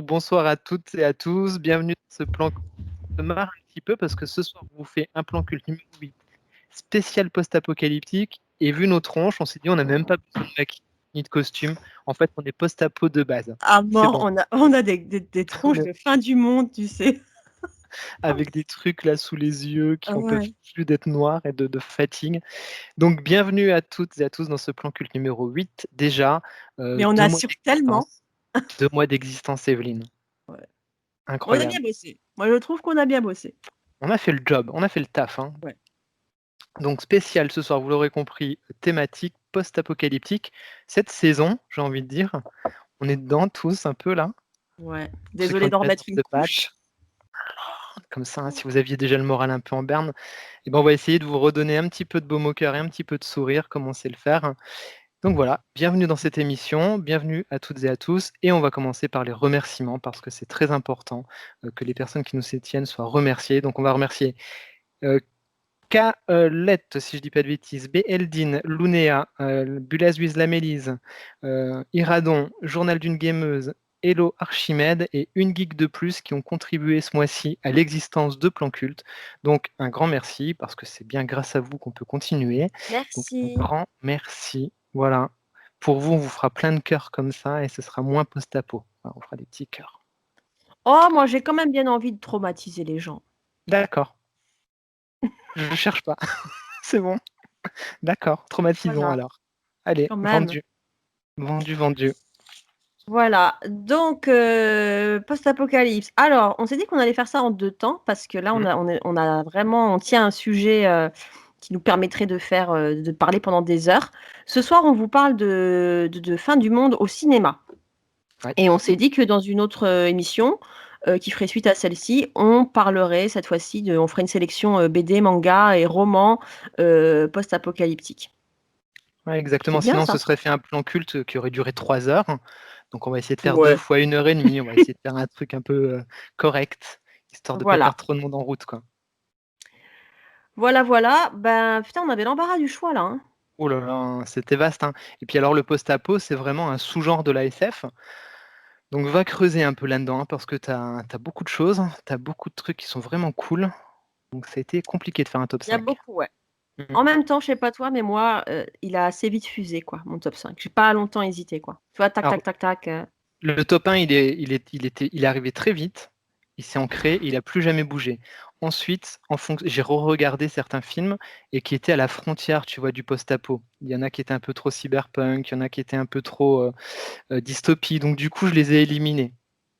bonsoir à toutes et à tous. Bienvenue dans ce plan culte. Je me marre un petit peu parce que ce soir, on vous fait un plan culte numéro 8 spécial post-apocalyptique. Et vu nos tronches, on s'est dit on n'a même pas besoin de maquillage ni de costume. En fait, on est post-apo de base. À C'est mort, bon. on a des On tronches est de fin du monde, tu sais. avec des trucs là sous les yeux qui Ah en peuvent ouais. plus d'être noirs et de fatigue. Donc, bienvenue à toutes et à tous dans ce plan culte numéro 8. Déjà, Mais on 2 mois assure tellement. d'existence. 2 mois d'existence, Evelyne. Ouais. On a bien Incroyable. bossé. Moi, je trouve qu'on a bien bossé. On a fait le job, on a fait le taf, hein. Ouais. Donc spécial ce soir, vous l'aurez compris, thématique post-apocalyptique. Cette saison, j'ai envie de dire, on est dedans tous un peu là. Ouais. Pour ceux qui ont Désolée une d'en belle remettre barbe une de pâte, couche. comme ça, hein, si vous aviez déjà le moral un peu en berne, eh ben on va essayer de vous redonner un petit peu de baume au cœur et un petit peu de sourire, comme on sait le faire. Donc voilà, bienvenue dans cette émission, bienvenue à toutes et à tous, et on va commencer par les remerciements, parce que c'est très important que les personnes qui nous soutiennent soient remerciées. Donc on va remercier euh, Kalette, si je dis pas de bêtises, B. Eldin, Lunéa, Bulazwiz Lamélise, Iradon, Journal d'une gameuse, Hello Archimède et une geek de plus qui ont contribué ce mois-ci à l'existence de Plan Culte. Donc un grand merci parce que c'est bien grâce à vous qu'on peut continuer. Donc un Merci. grand merci. Voilà. Pour vous, on vous fera plein de cœurs comme ça et ce sera moins post-apo. Enfin, on fera des petits cœurs. Oh, moi, j'ai quand même bien envie de traumatiser les gens. D'accord. Je cherche pas. C'est bon. D'accord. Traumatisons Voilà, alors. Allez, quand même. vendu. Vendu, vendu. Voilà, donc post-apocalypse. Alors, on s'est dit qu'on allait faire ça en deux temps parce que là, Mmh. on tient un sujet qui nous permettrait de parler pendant des heures. Ce soir, on vous parle de fin du monde au cinéma. Ouais, Et on s'est dit que dans une autre émission qui ferait suite à celle-ci, on parlerait cette fois-ci on ferait une sélection BD, manga et romans post-apocalyptiques. ouais, C'est exactement. bien Sinon, ce ça? serait fait un plan culte qui aurait duré 3 heures. Donc, on va essayer de faire deux Ouais. fois 1 h 30. On va essayer de faire un truc un peu correct, histoire de ne pas Voilà. perdre trop de monde en route, quoi. Voilà, voilà. Ben, putain, on avait l'embarras du choix là, hein. Oh là là, c'était vaste, hein. Et puis alors, le post-apo, c'est vraiment un sous-genre de la SF. Donc, va creuser un peu là-dedans, hein, parce que tu as beaucoup de choses, tu as beaucoup de trucs qui sont vraiment cool. Donc, ça a été compliqué de faire un top Il y a 5. beaucoup, ouais. Mhm. En même temps, je sais pas toi, mais moi, il a assez vite fusé, quoi, mon top 5. J'ai pas longtemps hésité, quoi. Tu vois, tac, Alors, tac, tac, tac. le top 1, il est arrivé très vite, il s'est ancré, il a plus jamais bougé. Ensuite, j'ai re-regardé certains films et qui étaient à la frontière, tu vois, du post-apo. Il y en a qui étaient un peu trop cyberpunk, il y en a qui étaient un peu trop dystopie. Donc du coup, je les ai éliminés.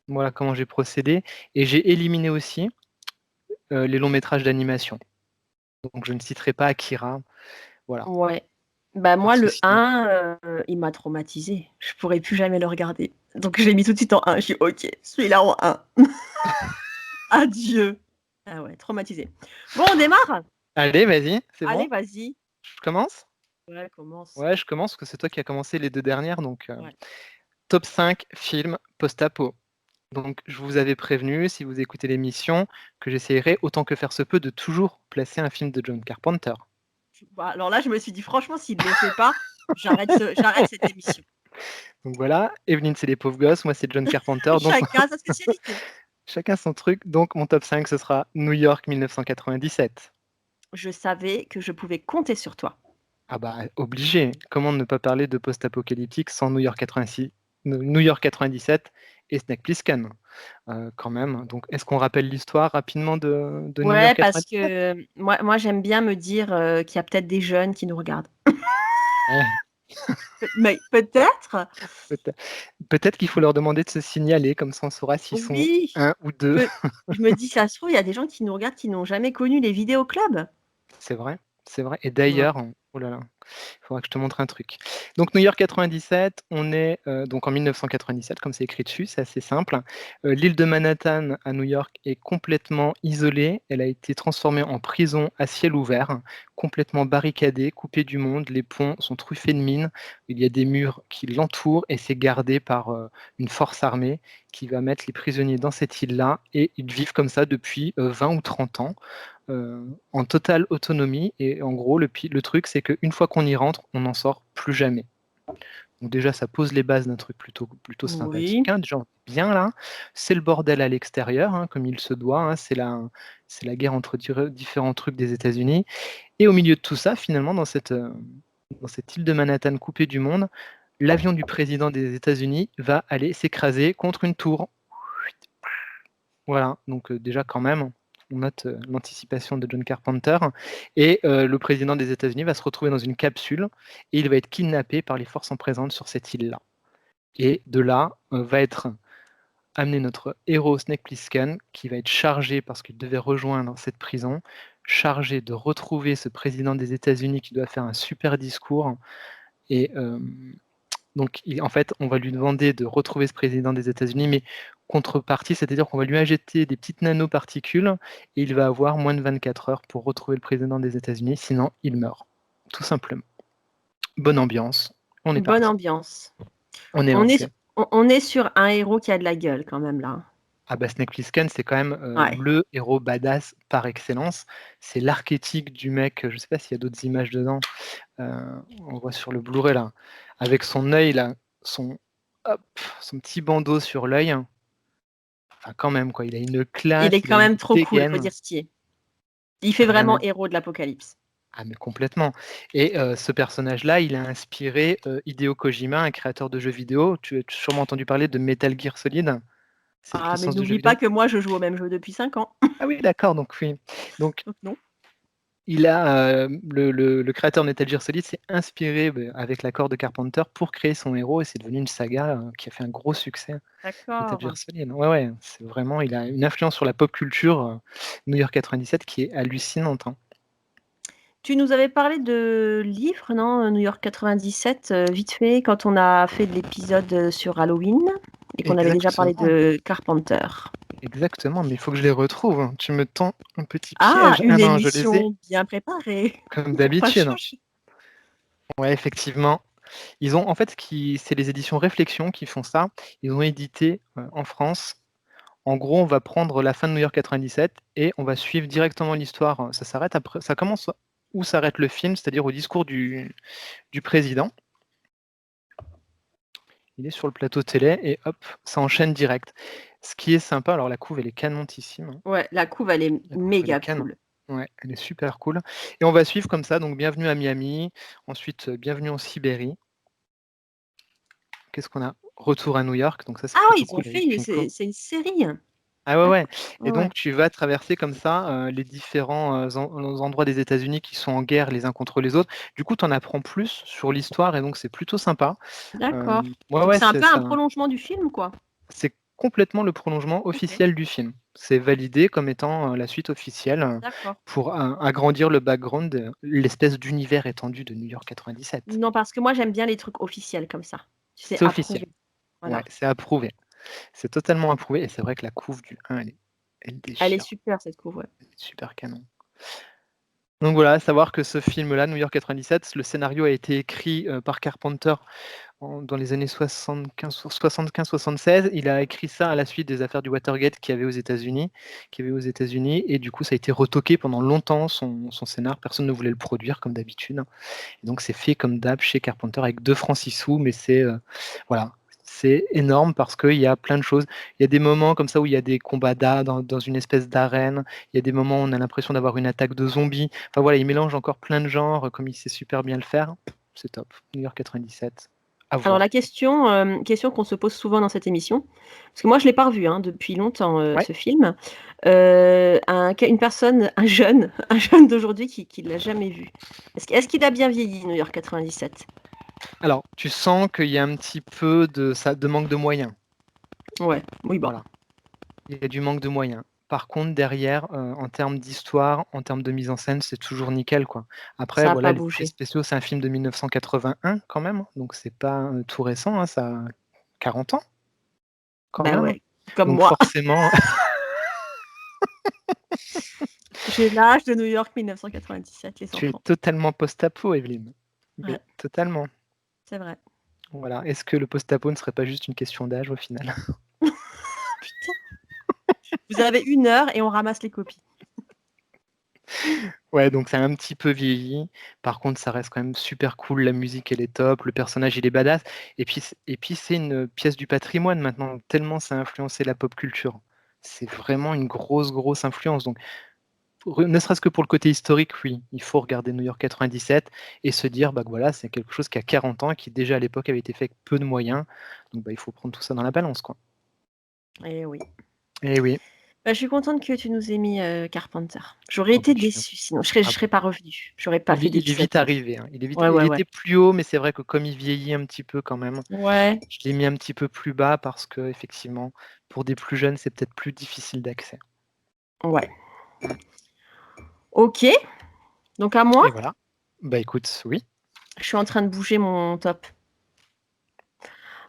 Voilà comment j'ai procédé. Et j'ai éliminé aussi les longs métrages d'animation. Donc je ne citerai pas Akira. Voilà. Ouais. Bah, moi, Parce que le sinon. 1, il m'a traumatisé. Je pourrais plus jamais le regarder. Donc, je l'ai mis tout de suite en 1. Je dis, ok, celui-là en 1. Adieu. Ah ouais, traumatisé. Bon, on démarre? Allez, vas-y, c'est bon. Allez, vas-y. Je commence? Ouais, commence. Ouais, je commence parce que c'est toi qui as commencé les deux dernières. Donc Ouais. top 5 films post-apo. Donc, je vous avais prévenu, si vous écoutez l'émission, que j'essayerai autant que faire se peut de toujours placer un film de John Carpenter. Bah, alors là, je me suis dit, franchement, s'il ne le fait pas, j'arrête cette émission. Donc voilà, Evelyne, c'est les pauvres gosses, moi, c'est John Carpenter. Donc, Chacun sa spécialité. chacun son truc. Donc, mon top 5, ce sera New York 1997. Je savais que je pouvais compter sur toi. Ah bah, obligé. Comment ne pas parler de post-apocalyptique sans New York 86, New York 97 et Snake Plissken, quand même. Donc, est-ce qu'on rappelle l'histoire rapidement de New Ouais, York parce 97? que moi j'aime bien me dire qu'il y a peut-être des jeunes qui nous regardent. Ouais, Mais peut-être, peut-être peut-être qu'il faut leur demander de se signaler, comme ça on saura s'ils sont oui. un ou deux. Peu- je me dis, ça se trouve, il y a des gens qui nous regardent qui n'ont jamais connu les vidéoclubs. C'est vrai, c'est vrai. Et Voilà. d'ailleurs, oh là là, il faudra que je te montre un truc. Donc New York 97, on est donc en 1997, comme c'est écrit dessus, c'est assez simple. L'île de Manhattan à New York est complètement isolée. Elle a été transformée en prison à ciel ouvert, complètement barricadée, coupée du monde. Les ponts sont truffés de mines. Il y a des murs qui l'entourent et c'est gardé par une force armée qui va mettre les prisonniers dans cette île-là. Et ils vivent comme ça depuis 20 ou 30 ans en totale autonomie. Et en gros, le truc, c'est qu'une fois qu'on y rentre, on n'en sort plus jamais. Donc déjà, ça pose les bases d'un truc plutôt sympathique, Oui. hein, déjà on est bien là. C'est le bordel à l'extérieur, hein, comme il se doit, hein, c'est la guerre entre différents trucs des États-Unis et au milieu de tout ça, finalement, dans cette île de Manhattan coupée du monde, l'avion du président des États-Unis va aller s'écraser contre une tour. Voilà, donc déjà quand même, on note, l'anticipation de John Carpenter et le président des États-Unis va se retrouver dans une capsule et il va être kidnappé par les forces en présence sur cette île-là et de là, va être amené notre héros Snake Plissken qui va être chargé, parce qu'il devait rejoindre cette prison, chargé de retrouver ce président des États-Unis qui doit faire un super discours et donc en fait, on va lui demander de retrouver ce président des États-Unis, mais contrepartie, c'est-à-dire qu'on va lui injecter des petites nanoparticules et il va avoir moins de 24 heures pour retrouver le président des États-Unis, sinon il meurt, tout simplement. Bonne ambiance, on est Bonne parti. ambiance. On est On est lancé. s on est sur un héros qui a de la gueule quand même là. Ah bah, Snake Plissken, c'est quand même, Ouais. le héros badass par excellence. C'est l'archétype du mec, je sais pas s'il y a d'autres images dedans, heu, on voit sur le Blu-ray là, avec son œil là, son hop, son petit bandeau sur l'œil. Enfin quand même quoi, il a une Il classe, est il a quand une même trop cool, faut dégaine, dire ce qui est. Il fait rien vraiment à héros de l'apocalypse. ah mais complètement et ce personnage-là, il a inspiré, Hideo Kojima, un créateur de jeux vidéo. Tu as sûrement entendu parler de Metal Gear Solid? Cette Ah mais licence de jeux n'oublie pas vidéo? que moi je joue au même jeu depuis 5 ans. Ah oui d'accord, donc oui. Donc Donc non. il a, le créateur de Metal Gear Solid s'est inspiré, avec l'accord de Carpenter pour créer son héros et c'est devenu une saga, qui a fait un gros succès, Metal Gear D'accord. Solid. Ouais, ouais, c'est vraiment il a une influence sur la pop culture, New York 97 qui est hallucinante, hein. Tu nous avais parlé de livres, non? New York 97, vite fait, quand on a fait de l'épisode, sur Halloween et qu'on avait déjà parlé Exactement, de Carpenter. exactement, mais il faut que je les retrouve, hein. Tu me tends un petit Ah! piège. Ah Une non, je les ai émission bien préparée. comme On va d'habitude. changer. Ouais, effectivement. Ils ont en fait, c'est les éditions Réflexions qui font ça. Ils ont édité, en France. En gros, on va prendre la fin de New York 97 et on va suivre directement l'histoire, ça s'arrête après ça commence où s'arrête le film, c'est-à-dire au discours du président. Il est sur le plateau télé et hop, ça enchaîne direct. Ce qui est sympa, alors la couve elle est canonissime, hein. Ouais, la couve, elle est La couve elle est méga canon. cool. Ouais, elle est super cool et on va suivre comme ça, donc bienvenue à Miami, ensuite, bienvenue en Sibérie. Qu'est-ce qu'on a? Retour à New York, donc ça c'est Ah ouais, plutôt ils ont cool fait avec une une couve. c'est une série? Ah ouais, ouais D'accord. et Ouais, ouais. donc tu vas traverser comme ça, les différents, endroits des États-Unis qui sont en guerre les uns contre les autres. Du coup, tu en apprends plus sur l'histoire et donc c'est plutôt sympa. D'accord. Ouais, Donc ouais, c'est un c'est peu un ça prolongement du film, quoi? c'est complètement le prolongement OK, officiel du film. C'est validé comme étant, la suite officielle, d'accord. pour a agrandir le background, l'espèce d'univers étendu de New York 97. Non, parce que moi j'aime bien les trucs officiels comme ça. Tu sais, C'est officiel. approuvé. Ouais, Voilà. c'est approuvé. C'est totalement approuvé et c'est vrai que la couve du 1 elle Elle est déchire. super cette couve, ouais. Elle est super canon. Donc voilà, à savoir que ce film-là, New York 97, le scénario a été écrit, par Carpenter dans les années 75-76. Il a écrit ça à la suite des affaires du Watergate qu'il y avait aux États-Unis et du coup ça a été retoqué pendant longtemps son scénar. Personne ne voulait le produire comme d'habitude. Et donc c'est fait comme d'hab chez Carpenter avec 2 francs 6 sous, mais voilà, c'est énorme parce qu'il y a plein de choses. Il y a des moments comme ça où il y a des combats dans une espèce d'arène. Il y a des moments où on a l'impression d'avoir une attaque de zombies. Enfin voilà, il mélange encore plein de genres, comme il sait super bien le faire. C'est top. New York 97, à Alors la voir. question qu'on se pose souvent dans cette émission, parce que moi je l'ai pas revu, hein, depuis longtemps, Ouais, ce film. Une personne, un jeune un jeune d'aujourd'hui qui l'a jamais vu. Est-ce qu'il a bien vieilli, New York 97? alors tu sens qu'il y a un petit peu de manque de moyens. Ouais, oui, bon, Voilà, il y a du manque de moyens. Par contre derrière, en termes d'histoire, en termes de mise en scène, c'est toujours nickel, quoi. Après ça a voilà, pas les effets bougé. spéciaux, c'est un film de 1981 quand même, donc c'est pas, tout récent, hein, ça a 40 ans quand Bah même, ouais, comme donc moi. forcément J'ai l'âge de New York 1997, les tu es enfants. totalement post-apo, Evelyne, Ouais, mais totalement. c'est vrai. Voilà, est-ce que le post-apo ne serait pas juste une question d'âge au final? Putain, vous avez 1 heure et on ramasse les copies. Ouais, donc ça a un petit peu vieilli. Par contre, ça reste quand même super cool. La musique, elle est top. Le personnage, il est badass. Et puis c'est une pièce du patrimoine maintenant, tellement ça a influencé la pop culture. C'est vraiment une grosse, grosse influence. Donc, ne serait-ce que pour le côté historique, oui, il faut regarder New York 97 et se dire bah, que voilà, c'est quelque chose qui a 40 ans et qui déjà à l'époque avait été fait avec peu de moyens. Donc bah, il faut prendre tout ça dans la balance, quoi. Et oui. Eh oui. Bah, je suis contente que tu nous aies mis, Carpenter. J'aurais Oh, bah, été déçue sinon, je ah serais pas revenue. J'aurais pas fait il est d'épisode vite 9. arrivé, hein. Ouais, Il ouais, ouais. était plus haut, mais c'est vrai que comme il vieillit un petit peu quand même, Ouais, je l'ai mis un petit peu plus bas parce que effectivement, pour des plus jeunes, c'est peut-être plus difficile d'accès. ouais. Mmh. OK, donc à moi? Et voilà. Bah, écoute, oui. Je suis en train de bouger mon top.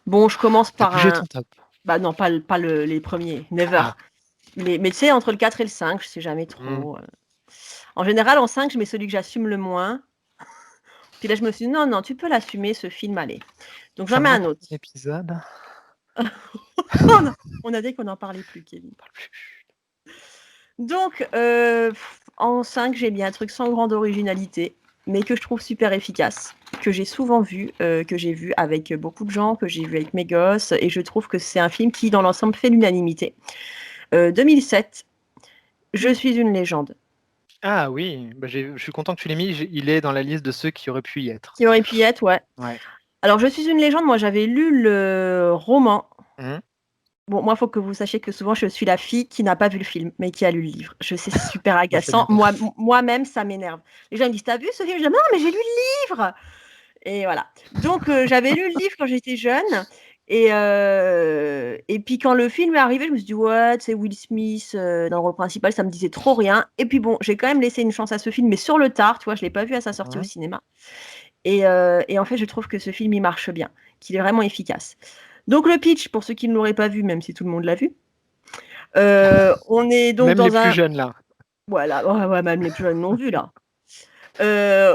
Bon, je commence Tu as par bougé un ton top. bah, non, pas les premiers, never. Ah. Mais tu sais, entre le 4 et le 5, je sais jamais Mmh. trop. En général, en 5, je mets celui que j'assume le moins. Puis là, je me suis dit: «Non, non, tu peux l'assumer ce film, allez». Donc Ça j'en me mets un rappelle autre. un épisode. On a dit qu'on n'en parlait plus, Kevin. On parle plus. Donc en 5, j'ai mis un truc sans grande originalité, mais que je trouve super efficace, que j'ai souvent vu, que j'ai vu avec beaucoup de gens, que j'ai vu avec mes gosses et je trouve que c'est un film qui, dans l'ensemble, fait l'unanimité. 2007, Je suis une légende, Ah oui, bah, je suis content que tu l'aies mis, il est dans la liste de ceux qui auraient pu y être. qui aurait pu y être, ouais. Ouais. Alors Je suis une légende, moi j'avais lu le roman. Mmh. Bon, moi, il faut que vous sachiez que souvent, je suis la fille qui n'a pas vu le film, mais qui a lu le livre. Je sais, c'est super Bah, ça agaçant. m'énerve. Moi-même, ça m'énerve. Les gens me disent: «Tu as vu ce film?» Je dis: «Non, mais j'ai lu le livre!» Et voilà. Donc j'avais lu le livre quand j'étais jeune et puis quand le film est arrivé, je me suis dit: «Ouais, c'est Will Smith, dans le rôle principal», ça me disait trop rien et puis bon, j'ai quand même laissé une chance à ce film, mais sur le tard, tu vois? Je l'ai pas vu à sa sortie au Mmh. cinéma et en fait, je trouve que ce film, il marche bien, qu'il est vraiment efficace. Donc le pitch, pour ceux qui ne l'auraient pas vu, même si tout le monde l'a vu, on est donc Même les dans plus un jeunes là. voilà, ouais, ouais, même les plus jeunes l'ont vu là.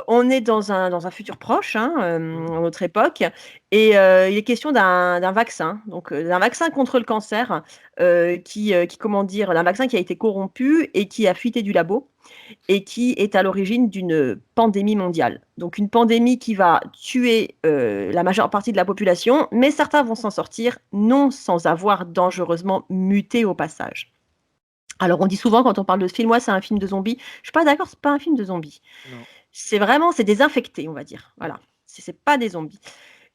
On est dans un futur proche, hein, Mmh. à notre époque et il est question d'un vaccin, donc d'un vaccin contre le cancer, qui comment dire? D'un vaccin qui a été corrompu et qui a fuité du labo et qui est à l'origine d'une pandémie mondiale. Donc une pandémie qui va tuer, la majeure partie de la population, mais certains vont s'en sortir, non sans avoir dangereusement muté au passage. Alors on dit souvent quand on parle de ce film: «Ouais, c'est un film de zombies». Je suis pas d'accord, c'est pas un film de zombies. Non. C'est des infectés, on va dire, Mmh. voilà. C'est pas des zombies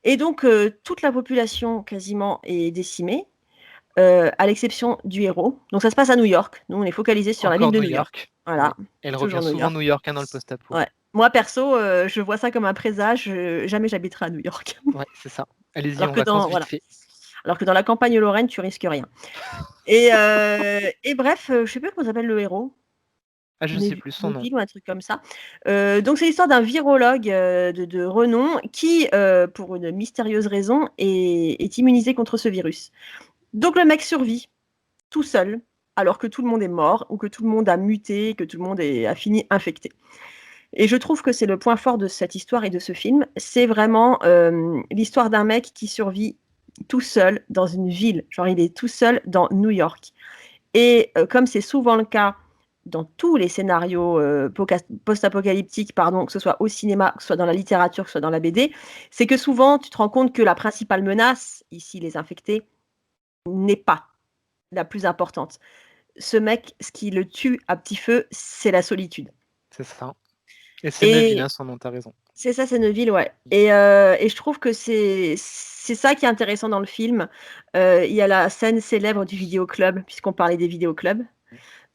et donc toute la population quasiment est décimée, à l'exception du héros. Donc ça se passe à New York. Nous, on est focalisés sur la ville Encore de New New York. York. Voilà, Oui. Elle revient toujours New souvent York. New York, hein, dans le post-apo. Ouais. Moi perso, je vois ça comme un présage, jamais j'habiterai à New York. Ouais, c'est ça. Allez-y Alors en que vacances dans vite voilà, fait. alors que dans la campagne lorraine, tu risques rien et bref, je sais plus comment s'appelle le héros. Ah, je sais plus son nom. Neville ou un truc comme ça. Donc c'est l'histoire d'un virologue, de renom qui, pour une mystérieuse raison est immunisé contre ce virus. Donc le mec survit, tout seul, alors que tout le monde est mort ou que tout le monde a muté, que tout le monde a fini infecté et je trouve que c'est le point fort de cette histoire et de ce film. C'est vraiment, l'histoire d'un mec qui survit tout seul dans une ville. Genre il est tout seul dans New York et comme c'est souvent le cas dans tous les scénarios, post-apocalyptiques, pardon, que ce soit au cinéma, que ce soit dans la littérature, que ce soit dans la BD, c'est que souvent tu te rends compte que la principale menace, ici les infectés, n'est pas la plus importante. Ce mec, ce qui le tue à petit feu, c'est la solitude C'est ça. Et c'est Neuville, et hein, son nom, tu as raison. c'est ça, c'est Neuville, ouais et je trouve que c'est ça qui est intéressant dans le film. Il y a la scène célèbre du vidéoclub, puisqu'on parlait des vidéoclubs.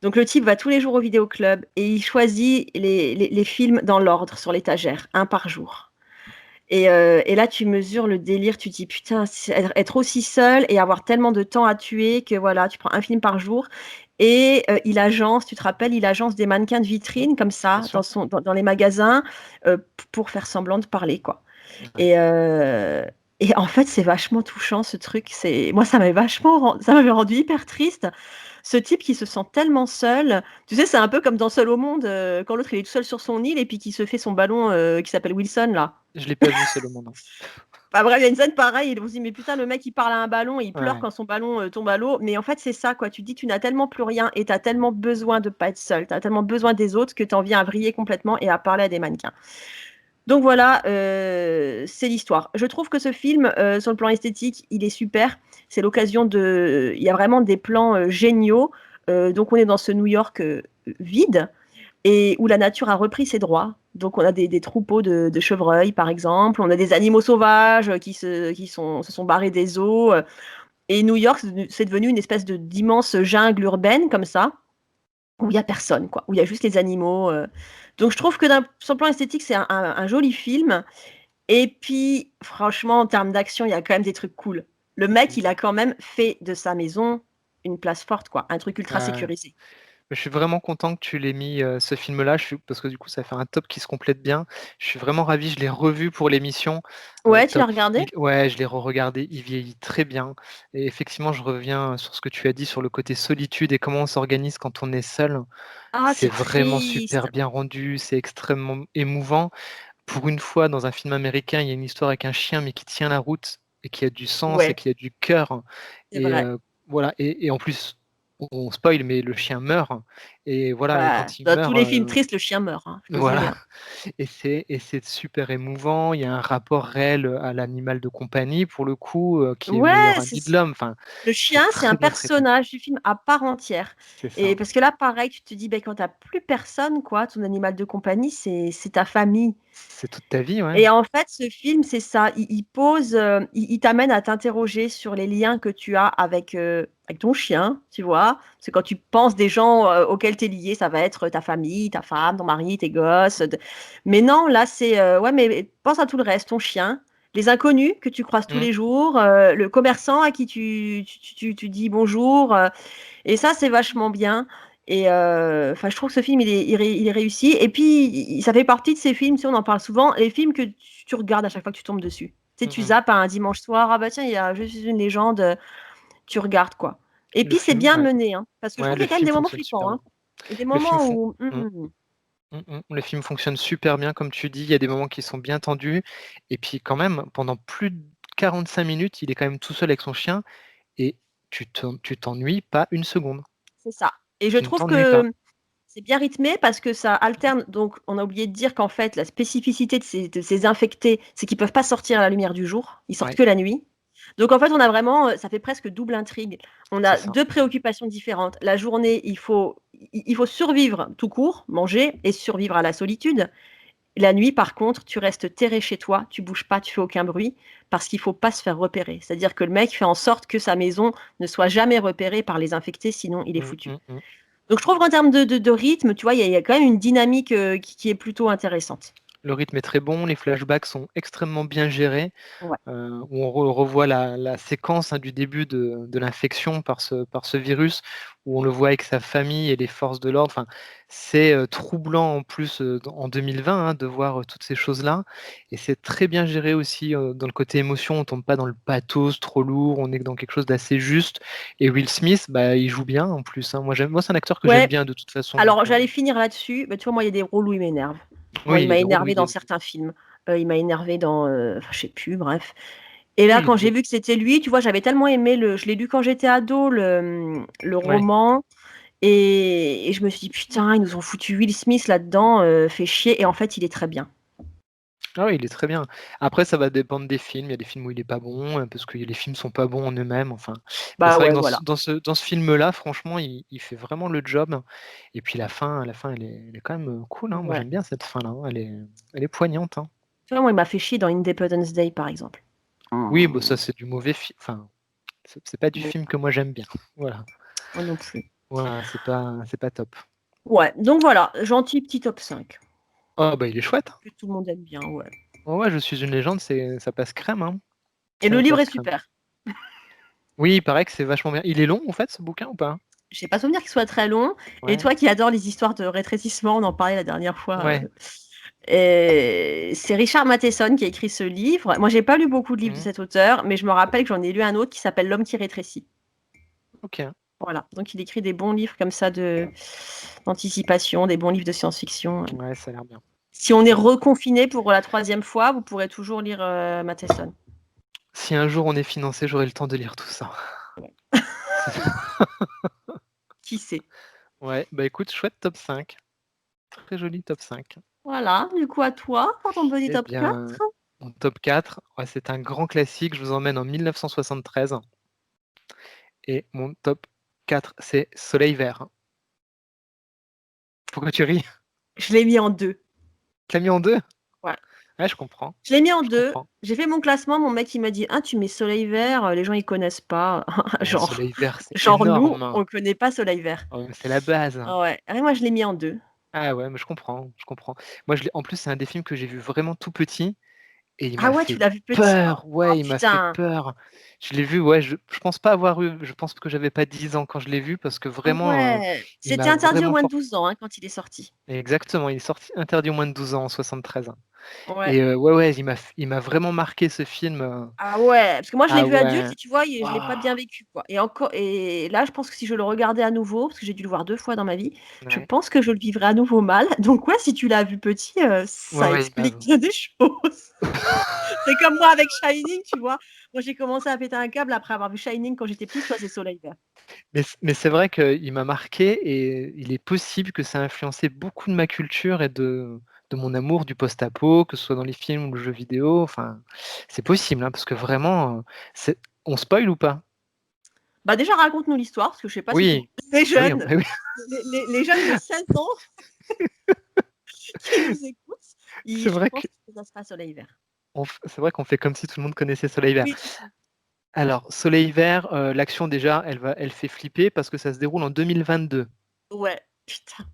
Donc le type va tous les jours au vidéoclub et il choisit les films dans l'ordre sur l'étagère, un par jour et là tu mesures le délire, tu te dis: «Putain, c'est être aussi seul et avoir tellement de temps à tuer que voilà, tu prends un film par jour» et il agence, tu te rappelles, il agence des mannequins de Mmh. vitrine comme Bien ça sûr. dans les magasins, pour faire semblant de parler, quoi Ouais. et heu et en fait, c'est vachement touchant ce truc. C'est moi, ça m'avait rendu hyper triste. Ce type qui se sent tellement seul. Tu sais, c'est un peu comme dans Seul au monde, quand l'autre il est tout seul sur son île et puis qui se fait son ballon, qui s'appelle Wilson là. Je l'ai pas vu Seul au monde, hein. Enfin bref, il y a une scène pareille, on se dit mais putain le mec il parle à un ballon et il pleure Ouais. quand son ballon tombe à l'eau. Mais en fait c'est ça quoi, tu te dis tu n'as tellement plus rien et tu as tellement besoin de pas être seul, tu as tellement besoin des autres que tu en viens à briller complètement et à parler à des mannequins. Donc voilà, c'est l'histoire. Je trouve que ce film, sur le plan esthétique, il est super. C'est l'occasion il y a vraiment des plans géniaux. Donc on est dans ce New York vide et où la nature a repris ses droits. Donc on a des troupeaux de chevreuils, par exemple. On a des animaux sauvages se sont barrés des eaux. Et New York, c'est devenu une espèce d'immense jungle urbaine, comme ça, où il n'y a personne, quoi. Où il y a juste les animaux. Donc je trouve que sur le plan esthétique, c'est un joli film. Et puis, franchement, en termes d'action, il y a quand même des trucs cool. Le mec, il a quand même fait de sa maison une place forte, quoi. Un truc ultra Ouais. sécurisé. Je suis vraiment content que tu l'aies mis, ce film-là, parce que du coup, ça fait un top qui se complète bien. Je suis vraiment ravi, je l'ai revu pour l'émission, Ouais, tu l'as top. regardé? Ouais, je l'ai re-regardé, il vieillit très bien et effectivement, je reviens sur ce que tu as dit sur le côté solitude et comment on s'organise quand on est seul. Ah, C'est c'est vraiment triste. super bien rendu, c'est extrêmement émouvant. Pour une fois, dans un film américain, il y a une histoire avec un chien, mais qui tient la route et qui a du sens et Ouais, qui a du cœur c'est et vrai. voilà et en plus, on spoil, mais le chien meurt et voilà et Bah, quand il dans tous meurt, les films tristes, le chien meurt, hein, je peux te le voilà dire. et c'est super émouvant. Il y a un rapport réel, à l'animal de compagnie pour le coup, qui est le Ouais, meilleur ami de l'homme. Enfin, le c'est chien, c'est un très bien traité. personnage du film à part entière. C'est Et ça. parce que là, pareil, tu te dis, ben, quand t'as plus personne, quoi, ton animal de compagnie, c'est ta famille. C'est toute ta vie, ouais. Et en fait, ce film, c'est ça. Il pose, il t'amène à t'interroger sur les liens que tu as avec ton chien, tu vois. Parce que quand tu penses des gens auxquels tu es lié, ça va être ta famille, ta femme, ton mari, tes gosses. Mais non, là, c'est, ouais, mais pense à tout le reste, ton chien, les inconnus que tu croises tous Mmh. les jours, le commerçant à qui tu dis bonjour. Et ça, c'est vachement bien. Et enfin, je trouve que ce film, il est réussi. Et puis, ça fait partie de ces films, tu sais, on en parle souvent, les films que tu regardes à chaque fois que tu tombes dessus. Tu sais, Mmh tu mh. zappes un dimanche soir, ah bah tiens, il y a Je suis une légende, tu regardes quoi. Et Le puis, c'est film bien ouais. mené, hein, parce que je Ouais, trouve qu'il le y a quand même film des moments fonctionne super flippants, bien. hein. Il y a des Le film moments fon où mmh. Le film fonctionne super bien comme tu dis, il y a des moments qui sont bien tendus et puis quand même pendant plus de 45 minutes, il est quand même tout seul avec son chien et tu t'ennuies pas une seconde. c'est ça. Et je Tu ne trouve t'ennuies pas. que c'est bien rythmé parce que ça alterne. Donc, on a oublié de dire qu'en fait, la spécificité de ces infectés, c'est qu'ils peuvent pas sortir à la lumière du jour. Ils sortent Ouais, que la nuit. Donc, en fait, on a vraiment, ça fait presque double intrigue. On c'est a ça. deux préoccupations différentes. La journée, il faut survivre tout court, manger et survivre à la solitude. La nuit, par contre, tu restes terré chez toi, tu bouges pas, tu fais aucun bruit, parce qu'il faut pas se faire repérer. C'est-à-dire que le mec fait en sorte que sa maison ne soit jamais repérée par les infectés, sinon il est Mmh, foutu. mmh, mmh. Donc je trouve qu'en termes de rythme, tu vois, il y a quand même une dynamique qui est plutôt intéressante. Le rythme est très bon, les flashbacks sont extrêmement bien gérés. Ouais. Où on revoit la séquence, hein, du début de l'infection par ce virus, où on le voit avec sa famille et les forces de l'ordre. Enfin, c'est, troublant en plus, en 2020, hein, de voir, toutes ces choses-là et c'est très bien géré aussi, dans le côté émotion. On tombe pas dans le pathos trop lourd, on est dans quelque chose d'assez juste et Will Smith, bah, il joue bien en plus, hein. Moi, c'est un acteur que j'aime Ouais, bien de toute façon donc alors j'allais finir là-dessus. Bah, tu vois, moi, il y a des rôles où il m'énerve. Moi, oui, il il y a m'a des rôles où énervé il dans est certains films. Il m'a énervé dans, enfin, je sais plus, bref. Et là, oui, quand j'ai vu que c'était lui, tu vois, j'avais tellement aimé je l'ai lu quand j'étais ado, le ouais. roman. Et je me suis dit, putain, ils nous ont foutu Will Smith là-dedans, fait chier. Et en fait, il est très bien. Ah oui, il est très bien. Après, ça va dépendre des films. Il y a des films où il est pas bon, parce que les films sont pas bons en eux-mêmes, enfin. Mais Bah c'est vrai que ouais, dans voilà. ce film-là, franchement, il fait vraiment le job. Et puis la fin, elle est quand même, cool, hein. Moi, Ouais. j'aime bien cette fin-là, hein. Elle est poignante, hein. Tu vois, moi, il m'a fait chier dans Independence Day, par exemple. Oui, bah, ça, Mmh. c'est du mauvais film. Enfin, c'est pas du Bon, film que moi j'aime bien. Voilà. moi non plus. Voilà, c'est pas top. Ouais, donc voilà, gentil petit top 5 Oh, bah, il est chouette, hein. que tout le monde aime bien, ouais. Ouais, ouais, Je suis une légende, ça passe crème, hein. Et le Ça livre passe est crème. super. Oui, il paraît que c'est vachement bien. Il est long, en fait, ce bouquin ou pas? J'ai pas souvenir qu'il soit très long. Et Ouais, toi qui adores les histoires de rétrécissement, on en parlait la dernière fois. ouais. Et c'est Richard Matheson qui a écrit ce livre. Moi, j'ai pas lu beaucoup de livres de Mmh. cet auteur, mais je me rappelle que j'en ai lu un autre qui s'appelle L'homme qui rétrécit. OK. Voilà. Donc, il écrit des bons livres comme ça d'anticipation, des bons livres de science-fiction. Ouais, ça a l'air bien. Si on est Ça a l'air reconfiné pour la troisième fois, vous pourrez toujours lire Matheson. Si un jour on est financé, j'aurai le temps de lire tout ça. Ouais. Qui sait? Ouais, bah écoute, chouette top 5. Très joli top 5. Voilà, du coup à toi pour ton petit Eh top bien, 4. mon top 4, ouais, c'est un grand classique. Je vous emmène en 1973. Et mon top 4, c'est Soleil Vert. Pourquoi tu ris? Je l'ai mis en 2. Tu l'as mis en 2? Ouais. Ouais, je comprends. Je l'ai mis en Je 2. comprends. J'ai fait mon classement, mon mec il m'a dit: «Ah tu mets Soleil Vert, les gens ils connaissent pas». Oh, Genre Soleil Vert, c'est genre nous, énorme. on connaît pas Soleil Vert. Oh, mais c'est la base. Ah ouais, ah moi je l'ai mis en 2. Ah ouais, mais je comprends, je comprends. Moi, en plus, c'est un des films que j'ai vu vraiment tout petit et il Ah m'a ouais, tu fait l'as vu petit? peur. Oh Ouais, il m'a fait putain! peur. Je l'ai vu, ouais, je pense pas avoir eu, je pense que j'avais pas 10 ans quand je l'ai vu parce que Ah vraiment, ouais, il c'était m'a interdit aux vraiment moins de fort. 12 ans, hein, quand il est sorti. Exactement, il est sorti interdit aux moins de 12 ans en 73. Ouais. Et ouais, ouais, il m'a vraiment marqué ce film. Ah ouais, parce que moi je l'ai Ah vu adulte ouais. et tu vois, je l'ai pas Waouh! bien vécu, quoi. Et là, je pense que si je le regardais à nouveau, parce que j'ai dû le voir 2 fois dans ma vie, je Ouais. pense que je le vivrais à nouveau mal. Donc ouais, si tu l'as vu petit, Ouais, ça ouais, il explique m'a bien des choses. C'est comme moi avec Shining, tu vois? Moi, j'ai commencé à péter un câble après avoir vu Shining quand j'étais petite, toi, c'est Soleil Vert. mais c'est vrai qu'il m'a marqué et il est possible que ça a influencé beaucoup de ma culture et de mon amour du post-apo, que ce soit dans les films ou le jeu vidéo. Enfin, c'est possible, hein, parce que vraiment, c'est on spoil ou pas? Bah, déjà, raconte-nous l'histoire, parce que je sais pas si tout Oui, les oui, jeunes bah oui, les jeunes de 16 ans qui nous écoutent, c'est ils je vrai pense que que ça sera Soleil Vert. c'est vrai qu'on fait comme si tout le monde connaissait Soleil Vert. Oui, c'est ça. Alors, Soleil Vert, l'action déjà, elle fait flipper parce que ça se déroule en 2022. Ouais, putain.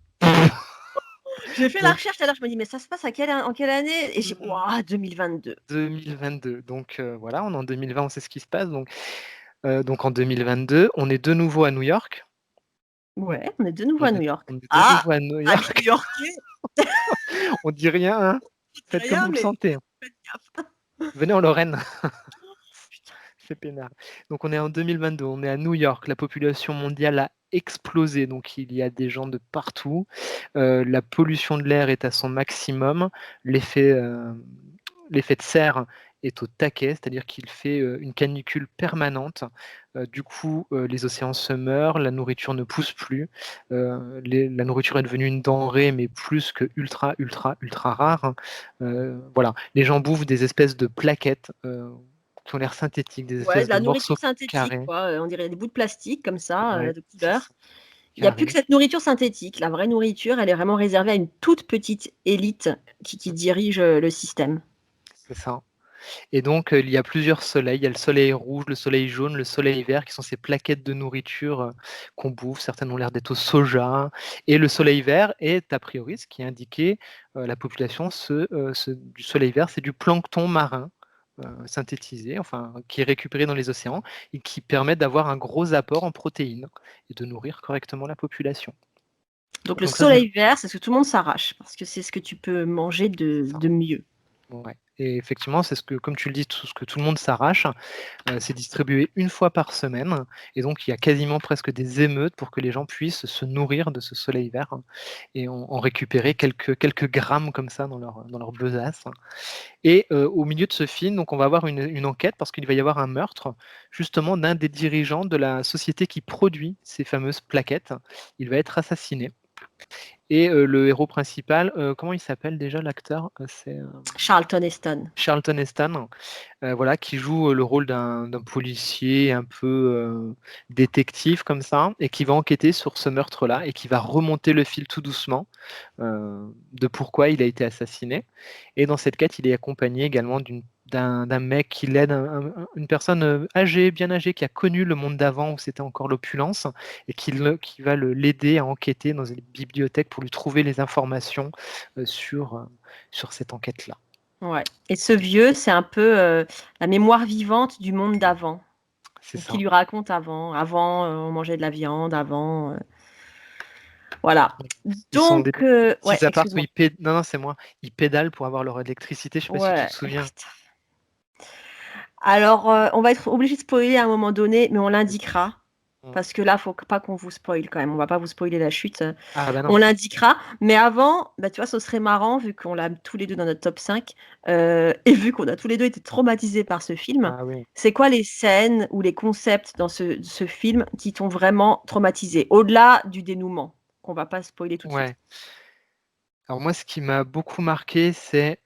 J'ai fait la Donc recherche tout à l'heure, je me dis: «Mais ça se passe en quelle année?» et j'ai waouh, 2022. 2022. Donc voilà, on est en 2020, on sait ce qui se passe. Donc en 2022, on est de nouveau à New York. Ouais, on est de nouveau On à New est York. on est de Ah! nouveau à New Amis York. new-yorkais, On dit rien, hein? je dis Faites comme rien, vous le mais sentez, hein. faites gaffe. Venez en Lorraine, Putain. c'est peinard. Donc on est en 2022, on est à New York, la population mondiale a explosé, donc il y a des gens de partout. La pollution de l'air est à son maximum. L'effet, hem, l'effet de serre est au taquet, c'est-à-dire qu'il fait, une canicule permanente. Du coup, les océans se meurent, la nourriture ne pousse plus. La nourriture est devenue une denrée, mais plus que ultra, ultra, ultra rare, hein. Voilà, les gens bouffent des espèces de plaquettes, qui ont l'air synthétiques, des Ouais, espèces de de la nourriture morceaux synthétique, carrés. quoi, on dirait des bouts de plastique comme ça, Ouais, de c'est ça, couleur. Il y a plus que carrés, cette nourriture synthétique. La vraie nourriture, elle est vraiment réservée à une toute petite élite qui mmh, dirige, le système. c'est ça. Et donc, il y a plusieurs soleils. Il y a le soleil rouge, le soleil jaune, le soleil vert, qui sont ces plaquettes de nourriture, qu'on bouffe. Certaines ont l'air d'être au soja et le soleil vert est, a priori, ce qui est indiqué, la population du soleil vert, c'est du plancton marin, synthétisé, enfin, qui est récupéré dans les océans et qui permet d'avoir un gros apport en protéines et de nourrir correctement la population. Donc le Donc ça, c'est soleil vert, c'est ce que tout le monde s'arrache parce que c'est ce que tu peux manger c'est ça. de mieux. Ouais et effectivement, c'est ce que comme tu le dis, tout ce que tout le monde s'arrache. C'est distribué une fois par semaine et donc il y a quasiment presque des émeutes pour que les gens puissent se nourrir de ce soleil vert, hein, et en récupérer quelques grammes comme ça dans leur besace. Et au milieu de ce film, donc on va avoir une enquête parce qu'il va y avoir un meurtre justement d'un des dirigeants de la société qui produit ces fameuses plaquettes. Il va être assassiné et le héros principal, comment il s'appelle déjà l'acteur? C'est, Charlton Heston. Charlton Heston. Voilà, qui joue, le rôle d'un policier un peu, détective comme ça et qui va enquêter sur ce meurtre-là et qui va remonter le fil tout doucement, de pourquoi il a été assassiné et dans cette quête, il est accompagné également d'un mec qui l'aide, une personne, âgée, bien âgée, qui a connu le monde d'avant où c'était encore l'opulence et qui va l'aider à enquêter dans une bibliothèque pour lui trouver les informations, sur cette enquête-là. Ouais et ce vieux, c'est un peu, la mémoire vivante du monde d'avant. C'est Donc qui ça. lui raconte avant, on mangeait de la viande, avant, voilà. Ils sont des Donc ouais, petits apparts où excuse-moi. non, non, c'est moi. Ils pédalent pour avoir leur électricité, je sais pas si tu Ouais, te souviens? putain. Alors, on va être obligé de spoiler à un moment donné, mais on Vas-y. l'indiquera. Mmh. Parce que là, faut pas qu'on vous spoil quand même. On va pas vous spoiler la chute. Ah bah On non. l'indiquera. Mais avant, bah, tu vois, ce serait marrant, vu qu'on l'a tous les deux dans notre top 5, et vu qu'on a tous les deux été traumatisés par ce film. Ah oui. C'est quoi les scènes ou les concepts dans ce film qui t'ont vraiment traumatisé, au-delà du dénouement, qu'on va pas spoiler tout de suite? Ouais. Alors moi, ce qui m'a beaucoup marqué, c'est,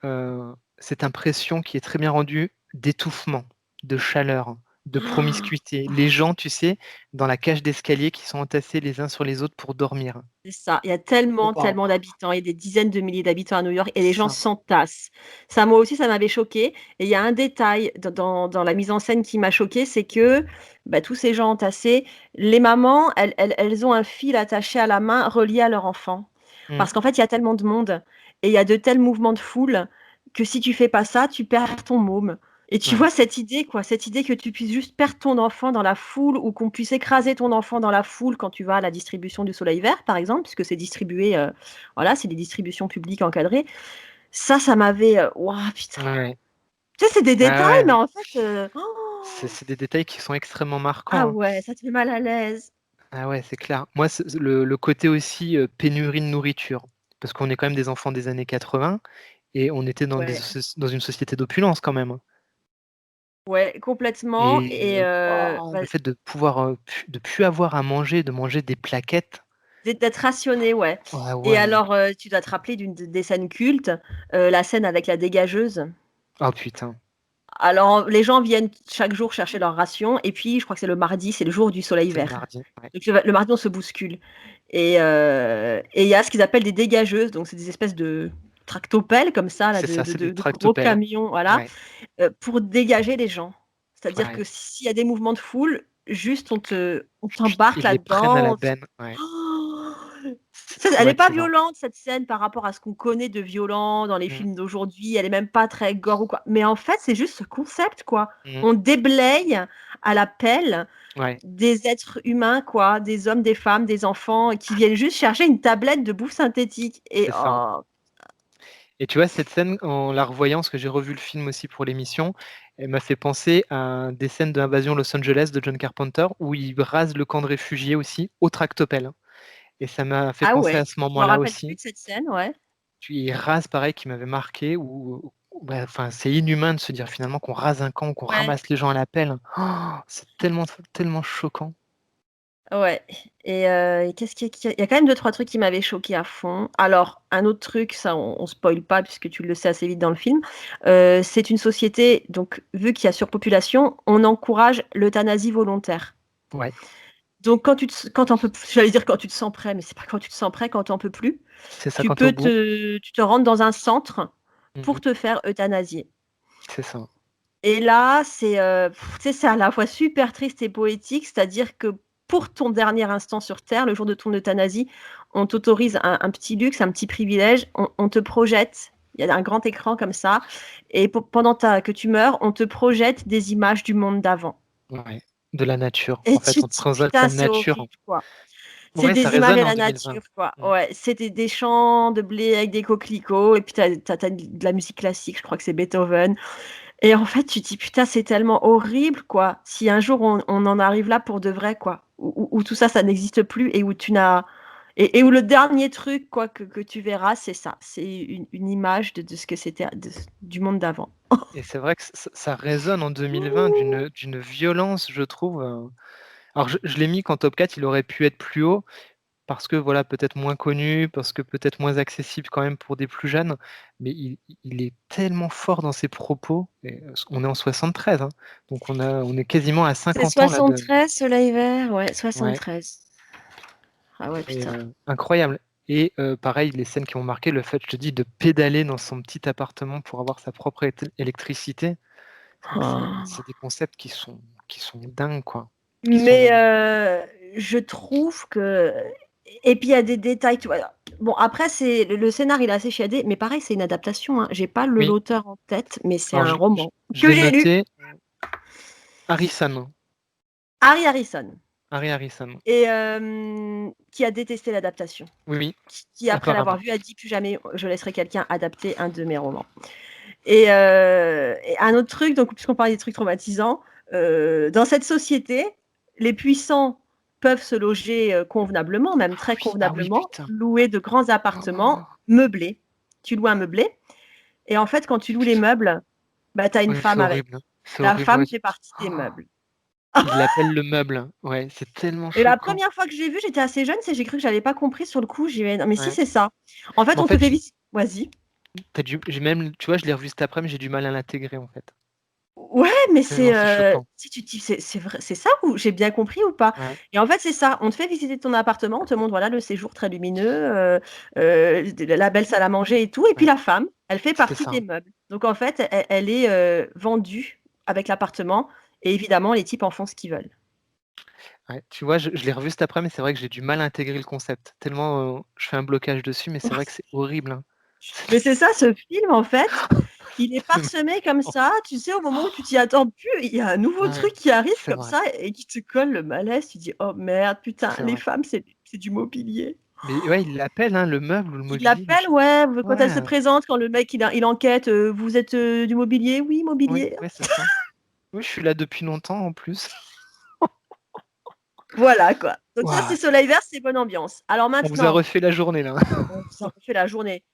cette impression qui est très bien rendue d'étouffement, de chaleur, de promiscuité. Les gens, tu sais, dans la cage d'escalier qui sont entassés les uns sur les autres pour dormir. C'est ça, il y a tellement, Waouh! tellement d'habitants, il y a des dizaines de milliers d'habitants à New York et les gens Ça, s'entassent. Ça, moi aussi, ça m'avait choquée et il y a un détail dans la mise en scène qui m'a choquée, c'est que, bah, tous ces gens entassés, les mamans, elles ont un fil attaché à la main relié à leur enfant. mmh, Parce qu'en fait, il y a tellement de monde et il y a de tels mouvements de foule que si tu fais pas ça, tu perds ton môme. Et tu ouais, vois cette idée, quoi, cette idée que tu puisses juste perdre ton enfant dans la foule ou qu'on puisse écraser ton enfant dans la foule quand tu vas à la distribution du Soleil Vert, par exemple, puisque c'est distribué, voilà, c'est des distributions publiques encadrées. Ça m'avait, waouh, putain. ouais. Tu sais, c'est des Ah détails, ouais, mais en fait, c'est des détails qui sont extrêmement ah marquants, hein. ouais, ça te met mal à l'aise. Ah ouais, c'est clair. Moi, c'est le côté aussi, pénurie de nourriture, parce qu'on est quand même des enfants des années 80 et on était Ouais, dans une société d'opulence quand même, hein. ouais, complètement Et et waouh, bah, le fait de pouvoir, de plus avoir à manger, de manger des plaquettes. d'être rationné, ouais. Ah Et ouais. alors, tu dois te rappeler des scènes cultes, la scène avec la dégageuse. Oh putain, Alors, les gens viennent chaque jour chercher leur ration et puis je crois que c'est le mardi, c'est le jour du soleil c'est le vert. mardi, ouais. Donc le mardi, on se bouscule et il y a ce qu'ils appellent des dégageuses, donc c'est des espèces de tractopelles comme ça là, C'est ça, c'est des de gros tractopelles. camions, voilà, Ouais, pour dégager les gens. C'est-à-dire ouais. que s'il y a des mouvements de foule, juste on Chut, t'embarque ils les prennent à la là-dedans. benne, ouais. Oh, C'est elle est pas traumatisant. violente cette scène par rapport à ce qu'on connaît de violent dans les Mmh, films d'aujourd'hui, elle est même pas très gore ou quoi. Mais en fait, c'est juste ce concept quoi. mmh, On déblaye à la pelle ouais, des êtres humains quoi, des hommes, des femmes, des enfants qui viennent juste chercher une tablette de bouffe synthétique et c'est ça. oh Et tu vois, cette scène, en la revoyant, parce que j'ai revu le film aussi pour l'émission, elle m'a fait penser à des scènes de Invasion Los Angeles de John Carpenter, où il rase le camp de réfugiés aussi, au tractopelle, hein. Et ça m'a fait ah penser à ouais, ce je me moment-là rappelle plus aussi. de cette scène, ouais. Puis il rase pareil qui m'avait marqué où bah, enfin, c'est inhumain de se dire finalement qu'on rase un camp, qu'on Ouais. ramasse les gens à la pelle. Oh, c'est tellement choquant. Ouais et qu'est-ce qu'il y a quand même deux trois trucs qui m'avaient choquée à fond. Alors, un autre truc, ça on spoil pas puisque tu le sais assez vite dans le film, c'est une société donc vu qu'il y a surpopulation, on encourage l'euthanasie volontaire. Ouais, Donc quand tu en peux plus j'allais dire quand tu te sens prêt, mais c'est pas quand tu te sens prêt, quand tu en peux plus, c'est ça quand tu es au bout. tu te rentres dans un centre Mmh. pour te faire euthanasier. C'est ça. Et là, c'est, tu sais, c'est à la fois super triste et poétique, c'est-à-dire que pour ton dernier instant sur terre, le jour de ton euthanasie, on t'autorise un petit luxe, un petit privilège, on te projette, il y a un grand écran comme ça et pendant que tu meurs, on te projette des images du monde d'avant Ouais, de la nature. et En fait, tu on te te dis: présente «Putain, la c'est nature. horrible, quoi». C'est Ouais, ça des images de résonne en la 2020. nature, quoi. Mmh. Ouais, c'est des champs de blé avec des coquelicots et puis tu de la musique classique, je crois que c'est Beethoven. Et en fait, tu te dis: «Putain, c'est tellement horrible, quoi. Si un jour on en arrive là pour de vrai, quoi, où tout ça, ça n'existe plus et où tu n'as et où le dernier truc, quoi, que tu verras, c'est ça, c'est une image de ce que c'était du monde d'avant». Et c'est vrai que ça résonne en 2020 d'une violence, je trouve, alors je l'ai mis qu'en top 4, il aurait pu être plus haut parce que voilà, peut-être moins connu, parce que peut-être moins accessible quand même pour des plus jeunes, mais il est tellement fort dans ses propos et on est en 73, hein, donc on est quasiment à C'est 50 ans là de 73 Soleil Vert, ouais, ouais 73. Ah ouais, et putain. incroyable et pareil, les scènes qui m'ont marqué, le fait, je te dis, de pédaler dans son petit appartement pour avoir sa propre électricité, c'est des concepts qui sont dingues, quoi, qui Mais sont je trouve que et puis il y a des détails, tu vois? Bon après c'est le scénar il est assez chiadé, mais pareil c'est une adaptation, hein. J'ai pas oui, l'auteur en tête, mais c'est alors un roman je que l'ai j'ai lu. noté, Harrison, Harry Harrison Harry Harrison. et qui a détesté l'adaptation. Oui, oui, Qui après l'avoir apparemment. vu a dit: «Plus jamais je laisserai quelqu'un adapter un de mes romans» et un autre truc donc puisqu'on parlait des trucs traumatisants, dans cette société, les puissants peuvent se loger convenablement, même très Ah oui, convenablement, putain. louer de grands appartements Oh, meublés. Tu loues un meublé et en fait, quand tu loues les meubles, bah, tu as une ouais, c'est femme avec. horrible, hein. C'est La horrible, femme ouais. fait partie des Oh, meubles. il l'appelle le meuble, hein. Ouais, c'est tellement Et la choquant. première fois que j'ai vu, j'étais assez jeune, j'ai cru que j'avais pas compris sur le coup. J'ai dit: «Non mais si, Ouais. c'est ça». En fait, Mais en on te fait, fait visiter. Vas-y. j'ai même, tu vois, je l'ai revu cet après, mais j'ai du mal à l'intégrer, en fait. Ouais, mais Tellement c'est choquant. si tu te dis: «C'est vrai, c'est ça ou j'ai bien compris ou pas?» Ouais, Et en fait, c'est ça. On te fait visiter ton appartement, on te montre, voilà, le séjour très lumineux, la belle salle à manger et tout et puis ouais, la femme, elle fait c'est partie ça, des hein. meubles. Donc en fait, elle est, vendue avec l'appartement et évidemment, les types en font ce qu'ils veulent. Ouais, tu vois, je l'ai revu cet après, mais c'est vrai que j'ai du mal à intégrer le concept. Tellement, je fais un blocage dessus, mais c'est vrai que c'est horrible, hein. Mais c'est ça, ce film, en fait, il est Tellement parsemé comme choquant. ça, tu sais, au moment où tu t'y attends plus, il y a un nouveau Ouais, truc qui arrive c'est comme vrai, ça et qui te colle le malaise. Tu dis: «Oh merde, putain, c'est les vrai. femmes, c'est du mobilier». Mais ouais, il l'appelle, hein, le meuble ou le Il mobilier, l'appelle, ouais, quand elle se ouais, présente, quand le mec il enquête, «Vous êtes, du mobilier?» «Oui, oui, mobilier». ouais, c'est ça. Oui, je suis là depuis longtemps en plus. Voilà quoi. Donc ça, Waouh, c'est Soleil Vert, c'est bonne ambiance. Alors on vous a maintenant, refait la journée là. on vous a refait la journée.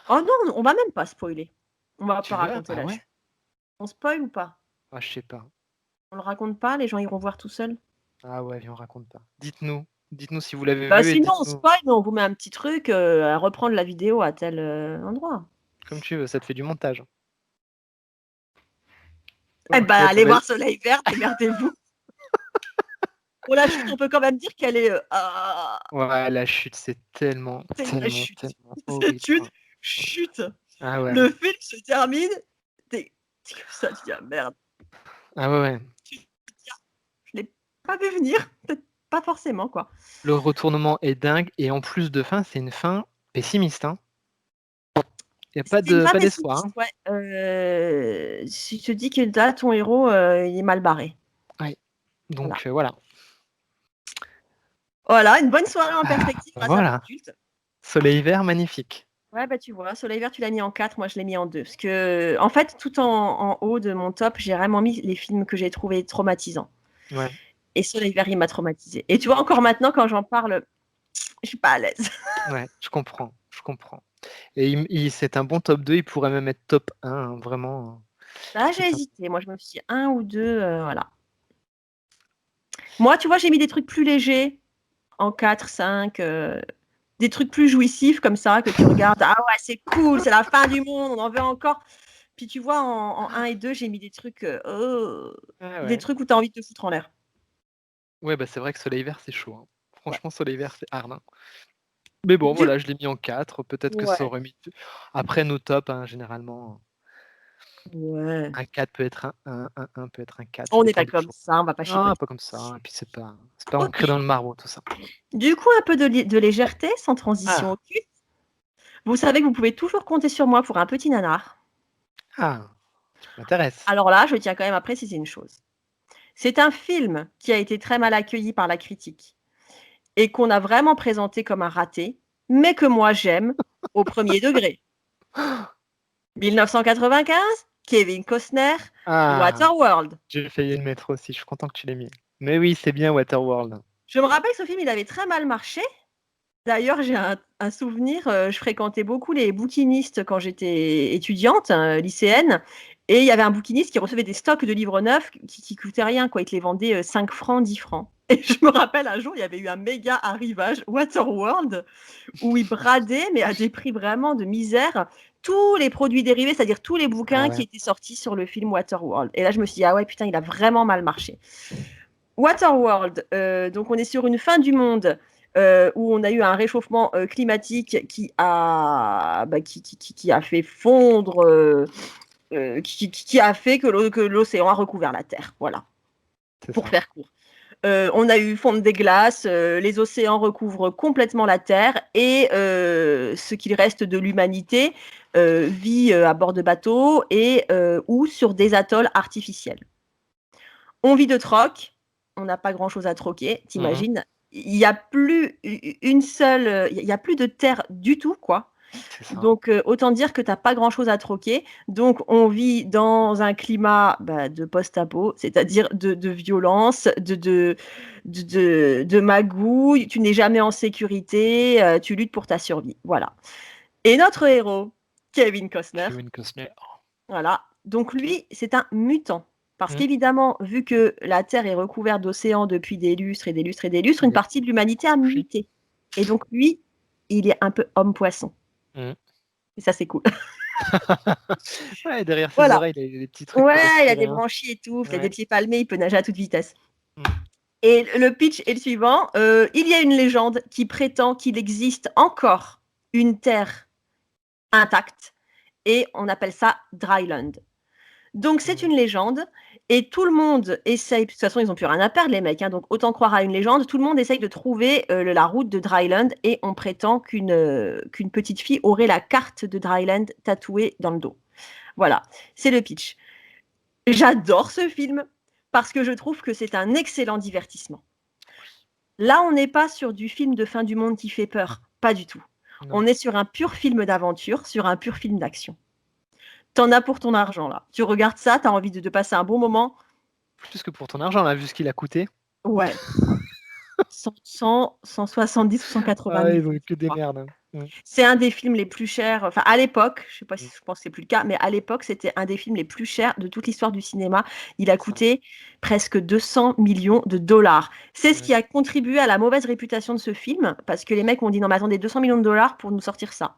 Oh non, on va même pas spoiler. On va Tu pas veux? raconter Ah la ouais? chute. On spoil ou pas? Ah, je sais pas. On le raconte pas, les gens iront voir tout seuls? Ah ouais, viens, on raconte pas. Dites-nous si vous l'avez Bah, vu et sinon on dites-nous spoil, mais on vous met un petit truc, à reprendre la vidéo à tel, endroit. comme tu veux, ça te fait du montage. Eh OK, bah, bah, allez vas-y. voir Soleil Vert, démerdez-vous. Pour la chute, on peut quand même dire qu'elle est, Ouais, la chute, c'est tellement, c'est la tellement, chute. tellement Cette horrible, chute, quoi. chute. Ah ouais. Le film se termine, tu comme ça, tu dis: «Ah merde, Ah ouais, ouais. tu te dis: «Ah, je l'ai pas vu venir». Peut-être pas forcément, quoi. Le retournement est dingue et en plus de fin, c'est une fin pessimiste, hein. Il y a C'est une fin pas d'espoir, pessimiste, hein. ouais, si tu te dis que là, ton héros, il est mal barré. Ouais, Voilà. donc voilà. Voilà, une bonne soirée en Ah, perspective grâce à voilà, Plantulte. soleil vert magnifique. Ouais, bah, tu vois, Soleil Vert, tu l'as mis en 4, moi je l'ai mis en 2. Parce que, en fait, tout en haut de mon top, j'ai vraiment mis les films que j'ai trouvés traumatisants. Ouais, Et Soleil Vert, il m'a traumatisée. Et tu vois, encore maintenant, quand j'en parle, je suis pas à l'aise. ouais, je comprends, je comprends et il c'est un bon top 2. Il pourrait même être top 1, hein, vraiment, Là, j'ai c'est un hésité. Moi, je me suis dit 1 ou 2, voilà. Moi, tu vois, j'ai mis des trucs plus légers en 4, 5, des trucs plus jouissifs comme ça que tu regardes. Ah ouais, c'est cool, c'est la fin du monde, on en veut encore. Puis tu vois, en 1 et 2, j'ai mis des trucs, ouais, des ouais. trucs où tu as envie de te foutre en l'air. Ouais, bah, c'est vrai que soleil vert, c'est chaud, hein. Franchement, soleil vert, c'est hard, hein. Mais bon, Du voilà, je l'ai mis en 4. Peut-être que ça Ouais, aurait mis après nos tops, hein, généralement, ouais. un 4 peut être un peut être un 4, ça On n'est dépend pas des comme jours. ça, on va pas Ah, chipoter. pas comme ça et puis c'est pas ancré dans OK. le marbre tout ça. Du coup, un peu de légèreté, sans transition Ah, aucune. Vous savez que vous pouvez toujours compter sur moi pour un petit nanar. ah, tu m'intéresses. Alors là, je tiens quand même à préciser une chose. C'est un film qui a été très mal accueilli par la critique et qu'on a vraiment présenté comme un raté, mais que moi j'aime au premier degré. 1995, Kevin Costner, Ah, Waterworld. j'ai failli le mettre aussi, je suis content que tu l'aies mis. Mais oui, c'est bien Waterworld. Je me rappelle que ce film, il avait très mal marché. D'ailleurs, j'ai un souvenir, je fréquentais beaucoup les bouquinistes quand j'étais étudiante, lycéenne et il y avait un bouquiniste qui recevait des stocks de livres neufs qui coûtaient rien quoi. Il te les vendait, 5 francs, 10 francs et je me rappelle un jour, il y avait eu un méga arrivage Waterworld où ils bradaient, mais à des prix vraiment de misère, tous les produits dérivés, c'est-à-dire tous les Ah bouquins qui ouais. étaient sortis sur le film Waterworld et là, je me suis dit: «Ah ouais, putain, il a vraiment mal marché». Waterworld, donc on est sur une fin du monde, où on a eu un réchauffement, climatique qui a fait fondre, qui a fait que l'océan a recouvert la terre, voilà, C'est pour ça. faire court. On a eu fonte des glaces, les océans recouvrent complètement la terre et ce qu'il reste de l'humanité, vit, à bord de bateaux et ou sur des atolls artificiels. On vit de troc, on n'a pas grand-chose à troquer, tu Mmh. imagines? Il y a plus une seule, il y a plus de terre du tout, quoi. C'est ça. Donc, autant dire que tu as pas grand-chose à troquer. Donc, on vit dans un climat, de post-apo, c'est-à-dire de violence, de magouille. Tu n'es jamais en sécurité, tu luttes pour ta survie. Voilà. Et notre héros, Kevin Costner, Kevin Costner. voilà. Donc lui, c'est un mutant. Parce Mmh. qu'évidemment, vu que la Terre est recouverte d'océans depuis des lustres et des lustres et des lustres, Il une est partie de l'humanité a bouché. muté. Et donc lui, il est un peu homme-poisson. Mmh. Et ça, c'est cool. Ouais, derrière ses Voilà. oreilles, il a des petits trucs pour Ouais, il a respirer, des hein. branchies et tout, il a des Ouais. pieds palmés, il peut nager à toute vitesse. Mmh. Et le pitch est le suivant. Il y a une légende qui prétend qu'il existe encore une Terre intacte et on appelle ça Dryland. Donc c'est Mmh. une légende et tout le monde essaye, de toute façon ils ont plus rien à perdre les mecs, hein, donc autant croire à une légende, tout le monde essaye de trouver la route de Dryland et on prétend qu'une petite fille aurait la carte de Dryland tatouée dans le dos. Voilà, c'est le pitch. J'adore ce film parce que je trouve que c'est un excellent divertissement. Là, on n'est pas sur du film de fin du monde qui fait peur, pas du tout. Non. On est sur un pur film d'aventure, sur un pur film d'action. T'en as pour ton argent là. Tu regardes ça, t'as envie de passer un bon moment. Plus que pour ton argent, là, vu ce qu'il a coûté. Ouais, 170 ou 180 Ah, 000 ils ont eu je que des crois. merdes, hein. Mmh. C'est un des films les plus chers, enfin à l'époque, je sais pas si Mmh. je pense que c'est plus le cas, mais à l'époque, c'était un des films les plus chers de toute l'histoire du cinéma. Il a C'est ça. coûté presque 200 millions de dollars. C'est ce Ouais. qui a contribué à la mauvaise réputation de ce film, parce que les mecs ont dit: «Non mais attendez, 200 millions de dollars pour nous sortir ça».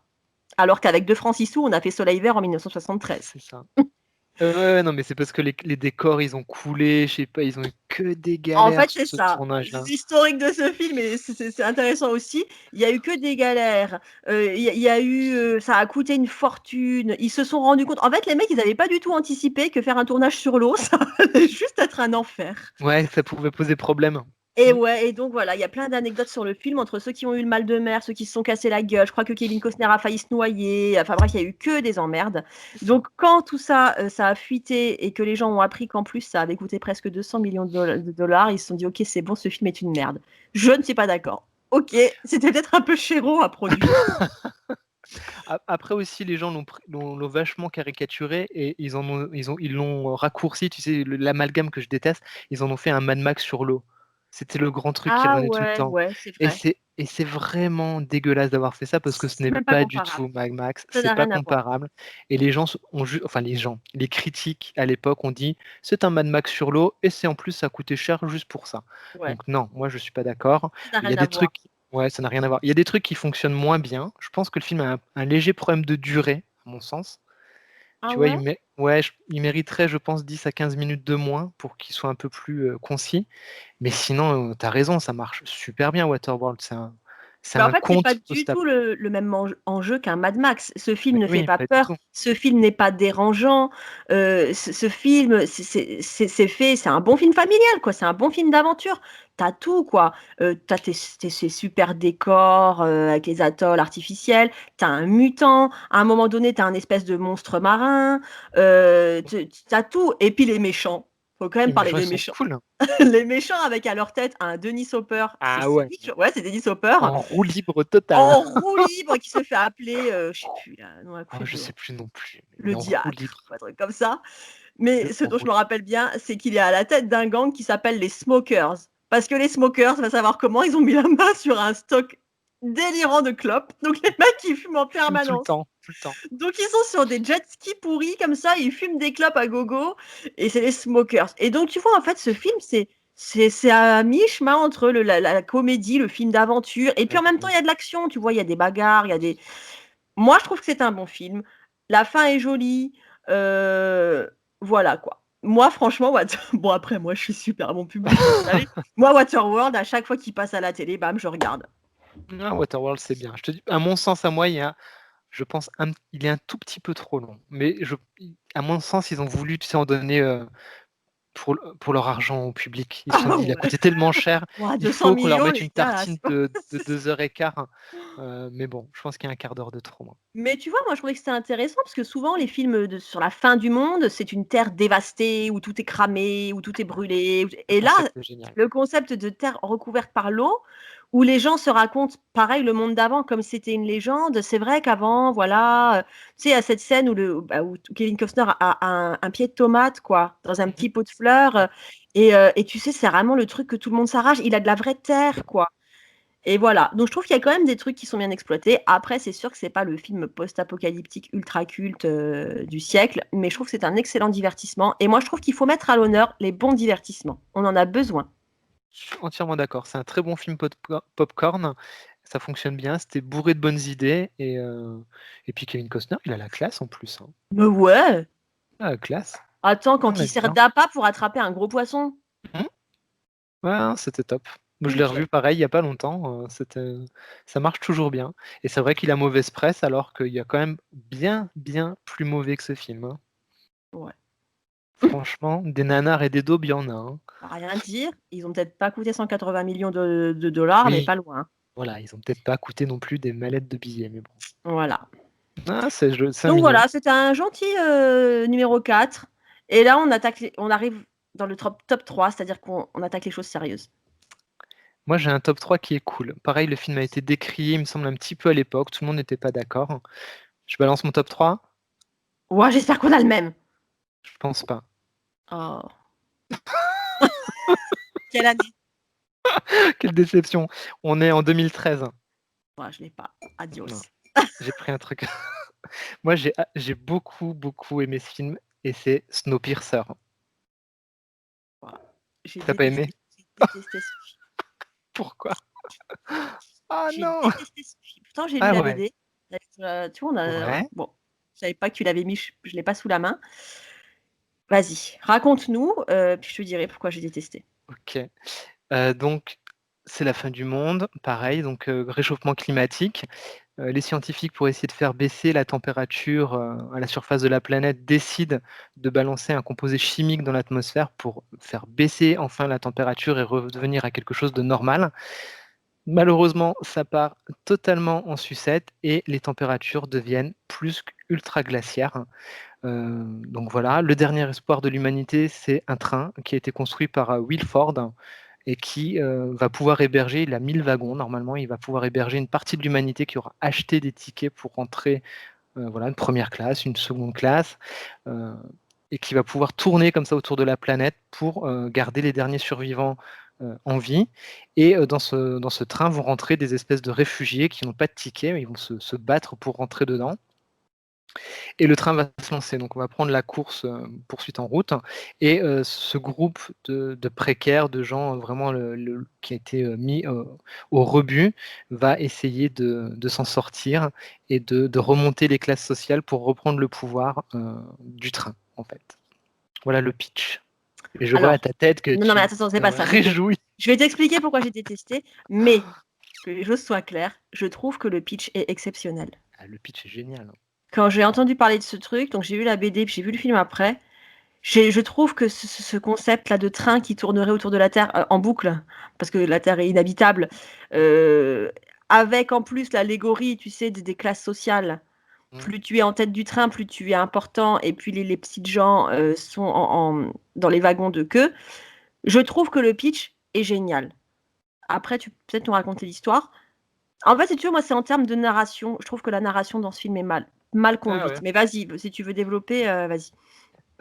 Alors qu'avec 2 francs 6 sous, on a fait Soleil vert en 1973. C'est ça. Ouais, non, mais c'est parce que les décors, ils ont coulé, je sais pas, ils ont eu que des En galères fait, sur c'est ce ça. tournage-là. L'historique de ce film et c'est intéressant aussi. Il y a eu que des galères, il y a eu, ça a coûté une fortune. Ils se sont rendus compte en fait, les mecs, ils avaient pas du tout anticipé que faire un tournage sur l'eau, ça allait juste être un enfer. Ouais, ça pouvait poser problème. Et Mmh. ouais et donc voilà, il y a plein d'anecdotes sur le film entre ceux qui ont eu le mal de mer, ceux qui se sont cassés la gueule. Je crois que Kevin Costner a failli se noyer. Enfin bref, il y a eu que des emmerdes. C'est ça. Donc quand tout ça, ça a fuité et que les gens ont appris qu'en plus ça avait coûté presque 200 millions de dollars, ils se sont dit: «OK, c'est bon, ce film est une merde». Je ne suis pas d'accord. OK, c'était peut-être un peu chéron à produire. Après aussi, les gens l'ont vachement caricaturé et ils l'ont raccourci, tu sais, l'amalgame que je déteste, ils en ont fait un Mad Max sur l'eau. C'était le grand truc qui Ah revenait tout le ouais, temps ouais, c'est et vrai. c'est vraiment dégueulasse d'avoir fait ça parce que ce C'est n'est même pas pas du comparable. tout Mad Max, Ça c'est n'a pas rien à voir. comparable et les gens enfin les gens, les critiques à l'époque ont dit: «C'est un Mad Max sur l'eau et c'est en plus ça a coûté cher juste pour ça». Ouais, Donc non, moi je suis pas d'accord. ça n'a Il y a rien à des voir. trucs Ouais, ça n'a rien à voir. Il y a des trucs qui fonctionnent moins bien. Je pense que le film a un léger problème de durée, à mon sens. Ah Tu vois, ouais? il mériterait, je pense, 10 à 15 minutes de moins pour qu'il soit un peu plus, concis. Mais sinon, tu as raison, ça marche super bien Waterworld. C'est Bah, en un fait, c'est pas conte du post-apo. tout le même enjeu qu'un Mad Max. Ce film Mais ne fait oui, pas pas du peur, tout. ce film n'est pas dérangeant, ce film, c'est fait c'est un bon film familial, quoi, c'est un bon film d'aventure. Tu as tout, quoi, tu as ces super décors, avec les atolls artificiels, tu as un mutant, à un moment donné, tu as un espèce de monstre marin, tu as tout et puis les méchants, faut quand même Les parler méchants, ils des sont méchants. cool, hein. Les méchants avec à leur tête un Dennis Hopper, Ah ouais, ouais, c'est Dennis Hopper, en roue libre totale. en roue libre qui se fait appeler, je sais plus là, nom à Oh, je couper, sais plus non plus, mais il est le en roue diacre libre, ou un truc comme ça. Mais le ce dont je roue me libre. rappelle bien, c'est qu'il est à la tête d'un gang qui s'appelle les Smokers. Parce que les Smokers, va savoir comment, ils ont mis la main sur un stock délirant de clopes. Donc les mecs, ils fument en Ils fument tout le permanence. temps, tout le temps. Donc ils sont sur des jet skis pourris comme ça, ils fument des clopes à gogo et c'est les Smokers. Et donc tu vois, en fait, ce film, c'est à mi-chemin entre la comédie, le film d'aventure, et puis Mmh en même temps, mh. il y a de l'action, tu vois, il y a des bagarres, il y a des moi, je trouve que c'est un bon film. La fin est jolie, voilà quoi. Moi, franchement, bon après, moi, je suis super bon public, vous savez. Moi, Waterworld, à chaque fois qu'il passe à la télé, bam, je regarde. Ah, Waterworld, c'est bien. Je te dis, à mon sens, à moi, je pense il est un tout petit peu trop long, mais à mon sens, ils ont voulu, tu sais, en donner, pour leur argent au public. Ils se sont Ah dit: «Il a ouais, coûté tellement cher, ouah, il 200 faut qu'on leur 000 000 mette les une gars, là, tartine c'est pas de 2 heures et quart». Mais bon, je pense qu'il y a un quart d'heure de trop, moi. mais tu vois, moi, je trouvais que c'était intéressant parce que souvent les films, sur la fin du monde, c'est une terre dévastée où tout est cramé, où tout est brûlé, Le et là, concept est génial. le concept de terre recouverte par l'eau, où les gens se racontent pareil le monde d'avant comme si c'était une légende. C'est vrai qu'avant, voilà, tu sais, il y a cette scène où Kevin Costner a un pied de tomate, quoi, dans un Mmh. petit pot de fleurs, et tu sais, c'est vraiment le truc que tout le monde s'arrache. Il a de la vraie terre, quoi. Et voilà. Donc je trouve qu'il y a quand même des trucs qui sont bien exploités. Après, c'est sûr que c'est pas le film post-apocalyptique ultra culte, du siècle, mais je trouve que c'est un excellent divertissement et moi je trouve qu'il faut mettre à l'honneur les bons divertissements. On en a besoin. Je suis entièrement d'accord. C'est un très bon film popcorn. Ça fonctionne bien, c'était bourré de bonnes idées et puis Kevin Costner, il a la classe en plus, hein. Mais ouais! Ah, la classe. Attends, On quand il aime sert bien. d'appât pour attraper un gros poisson. Mmh. Ouais, hein, c'était top. Moi, je l'ai Nickel. revu pareil il y a pas longtemps, ça marche toujours bien et c'est vrai qu'il a mauvaise presse alors qu'il y a quand même bien, bien plus mauvais que ce film, hein. Ouais. Franchement, des nanars et des daubes, il y en a, hein. Rien dire, ils ont peut-être pas coûté 180 millions de dollars, mais Oui, pas loin. voilà, ils ont peut-être pas coûté non plus des mallettes de billets, mais bon. Voilà. Ah, c'est Donc mignon. voilà, c'était un gentil, numéro 4 et là on arrive dans le top 3, c'est-à-dire qu'on attaque les choses sérieuses. Moi, j'ai un top 3 qui est cool. Pareil, le film a été décrié, il me semble, un petit peu à l'époque, tout le monde n'était pas d'accord. Je balance mon top 3? Ouais, j'espère qu'on a le même. Je pense pas. Oh. Quelle année? Quelle déception! On est en 2013. Ouais, je l'ai pas. Non, Adios. j'ai pris un truc. Moi, j'ai beaucoup, beaucoup aimé ce film et c'est Snowpiercer. Voilà. Tu pas aimé? J'ai détesté ce film. Pourquoi? Ah J'ai non! détesté ce film. Pourtant, j'ai lu Ah la ouais, BD. Tu vois, on a ouais, bon, je savais pas que tu l'avais mis, je l'ai pas sous la main. Vas-y, raconte-nous, puis je te dirai pourquoi j'ai détesté. OK. Donc c'est la fin du monde, pareil, donc réchauffement climatique. Les scientifiques, pour essayer de faire baisser la température, à la surface de la planète, décident de balancer un composé chimique dans l'atmosphère pour faire baisser enfin la température et revenir à quelque chose de normal. Malheureusement, ça part totalement en sucette et les températures deviennent plus qu'ultra glaciaires. Donc voilà, le dernier espoir de l'humanité, c'est un train qui a été construit par, Will Ford et qui, va pouvoir héberger, il a 1000 wagons normalement, il va pouvoir héberger une partie de l'humanité qui aura acheté des tickets pour rentrer, voilà, une première classe, une seconde classe, heu et qui va pouvoir tourner comme ça autour de la planète pour, garder les derniers survivants, en vie et dans ce train vont rentrer des espèces de réfugiés qui n'ont pas de ticket, mais ils vont se battre pour rentrer dedans. Et le train va se lancer, donc on va prendre la course, poursuite en route et ce groupe de précaires, de gens, vraiment qui a été, mis, au rebut, va essayer de s'en sortir et de remonter les classes sociales pour reprendre le pouvoir, du train, en fait. Voilà le pitch et je vois à Alors, ta tête que non, non, mais tu attends, c'est te pas ça. réjouis. Je vais t'expliquer pourquoi j'ai détesté, mais que les choses soient claires, je trouve que le pitch est exceptionnel. Ah, le pitch est génial, hein. Quand j'ai entendu parler de ce truc, donc j'ai lu la BD, puis j'ai vu le film après, je trouve que ce concept-là de train qui tournerait autour de la Terre, en boucle, parce que la Terre est inhabitable, heu, avec en plus l'allégorie, tu sais, des classes sociales. Mmh. Plus tu es en tête du train, plus tu es important et puis les petites gens, sont dans les wagons de queue. Je trouve que le pitch est génial. Après tu peux peut-être nous raconter l'histoire. En fait, si tu veux, moi, c'est en termes de narration. Je trouve que la narration dans ce film est mal Ah conduite. ouais. Mais vas-y, si tu veux développer, vas-y.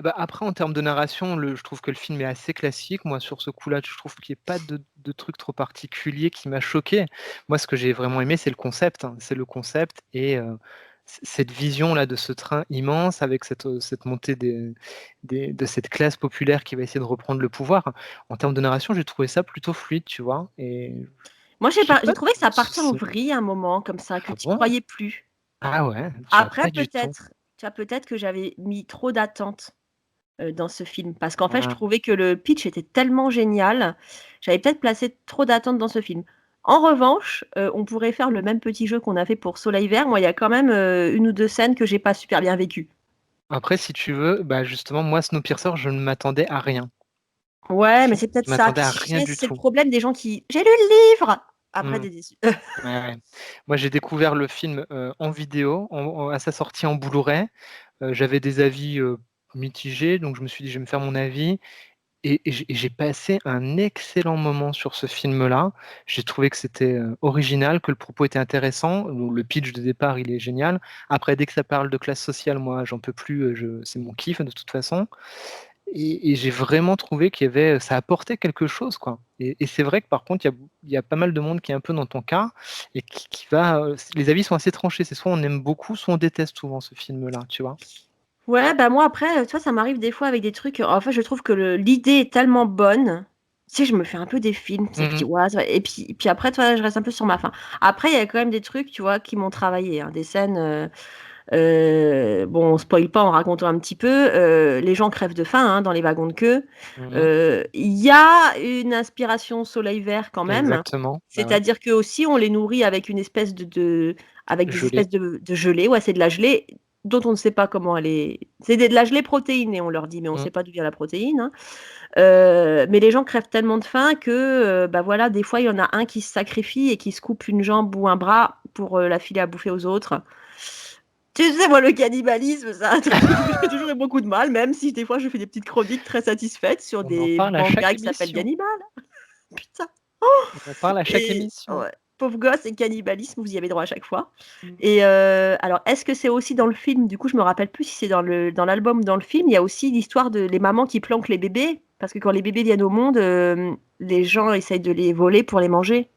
Bah, après en termes de narration, je trouve que le film est assez classique. Moi, sur ce coup-là, je trouve qu'il y ait pas de truc trop particulier qui m'a choqué. Moi, ce que j'ai vraiment aimé, c'est le concept, hein. C'est le concept et cette vision-là de ce train immense avec cette montée de cette classe populaire qui va essayer de reprendre le pouvoir. En termes de narration, j'ai trouvé ça plutôt fluide, tu vois? Et Moi, j'ai j'ai pas de trouvé que ça partait en souci. vrille à un moment comme ça, que Ah tu y bon? croyais plus. Ah ouais? Je savais Après pas du tout. peut-être, tu vois, peut-être que j'avais mis trop d'attentes, dans ce film. Parce qu'en fait, je Ah. trouvais que le pitch était tellement génial, j'avais peut-être placé trop d'attentes dans ce film. En revanche, on pourrait faire le même petit jeu qu'on a fait pour Soleil Vert. Moi, il y a quand même, 1 ou 2 scènes que j'ai pas super bien vécues. Après, si tu veux, bah, justement, moi, Snowpiercer, je ne m'attendais à rien. Ouais, mais c'est peut-être Je ça. m'attendais Tu à rien sais, du c'est le tout. problème des gens qui: «J'ai lu le livre!» Après Mmh. tu déçu. Ouais, ouais. Moi, j'ai découvert le film, en vidéo, à sa sortie en Blu-ray. J'avais des avis, mitigés, donc je me suis dit: «Je vais me faire mon avis» Et j'ai passé un excellent moment sur ce film-là. J'ai trouvé que c'était, original, que le propos était intéressant. Le pitch de départ, il est génial. Après, dès que ça parle de classe sociale, moi, j'en peux plus, c'est mon kiff de toute façon. Et j'ai vraiment trouvé qu'il y avait, ça apportait quelque chose, quoi. Et c'est vrai que par contre, il y a pas mal de monde qui est un peu dans ton cas et qui va, les avis sont assez tranchés. C'est soit on aime beaucoup, soit on déteste souvent ce film-là, tu vois? Ouais, bah, moi après, tu vois, ça m'arrive des fois avec des trucs, en fait, je trouve que l'idée est tellement bonne. Tu sais, je me fais un peu des films, tu sais, je Mmh dis: «Ouais, ça va» et puis après, tu vois, je reste un peu sur ma faim. Après, il y a quand même des trucs, tu vois, qui m'ont travaillé, hein, des scènes, bon, on spoil pas en racontant un petit peu, les gens crèvent de faim, hein, dans les wagons de queue. Mmh. Il y a une inspiration Soleil Vert quand même. Exactement, bah, ouais. C'est-à-dire qu'aussi on les nourrit avec une espèce avec des Gelée. espèces de gelée, ouais, c'est de la gelée dont on ne sait pas comment elle est c'est de la gelée protéinée, on leur dit, mais on ne Mmh. sait pas d'où vient la protéine, hein. Mais les gens crèvent tellement de faim que, bah, voilà, des fois, il y en a un qui se sacrifie et qui se coupe une jambe ou un bras pour, la filer à bouffer aux autres. Tu sais, moi, le cannibalisme, c'est un truc où j'ai toujours eu beaucoup de mal, même si des fois je fais des petites chroniques très satisfaites sur On en des parle à chaque mangas qui s'appellent émission. Gannibal. Putain. On en parle à chaque Et émission. ouais, pauvre gosse et cannibalisme, vous y avez droit à chaque fois. Mmh. Et alors est-ce que c'est aussi dans le film? Du coup, je me rappelle plus si c'est dans l'album ou dans le film, il y a aussi l'histoire de les mamans qui planquent les bébés, parce que quand les bébés viennent au monde, les gens essayent de les voler pour les manger.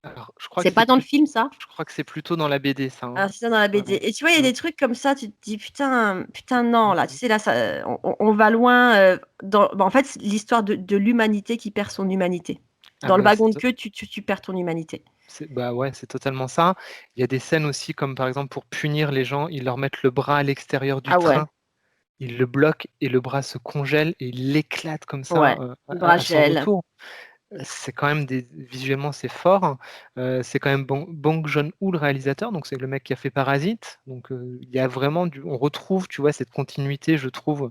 Alors, C'est pas dans le film ça? je crois que c'est plutôt dans la BD ça, hein. Alors c'est ça dans la Ouais, BD ouais. et tu vois, il y a Mmh. des trucs comme ça, tu te dis: «Putain non là», tu Mmh. sais là ça, on va loin, en fait, c'est l'histoire de l'humanité qui perd son humanité. Ah Dans le bah, wagon de queue, tu perds ton humanité. bah, ouais, c'est totalement ça. Il y a des scènes aussi comme par exemple pour punir les gens, ils leur mettent le bras à l'extérieur du Ah ouais, train, ils le bloquent et le bras se congèle et il éclate comme ça, ouais, bras à son gel. retour. C'est quand même des visuellement, c'est fort, hein. C'est quand même Bong Joon-ho, le réalisateur, donc c'est le mec qui a fait Parasite, donc il y a vraiment on retrouve, tu vois, cette continuité, je trouve,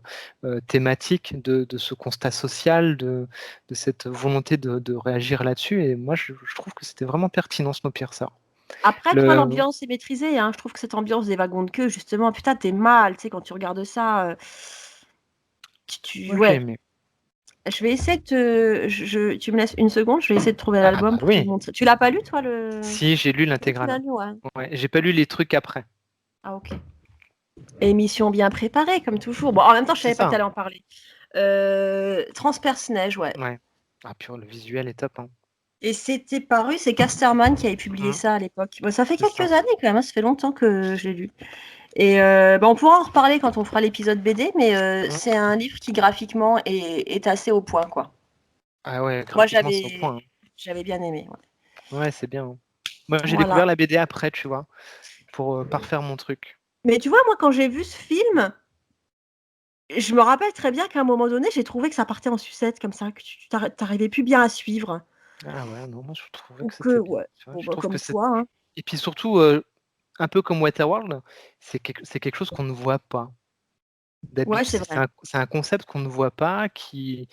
thématique de ce constat social, de cette volonté de réagir là-dessus et moi, je trouve que c'était vraiment pertinent, Snowpiercer. Après, tu vois, Le l'ambiance est maîtrisée, hein. Je trouve que cette ambiance des wagons de queue, justement, putain, tu es mal, tu sais, quand tu regardes ça, Moi, j'ai ouais. aimé. Je vais essayer de te tu me laisses une seconde, je vais essayer de trouver Ah l'album bah pour te le oui, montrer. Tu l'as pas lu toi le si, j'ai lu oui, tu l'as l'intégrale. lu, ouais. Ouais, j'ai pas lu les trucs après. Ah OK. Émission bien préparée comme toujours. Bon, en même temps, je C'est savais pas que tu ça, allais en parler. Transperce-Neige, ouais. ouais. Ah purée, le visuel est top, hein. Et c'était paru, c'est Casterman qui avait publié Mmh, ça à l'époque. Bah, ça fait c'est ça. quelques années quand même, hein, ça fait longtemps que je l'ai lu. Et bah, on pourra en reparler quand on fera l'épisode BD, mais Mmh. c'est un livre qui graphiquement est assez au point, quoi. Ah ouais, Moi, graphiquement, c'est au point, hein. j'avais bien aimé, ouais. Ouais, c'est bien, hein. Moi, j'ai découvert Voilà. la BD après, tu vois? Pour, parfaire mon truc. Mais tu vois, moi, quand j'ai vu ce film, je me rappelle très bien qu'à un moment donné, j'ai trouvé que ça partait en sucette comme ça, que tu arrivais plus bien à suivre. Ah ouais, non, moi, je trouvais Ou que que c'était bien, ouais, tu vois? bon, Je bah, trouve que comme c'est quoi, hein. et puis surtout, un peu comme Waterworld, c'est quelque chose qu'on ne voit pas. Ouais, D'habitude, c'est vrai. c'est un concept qu'on ne voit pas, qui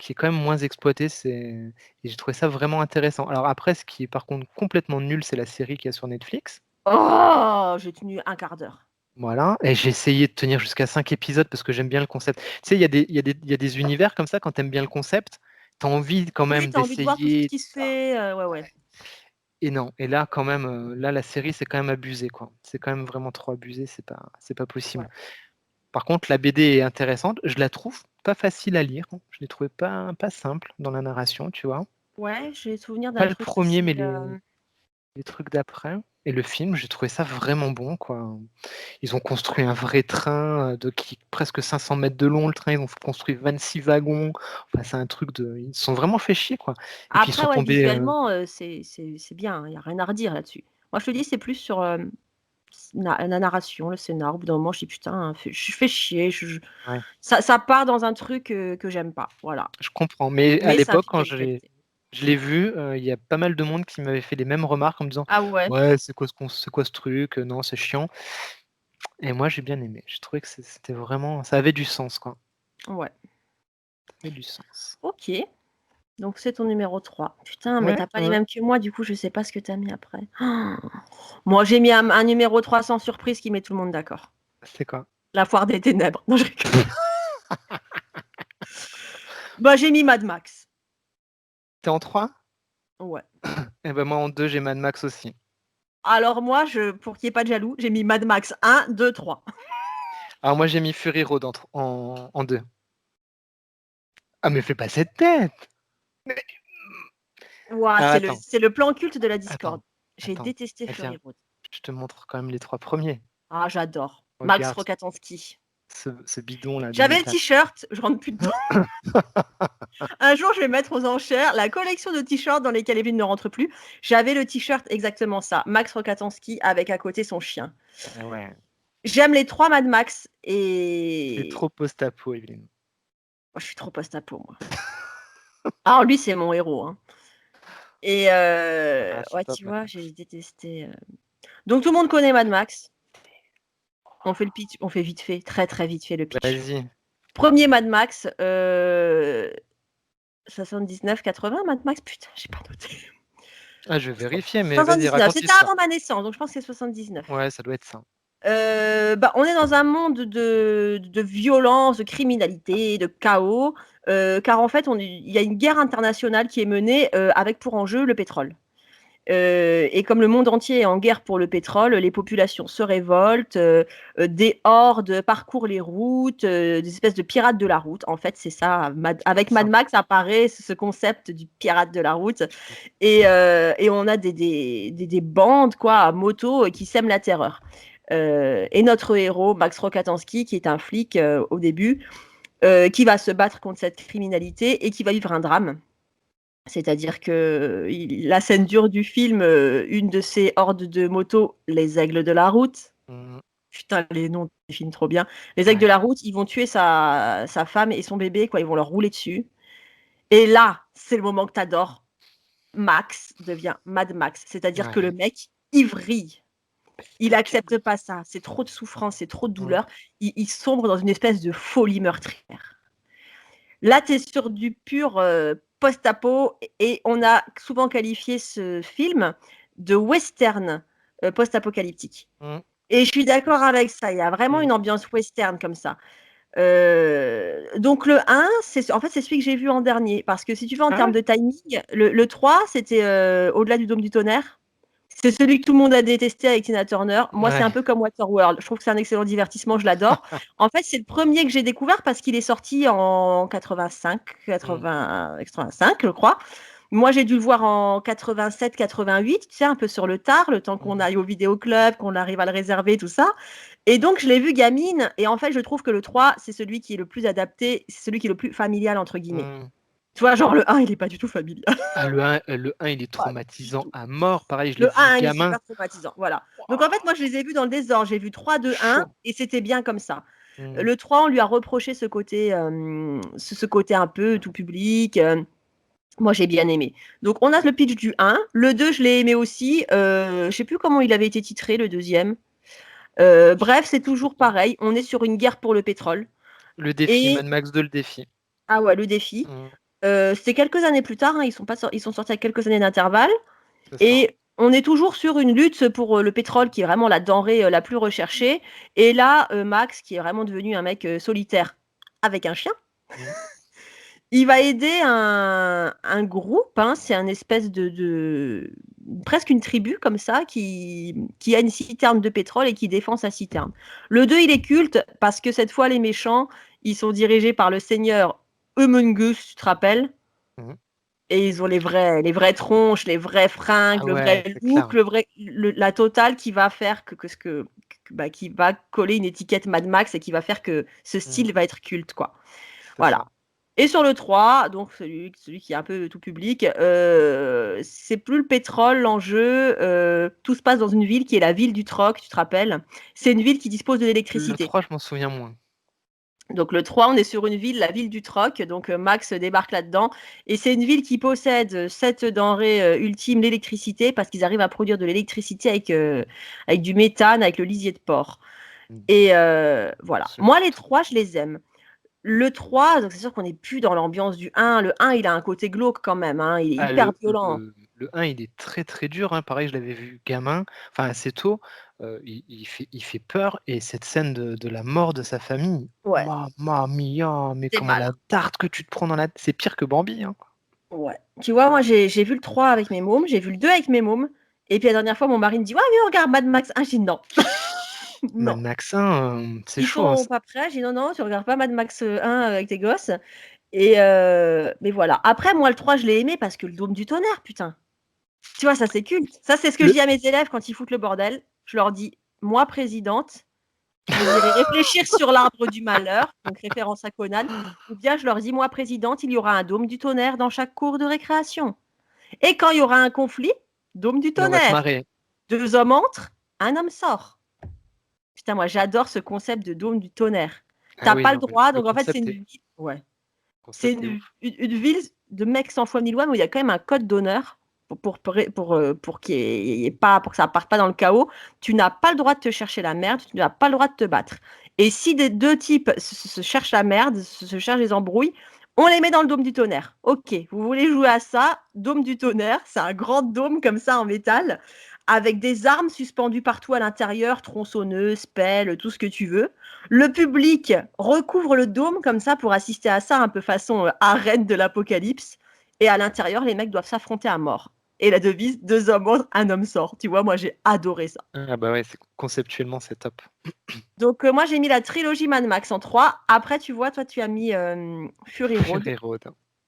est quand même moins exploité, et j'ai trouvé ça vraiment intéressant. Alors après, ce qui est par contre complètement nul, c'est la série qu'il y a sur Netflix. Oh! J'ai tenu un quart d'heure. Voilà, et j'ai essayé de tenir jusqu'à 5 épisodes parce que j'aime bien le concept. Tu sais, il y a des univers comme ça, quand tu aimes bien le concept, tu as envie quand Oui, même tu as envie de voir tout ce d'essayer, qui tout se ça. fait, ouais, ouais. Et non, et là quand même, là la série c'est quand même abusé, quoi. C'est quand même vraiment trop abusé, c'est pas Ouais. possible. Par contre, la BD est intéressante, je la trouve pas facile à lire, hein. Je l'ai trouvée pas simple dans la narration, tu vois? Ouais, j'ai souvenir Pas d'un le truc premier, assez, mais les trucs d'après, et le film, j'ai trouvé ça vraiment bon, quoi. Ils ont construit un vrai train, de qui presque 500 mètres de long, le train, ils ont construit 26 wagons. Enfin, c'est un truc de ils se sont vraiment fait chier, quoi, et puis ils après, sont ouais, tombés, visuellement, c'est bien, hein, il y a rien à redire là-dessus. Moi, je te dis, c'est plus sur, la narration, le scénar. Au bout d'un moment, je dis: «Putain, je fais chier, ouais, ça part dans un truc, que j'aime pas», voilà. je comprends, mais à Mais c'est un l'époque, film quand de je l'ai qualité. je l'ai vu, il y a pas mal de monde qui m'avait fait les mêmes remarques en me disant: Ah ouais? «Ouais, c'est quoi ce truc? Non, c'est chiant», et moi, j'ai bien aimé. J'ai trouvé que c'était vraiment, ça avait du sens, quoi. Ouais. Ça avait du sens. OK. Donc c'est ton numéro 3. Putain, mais Ouais, tu as pas les ouais, mêmes que moi, du coup, je sais pas ce que tu as mis après. Moi, j'ai mis un numéro 3 sans surprise qui met tout le monde d'accord. c'est quoi? La foire des ténèbres. Non, je rigole. Bah, j'ai mis Mad Max. T'es en 3? Ouais. Et ben moi en 2, j'ai Mad Max aussi. Alors moi, pour qu'il n'y ait pas de jaloux, j'ai mis Mad Max 1, 2, 3. Alors moi j'ai mis Fury Road en 2. Ah mais fais pas cette tête! Mais Ouah, alors c'est le plan culte de la Discord. attends, J'ai attends. détesté Viens, Fury Road. je te montre quand même les 3 premiers. Ah, j'adore. Max Regarde Rokatansky. ce bidon là de J'avais le métal. t-shirt, je rentre plus dedans. Un jour, je vais mettre aux enchères la collection de t-shirts dans lesquels Evelyne ne rentre plus. J'avais le t-shirt exactement ça, Max Rokatansky avec à côté son chien. Ah ouais, J'aime les 3 Mad Max c'est et trop post-apo, Evelyne. moi, je suis trop post-apo, moi. Alors lui, c'est mon héros, hein. Et Ah, c'est ouais, top tu Mad vois, Max. j'ai détesté. Donc tout le monde connaît Mad Max. On fait le pitch, on fait vite fait, très très vite fait le pitch. Vas-y. Premier Mad Max, 79-80 Mad Max, putain, j'ai pas noté. Ah, je vais vérifier, mais vas-y, 79, raconte c'était l'histoire. avant ma naissance, donc je pense que c'est 79. Ouais, ça doit être ça. Bah, on est dans un monde de violence, de criminalité, de chaos, car en fait, il y a une guerre internationale qui est menée avec pour enjeu le pétrole. Et comme le monde entier est en guerre pour le pétrole, les populations se révoltent, des hordes parcourent les routes, des espèces de pirates de la route. En fait, c'est ça. Avec Mad Max apparaît ce concept du pirate de la route. Et on a des bandes quoi, à moto qui sèment la terreur. Et notre héros, Max Rokatansky, qui est un flic au début, qui va se battre contre cette criminalité et qui va vivre un drame. C'est-à-dire que la scène dure du film, une de ces hordes de motos, les aigles de la route. Mmh. Putain, les noms des films trop bien. Les aigles de Ouais. la route, ils vont tuer sa femme et son bébé, quoi. Ils vont leur rouler dessus. Et là, c'est le moment que t'adores. Max devient Mad Max. C'est-à-dire que le Ouais. mec, il vrille. Il Putain, quel accepte pas ça. C'est trop de souffrance, c'est trop de mmh. douleur. Il sombre dans une espèce de folie meurtrière. Là, tu es sur du pur post-apo et on a souvent qualifié ce film de western post-apocalyptique. Mmh. Et je suis d'accord avec ça. Il y a vraiment Mmh. une ambiance western comme ça. Donc le 1, en fait, c'est celui que j'ai vu en dernier. Parce que si tu veux, en Ah ouais? termes de timing, le 3, c'était Au-delà du dôme du tonnerre. C'est celui que tout le monde a détesté avec Tina Turner. Moi, c'est Ouais. un peu comme Waterworld. Je trouve que c'est un excellent divertissement, je l'adore. En fait, c'est le premier que j'ai découvert parce qu'il est sorti en 85, Mmh. 85, je crois. Moi, j'ai dû le voir en 87, 88, tu sais, un peu sur le tard, le temps qu'on Mmh. aille au vidéoclub, qu'on arrive à le réserver, tout ça. Et donc, je l'ai vu gamine. Et en fait, je trouve que le 3, c'est celui qui est le plus adapté, c'est celui qui est le plus familial, entre guillemets. Mmh. Tu vois, genre le 1, il n'est pas du tout familial. Ah le 1 il est Pas du traumatisant tout. à mort. Pareil, je l'ai Le vu 1, il est gamin. super traumatisant. Voilà. Donc en fait, Waouh, moi, je les ai vus dans le désordre. J'ai vu 3, 2, 1 chaud. et c'était bien comme ça. Mmh. Le 3, on lui a reproché ce côté, ce côté un peu tout public. Moi, j'ai bien aimé. Donc, on a le pitch du 1. Le 2, je l'ai aimé aussi. Je ne sais plus comment il avait été titré, le deuxième. Bref, c'est Je sais toujours plus. pareil. On est sur une guerre pour le pétrole. Le défi, Et, Mad Max 2, le défi. ah ouais, le défi. Mmh. C'est quelques années plus tard. Hein, ils sont sortis à quelques années d'intervalle. C'est ça. Et on est toujours sur une lutte pour le pétrole, qui est vraiment la denrée la plus recherchée. Et là, Max, qui est vraiment devenu un mec solitaire avec un chien, Mmh. il va aider un groupe, hein, c'est un espèce presque une tribu comme ça, qui a une citerne de pétrole et qui défend sa citerne. Le 2, il est culte parce que cette fois, les méchants, ils sont dirigés par le seigneur Humongous, tu te rappelles? Mmh. Et ils ont les vraies tronches, les vrais fringues, Ah le ouais, vrai c'est look, clair. la totale qui va faire bah, qui va coller une étiquette Mad Max et qui va faire que ce Mmh. style va être culte, quoi. C'est Voilà. ça. Et sur le 3, donc celui qui est un peu tout public, c'est plus le pétrole l'enjeu. Tout se passe dans une ville qui est la ville du troc, tu te rappelles? C'est une ville qui dispose de Le l'électricité. 3 je m'en souviens moins. Donc le 3, on est sur une ville, la ville du troc. Donc Max débarque là-dedans. Et c'est une ville qui possède cette denrée ultime, l'électricité, parce qu'ils arrivent à produire de l'électricité avec du méthane, avec le lisier de porc. Mmh. Et voilà. Ce Moi, les truc. 3, je les aime. Le 3, donc c'est sûr qu'on n'est plus dans l'ambiance du 1. Le 1, il a un côté glauque quand même. Hein. Il est Ah hyper violent. Le 1, il est très, très dur, hein. Pareil, je l'avais vu gamin, enfin assez tôt, il fait peur et cette scène de la mort de sa famille, Ouais, Mamma mia, mais c'est comment la malin. tarte que tu te prends dans la c'est pire que Bambi, hein. Ouais. Tu vois, moi, j'ai vu le 3 avec mes mômes, j'ai vu le 2 avec mes mômes et puis la dernière fois, mon mari me dit: «Ouais, viens, on regarde Mad Max 1». J'ai dit: «Non, Mad non, Max 1, c'est ils chaud, hein, sont pas prêts». J'ai dit: «Non, non, tu regardes pas Mad Max, 1 avec tes gosses» et mais voilà. Après, moi, le 3, je l'ai aimé parce que le Dôme du Tonnerre, putain. Tu vois, ça, c'est culte. Ça, c'est ce que je le dis à mes élèves quand ils foutent le bordel. Je leur dis: «Moi, présidente, vous irez réfléchir sur l'arbre du malheur», donc référence à Conan, ou bien je leur dis: «Moi, présidente, il y aura un Dôme du Tonnerre dans chaque cour de récréation et quand il y aura un conflit, Dôme du et on va se Tonnerre. marrer. 2 hommes entrent, un homme sort». Putain, moi, j'adore ce concept de Dôme du Tonnerre. Tu Ah as oui, pas le non, mais droit, le donc en fait, c'est concept une est ville, ouais. C'est concept est ouf. une ville de mecs sans foi ni loi, mais où il y a quand même un code d'honneur pour qu'il y ait pas pour que ça parte pas dans le chaos. Tu n'as pas le droit de te chercher la merde, tu n'as pas le droit de te battre et si des 2 types se cherchent la merde, se cherchent des embrouilles, on les met dans le dôme du tonnerre. OK, vous voulez jouer à ça, dôme du tonnerre, c'est un grand dôme comme ça en métal, avec des armes suspendues partout à l'intérieur, tronçonneuses, pelles, tout ce que tu veux. Le public recouvre le dôme comme ça pour assister à ça, un peu façon, arène de l'apocalypse et à l'intérieur, les mecs doivent s'affronter à mort et la devise: «2 hommes entrent, un homme sort». Tu vois? Moi, j'ai adoré ça. Ah bah ouais, c'est conceptuellement, c'est top. Donc moi, j'ai mis la trilogie Mad Max en 3. Après, tu vois, toi, tu as mis, Fury Road. Fury Road.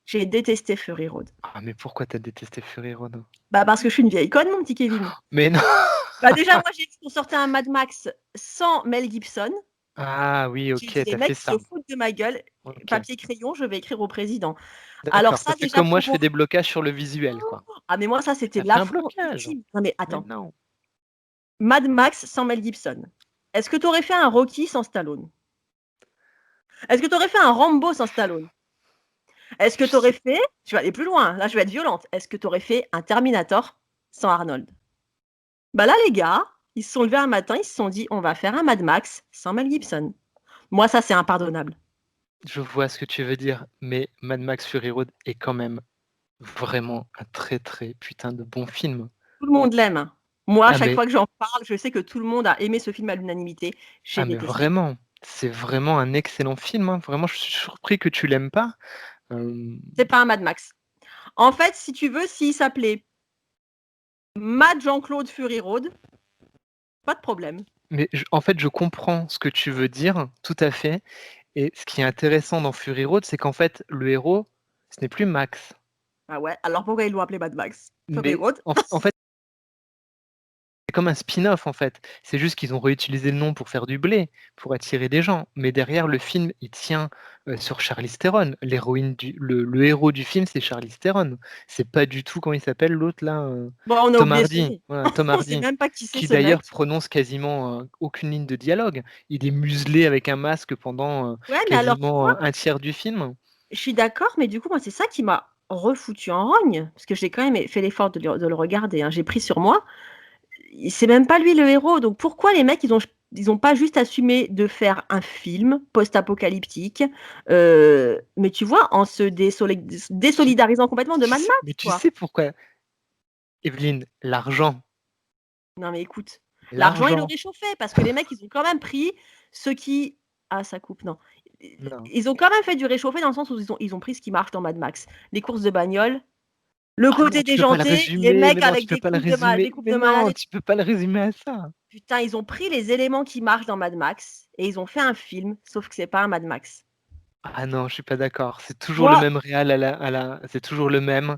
J'ai détesté Fury Road. Ah mais pourquoi tu as détesté Fury Road? Bah, parce que je suis une vieille conne, mon petit Kevin. Mais non! Bah, déjà, moi, j'ai vu qu'on sortait un Mad Max sans Mel Gibson. Ah oui, J'ai OK, dit: «Les tu as fait mecs, ils ça. se foutent de ma gueule. OK. Papier, crayon, je vais écrire au président». Alors D'accord, tu ça, as fait déjà, comme moi, pour je fais des blocages sur le visuel, quoi. ah mais moi ça Tu c'était as fait un l'affront blocage? ultime. Non mais Mais attends, non. Mad Max sans Mel Gibson. Est-ce que tu aurais fait un Rocky sans Stallone? Est-ce que tu aurais fait un Rambo sans Stallone? Est-ce que Je tu aurais sais fait je vais aller plus loin, là je vais être violente. Est-ce que tu aurais fait un Terminator sans Arnold? Bah là les gars, ils se sont levés un matin, ils se sont dit: «On va faire un Mad Max sans Mel Gibson». Moi ça c'est impardonnable. je vois ce que tu veux dire, mais Mad Max Fury Road est quand même vraiment un très, très putain de bon film. Tout le monde l'aime, hein. Moi à Ah chaque mais fois que j'en parle, je sais que tout le monde a aimé ce film à l'unanimité. J'ai ah mais détesté. vraiment, c'est vraiment un excellent film, hein. Vraiment, je suis surpris que tu l'aimes pas. Hem, C'est pas un Mad Max. En fait, si tu veux, s'il s'appelait Mad Jean-Claude Fury Road, pas de problème. mais je en fait, je comprends ce que tu veux dire, tout à fait et ce qui est intéressant dans Fury Road, c'est qu'en fait, le héros, ce n'est plus Max, Ah ouais, alors pourquoi ils l'ont appelé Mad Max? Fury mais Road? en fait c'est comme un spin-off, en fait. C'est juste qu'ils ont réutilisé le nom pour faire du blé, pour attirer des gens. Mais derrière, le film, il tient, sur Charlize Theron. L'héroïne du le héros du film, c'est Charlize Theron. C'est pas du tout comment il s'appelle l'autre là, Bon, on a Tom oublié son Hardy. nom. Voilà, Tom On sait Hardy, même pas qui c'est qui ce d'ailleurs mec. prononce quasiment, aucune ligne de dialogue. Il est muselé avec un masque pendant, Ouais, mais alors tu quasiment, vois, 1/3 du film. je suis d'accord, mais du coup, moi, c'est ça qui m'a refoutu en rogne, parce que j'ai quand même fait l'effort de le regarder, hein. J'ai pris sur moi. C'est même pas lui le héros, donc pourquoi les mecs, ils ont pas juste assumé de faire un film post-apocalyptique, mais tu vois, en se Tu désolidarisant complètement de tu Mad sais Max, mais tu quoi. sais pourquoi, Evelyne? L'argent, Non, mais écoute, l'argent, ils le l'argent. réchauffaient parce que les mecs, ils ont quand même pris ce qui ah ça coupe, non. Non. Ils ont quand même fait du réchauffé dans le sens où ils ont pris ce qui marche dans Mad Max. Les courses de bagnole, le Ah non, côté tu peux pas le déjanté, les résumer, mais mecs non, avec tu peux pas le des résumer, coupes mais de malade non, et tu peux pas le résumer à ça. putain, ils ont pris les éléments qui marchent dans Mad Max et ils ont fait un film, sauf que c'est pas un Mad Max. Ah non, je suis pas d'accord. C'est toujours le Moi même réal c'est toujours le même.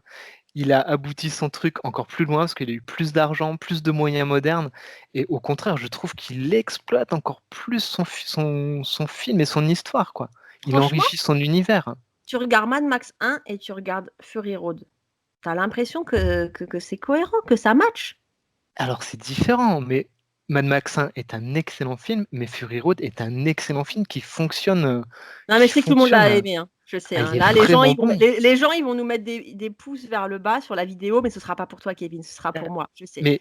Il a abouti son truc encore plus loin parce qu'il a eu plus d'argent, plus de moyens modernes et au contraire, je trouve qu'il exploite encore plus son film et son histoire, quoi. Il franchement, enrichit son univers. tu regardes Mad Max 1 et tu regardes Fury Road. Tu as l'impression que c'est cohérent, que ça match. Alors c'est différent, mais Mad Max 1 est un excellent film, mais Fury Road est un excellent film Non, mais qui je sais que tout le monde l'a fonctionne. aimé, hein. Je sais, Ah, hein. il est Là, les gens, vraiment ils vont bon. les gens, ils vont nous mettre des pouces vers le bas sur la vidéo, mais ce sera pas pour toi, Kevin, ce sera Heu, pour moi, je sais. mais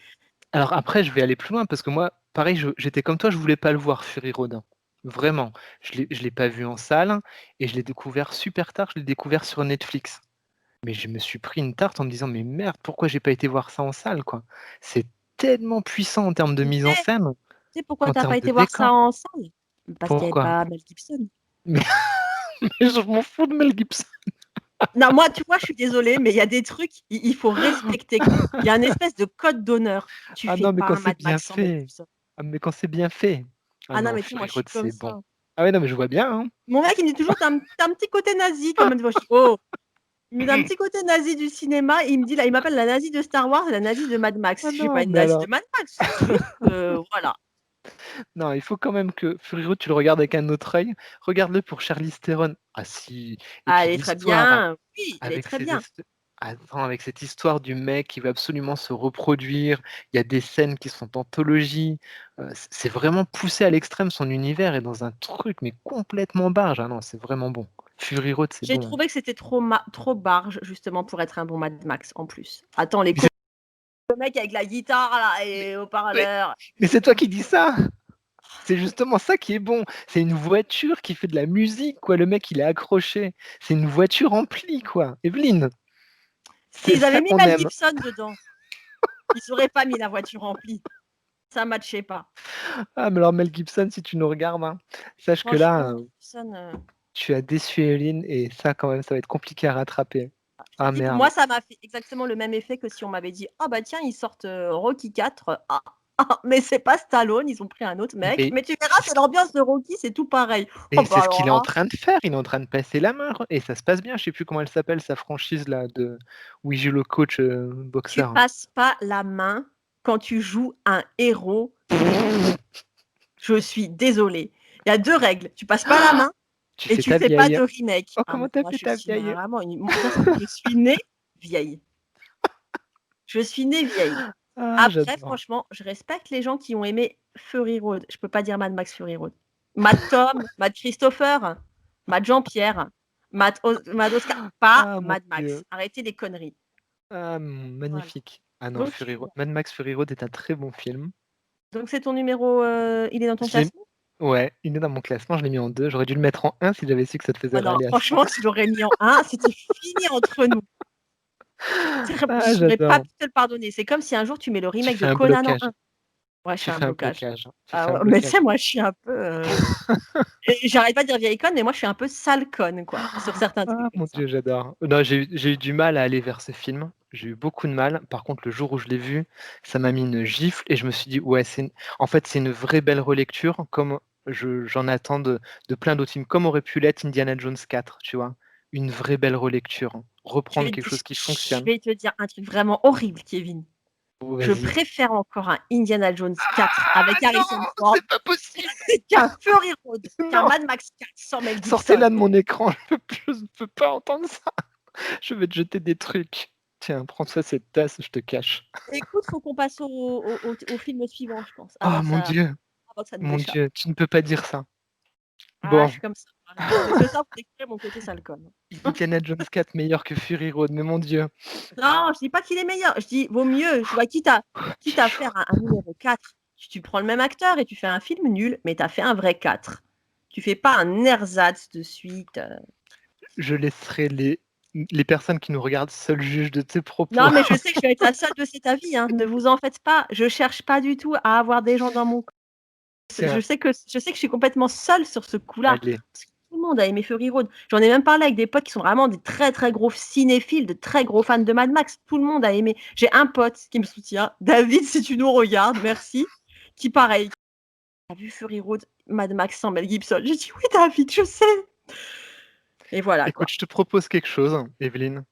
alors après, je vais aller plus loin parce que moi, pareil, j'étais comme toi, je voulais pas le voir Fury Road, hein. Vraiment. Je l'ai pas vu en salle et je l'ai découvert super tard, je l'ai découvert sur Netflix Mais je me suis pris une tarte en me disant: «Mais merde, pourquoi j'ai pas été voir ça en salle, quoi?» C'est tellement puissant en termes de Tu mise en sais scène, tu sais pourquoi en tu as pas termes de été voir décor. ça en salle? Parce qu'il y avait Pourquoi? pas Mel Gibson. Mais mais je m'en fous de Mel Gibson. Non, moi, tu vois, je suis désolée, mais il y a des trucs, il faut respecter. Il y a un espèce de code d'honneur. Tu Ah fais non, mais pas quand un c'est Mad bien Max sans Mel fait. Gibson. Ah mais quand c'est bien fait. Ah Ah non, non, mais tu sais, moi, Fury je suis Road, comme c'est bon. ça. Ah ouais, non, mais je vois bien, hein. Mon mec, il me dit toujours: «Tu as un petit côté nazi quand même». Je dis: «Oh!» Il me dit: «Un petit côté nazi du cinéma» et il me dit là, il m'appelle la nazie de Star Wars et la nazie de Mad Max. Ah Je suis pas non, une mais nazie de alors Mad Max, juste, voilà. non, il faut quand même que Fury Road, tu le regardes avec un autre œil. Regarde-le pour Charlize Theron. Ah si, et Ah, puis elle est très l'histoire bien. Oui, elle est avec très ces bien. est attends, avec cette histoire du mec qui veut absolument se reproduire, il y a des scènes qui sont d'anthologie, c'est vraiment poussé à l'extrême, son univers est dans un truc, mais complètement barge. Ah non, c'est vraiment bon. Fury Road, c'est J'ai bon. trouvé que c'était trop barge justement pour être un bon Mad Max en plus. Attends, Mais c'est le mec avec la guitare là mais et mais haut-parleur. mais c'est toi qui dis ça! C'est justement ça qui est bon. C'est une voiture qui fait de la musique, quoi. Le mec, il est accroché. C'est une voiture remplie, quoi. Evelyne, c'est S'ils ça avaient mis qu'on Mel aime. Gibson dedans, ils auraient pas mis la voiture remplie. Ça matchait pas. Ah, mais alors Mel Gibson, si tu nous regardes, hein, sache que Franchement, là, Mel Gibson, tu as déçu Evelyne et ça, quand même, ça va être compliqué à rattraper. je te Ah dis que merde. moi, ça m'a fait exactement le même effet que si on m'avait dit: «Ah bah tiens, ils sortent, Rocky 4». Ah, ah, mais c'est pas Stallone, ils ont pris un autre mec. Mais Mais tu verras, c'est ce c'est l'ambiance de Rocky, c'est tout pareil. Oh mais bah c'est ce alors qu'il est en là, train de faire. Il est en train de passer la main et ça se passe bien. Je sais plus comment elle s'appelle, sa franchise là de où il joue le coach, tu boxeur. passes pas la main quand tu joues un héros du Je suis désolée. Il y a 2 règles, tu passes pas la main Tu et fais tu ta fais pas vieille. de remake. Oh, Ah comment mais tu moi fait je ta suis mais vieille? vraiment une de toute façon, je suis née vieille. Je suis née vieille. Ah, Après j'adore. franchement, je respecte les gens qui ont aimé Fury Road. Je peux pas dire Mad Max Fury Road. Mad Tom, Mad Christopher, Mad Jean-Pierre, Mad Oscar, pas Ah mon Mad Dieu. Max. Arrêtez les conneries. Ah, Voilà. magnifique. Ah non, Donc Fury Road bon, Mad Max Fury Road est un très bon film. donc c'est ton numéro, il est dans ton Je l'ai classement? Ouais, il est dans mon classement, je l'ai mis en 2. J'aurais dû le mettre en 1 si j'avais su que ça te faisait Oh non, râler à ce point. franchement, tu l'aurais mis en 1, c'était fini entre nous. Ah, J'aurais pas j'adore. pu te le pardonner. C'est comme si un jour tu mets le Tu remake de fais un Conan en blocage, 1. Ouais, je fais tu un fais un blocage. blocage, tu Ah fais un ouais, mais tu sais, blocage. moi, je suis un peu, et j'arrête pas de dire vieille conne, mais moi, je suis un peu sale conne, quoi, sur certains Ah trucs comme mon ça. Dieu, j'adore. Non, j'ai eu du mal à aller vers ce film. J'ai eu beaucoup de mal. Par contre, le jour où je l'ai vu, ça m'a mis une gifle et je me suis dit: «Ouais, en fait, c'est une vraie belle relecture comme j'en attends de plein d'autres films», comme aurait pu l'être Indiana Jones 4, tu vois? Une vraie belle relecture, hein. Reprendre quelque chose qui Je fonctionne. vais te dire un truc vraiment horrible, Kevin. Oh, Je vas-y. préfère encore un Indiana Jones 4 Ah avec Harrison non! Ford C'est pas possible! qu'un Fury Road, qu'un Non! Mad Max 4 sans Mel Gibson. Sortez-la de mon écran, je ne peux pas entendre ça. Je vais te jeter des trucs. Tiens, prends ça cette tasse, je te cache. Écoute, faut qu'on passe au film suivant, je pense, Oh avant que ça nous mon échappe. Dieu, tu ne peux pas dire ça. Ah, je Bon, suis comme ça. C'est que ça pour exprimer mon côté sale conne. Indiana Jones 4 meilleur que Fury Road, mais mon Dieu, Non, je dis pas qu'il est meilleur. Je dis vaut mieux, tu vois, quitte j'ai à chaud. faire un numéro 4, tu prends le même acteur et tu fais un film nul, mais tu as fait un vrai 4. Tu fais pas un ersatz de suite. Je laisserai les personnes qui nous regardent seules juges de tes propos. Non, mais je sais que je vais être la seule de cet avis, hein. Ne vous en faites pas. Je cherche pas du tout à avoir des gens dans mon camp. Tiens, Je sais que je suis complètement seule sur ce coup-là. allez, Parce que tout le monde a aimé Fury Road. J'en ai même parlé avec des potes qui sont vraiment des très très gros cinéphiles, de très gros fans de Mad Max. Tout le monde a aimé. J'ai un pote qui me soutient, David, si tu nous regardes, merci, qui pareil, a vu Fury Road, Mad Max sans Mel Gibson. J'ai dit oui, David, je sais. Et voilà écoute, quoi. je te propose quelque chose, Evelyne.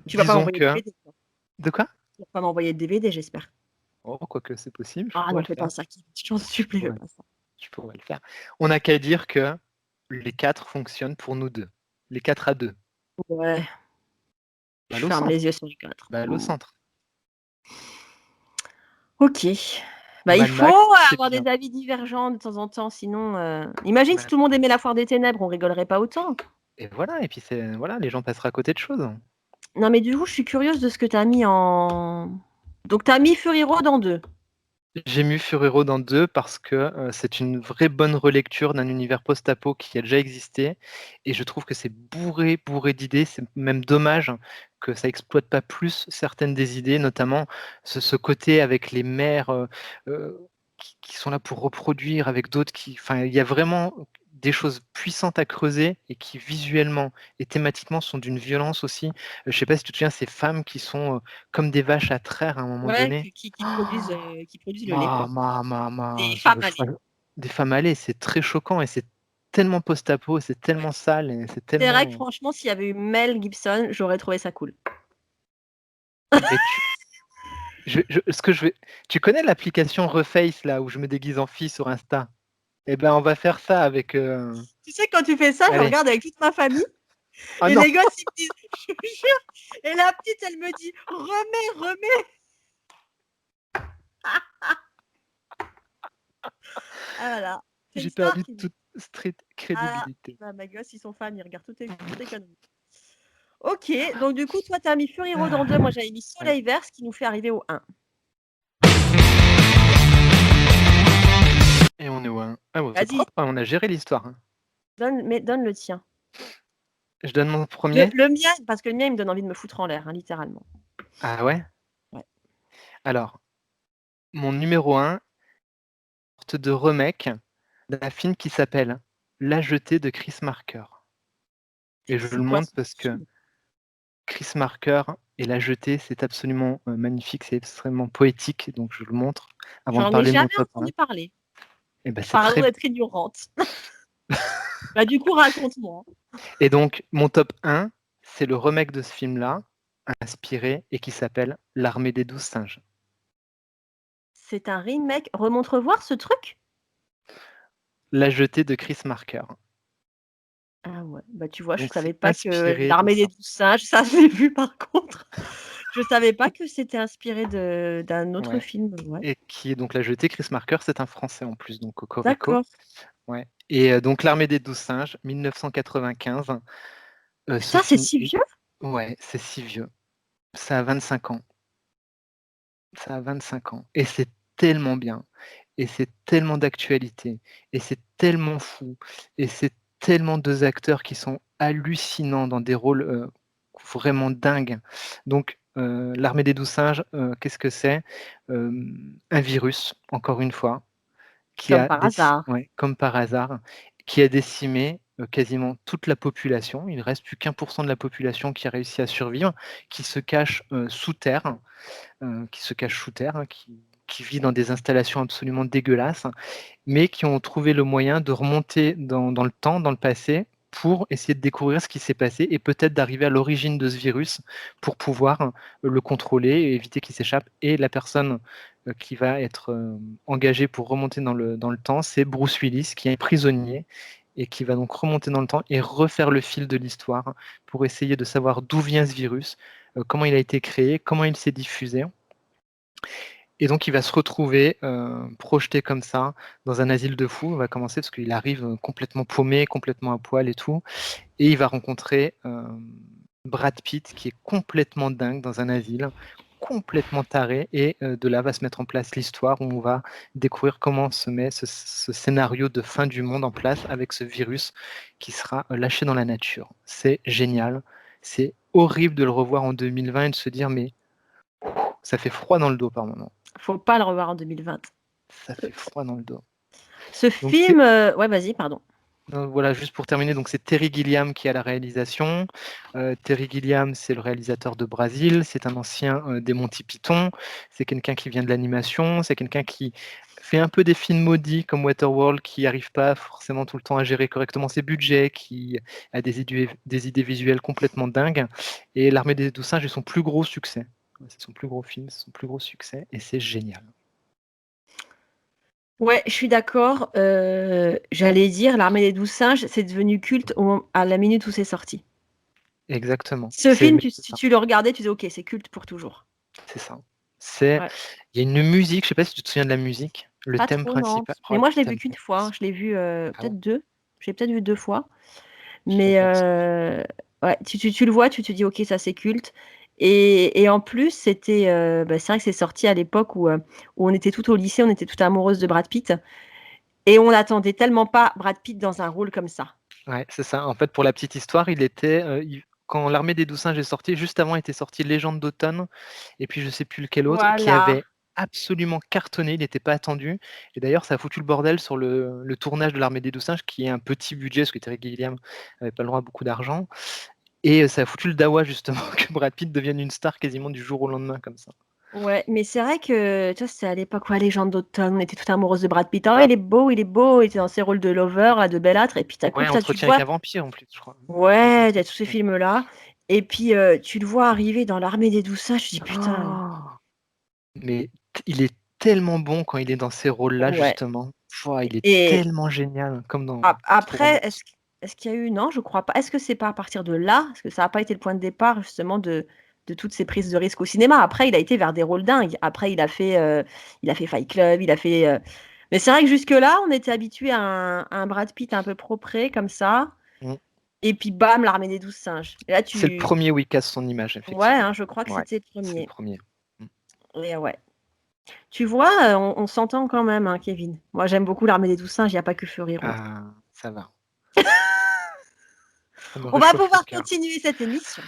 Tu vas pas Disons m'envoyer le que DVD, quoi. de quoi? Tu vas pas m'envoyer le DVD, j'espère. Oh, quoique c'est possible, je Ah pourrais non, le fais faire. pas ça, Kevin. J'en supplie, fais Ouais, pas ça. je pourrais le faire. On n'a qu'à dire que les 4 fonctionnent pour nous 2. Les 4 à 2. Ouais, je Balle au ferme les centre, yeux sur les 4. balle au centre. OK. Bah, il Mad faut Max, c'est avoir des bien. avis divergents de temps en temps, sinon, imagine si Mad tout le monde aimait La Foire des Ténèbres, on rigolerait pas autant. Et voilà, et puis voilà, les gens passeraient à côté de choses. Non, mais du coup, je suis curieuse de ce que tu as mis en donc tu as mis Fury Road en 2. J'ai mis Furero dans 2 parce que, c'est une vraie bonne relecture d'un univers post-apo qui a déjà existé et je trouve que c'est bourré, bourré d'idées. C'est même dommage que ça exploite pas plus certaines des idées, notamment ce côté avec les mères, qui sont là pour reproduire avec d'autres qui enfin, il y a vraiment des choses puissantes à creuser et qui visuellement et thématiquement sont d'une violence aussi. Je sais pas si tu te souviens, ces femmes qui sont, comme des vaches à traire à un moment Ouais, donné. qui produisent le lait, Ma quoi. ma ma ma Des femmes je à lait. des femmes à lait, c'est très choquant et c'est tellement post-apo, c'est Ouais. tellement sale et c'est C'est vrai que tellement franchement, s'il y avait eu Mel Gibson, j'aurais trouvé ça cool. mais je ce que je vais tu connais l'application Reface là, où je me déguise en fille sur Insta? Eh ben, on va faire ça avec, Tu sais, quand tu fais ça, je allez. regarde avec toute ma famille Oh et non! les gosses, ils me disent je te jure et la petite, elle me dit: «Remets, remets!» Ah voilà, c'est une J'ai star perdu qui dit toute street ah crédibilité. bah, mes gosses, ils sont fans, ils regardent toutes tes conneries. OK, donc du coup, toi, tu as mis Fury Road en 2, moi j'avais mis Ouais. Soleil Vert, ce qui nous fait arriver au 1. Et on est où, hein? Ah ouais, c'est Vas-y, propre, hein, on a géré l'histoire, hein. donne le tien. Je donne mon Le 1er? le mien, parce que le mien, il me donne envie de me foutre en l'air, hein, littéralement. Ah ouais? Ouais. Alors, mon numéro 1, sorte de remake d'un film qui s'appelle La Jetée de Chris Marker et je C'est le quoi montre ce parce que film? Chris Marker et La Jetée, c'est absolument, magnifique, c'est extrêmement poétique, donc je le montre avant de J'en ai parler de mon jamais top 1 entendu parler. et bah, c'est Pardon très d'être ignorante. Bah, du coup, raconte-moi. et donc mon top 1, c'est le remake de ce film-là, inspiré et qui s'appelle L'Armée des 12 singes. C'est un remake. Remontre voir ce truc? La Jetée de Chris Marker, Ah ouais, bah, tu vois, je donc c'est savais pas que inspiré de l'armée des ça 12 singes, ça je l'ai vu par contre. Je savais pas que c'était inspiré de d'un autre ouais film, ouais. et qui est donc La Jetée, Chris Marker, c'est un Français en plus, donc cocorico. D'accord. Ouais et donc L'Armée des 12 singes, 1995, ce Putain, c'est film si est vieux? ouais, c'est si vieux. Ça a 25 ans. Ça a 25 ans et c'est tellement bien et c'est tellement d'actualité et c'est tellement fou et c'est tellement 2 acteurs qui sont hallucinants dans des rôles, vraiment dingues. Donc L'Armée des 12 singes, qu'est-ce que c'est? Un virus, encore une fois, qui Comme a par hasard. ouais, comme par hasard, qui a décimé, quasiment toute la population. Il ne reste plus qu'1 de la population qui a réussi à survivre, qui se cache, sous terre, hein, qui vit dans des installations absolument dégueulasses, mais qui ont trouvé le moyen de remonter dans le temps, dans le passé, pour essayer de découvrir ce qui s'est passé et peut-être d'arriver à l'origine de ce virus pour pouvoir, le contrôler et éviter qu'il s'échappe et la personne, qui va être, engagée pour remonter dans le temps, c'est Bruce Willis qui est prisonnier et qui va donc remonter dans le temps et refaire le fil de l'histoire pour essayer de savoir d'où vient ce virus, comment il a été créé, comment il s'est diffusé et donc il va se retrouver, projeté comme ça dans un asile de fous. On va commencer parce qu'il arrive, complètement paumé, complètement à poil et tout et il va rencontrer, Brad Pitt qui est complètement dingue dans un asile, complètement taré et de là va se mettre en place l'histoire où on va découvrir comment se met ce scénario de fin du monde en place avec ce virus qui sera, lâché dans la nature. C'est génial, c'est horrible de le revoir en 2020 et de se dire: «Mais ça fait froid dans le dos par moment». Faut pas le revoir en 2020. Ça Ce fait froid dans le dos. ce Donc c'est film, ouais, vas-y, pardon. voilà, juste pour terminer, donc c'est Terry Gilliam qui a la réalisation. Terry Gilliam, c'est le réalisateur de Brasil, c'est un ancien, des Monty Python, c'est quelqu'un qui vient de l'animation, c'est quelqu'un qui fait un peu des films maudits comme Waterworld, qui n'arrive pas forcément tout le temps à gérer correctement ses budgets, qui a des idées visuelles complètement dingues et L'Armée des 12 singes est son plus gros succès. Ouais, c'est son plus gros film, c'est son plus gros succès et c'est génial. Ouais, je suis d'accord, j'allais dire l'armée des 12 singes, c'est devenu culte à la minute où c'est sorti. Exactement, Ce c'est film, mais tu c'est si ça. tu le regardais, tu disais: «OK, c'est culte pour toujours». C'est ça. C'est Ouais, il y a une musique, je sais pas si tu te souviens de la musique? Le pas thème trop, non. principal, oh Mais le moi, je l'ai vu thème qu'une fois, je l'ai vu, ah ouais? peut-être 2. Je l'ai peut-être vu 2 fois, Je sais mais pas parce que ouais, tu le vois, tu te dis: «OK, ça c'est culte» Et en plus, c'était, c'est vrai que c'est sorti à l'époque où on était toutes au lycée, on était toutes amoureuses de Brad Pitt et on n'attendait tellement pas Brad Pitt dans un rôle comme ça. Ouais, c'est ça. En fait, pour la petite histoire, il était, quand l'Armée des Douze Singes est sortie, juste avant était sorti Légende d'automne et puis je sais plus lequel autre, qui Voilà. avait absolument cartonné, il n'était pas attendu et d'ailleurs ça a foutu le bordel sur le tournage de l'Armée des Douze Singes qui est un petit budget, parce que Terry Gilliam avait pas le droit à beaucoup d'argent et ça a foutu le dawa justement que Brad Pitt devienne une star quasiment du jour au lendemain comme ça. Ouais, mais c'est vrai que, tu vois, c'était à l'époque, ouais, Légende d'automne, on était toutes amoureuses de Brad Pitt. «Oh, il est beau», il était dans ses rôles de lover, là, de bellâtre et puis d'un coup, Ouais, putain, tu le Entretien avec vois un vampire en plus, je crois. ouais, il y a tous ces films-là et puis, tu le vois arriver dans l'Armée des Douze Singes, tu dis: «Putain». Oh mais il est tellement bon quand il est dans ces rôles-là Ouais justement. Pouah, il est et tellement génial, comme dans True après, Romance. est-ce qu'il y a eu non, je crois pas. Est-ce que c'est pas à partir de là? Parce que ça a pas été le point de départ justement de toutes ces prises de risques au cinéma. Après, il a été vers des rôles dingues. Après, il a fait Fight Club, mais c'est vrai que jusque-là, on était habitués à un Brad Pitt un peu propret comme ça Mmh. et puis bam, l'Armée des 12 singes et là C'est le tu premier où il casse son image, ouais, effectivement. hein, je crois que Ouais, c'était le c'est le premier. premier. Mmh. Et ouais. Tu vois, on s'entend quand même, hein, Kevin. Moi, j'aime beaucoup l'Armée des 12 singes, il y a pas que Fury Road. Ah, ça va. Ça me On va réchauffe le pouvoir cœur. continuer cette émission.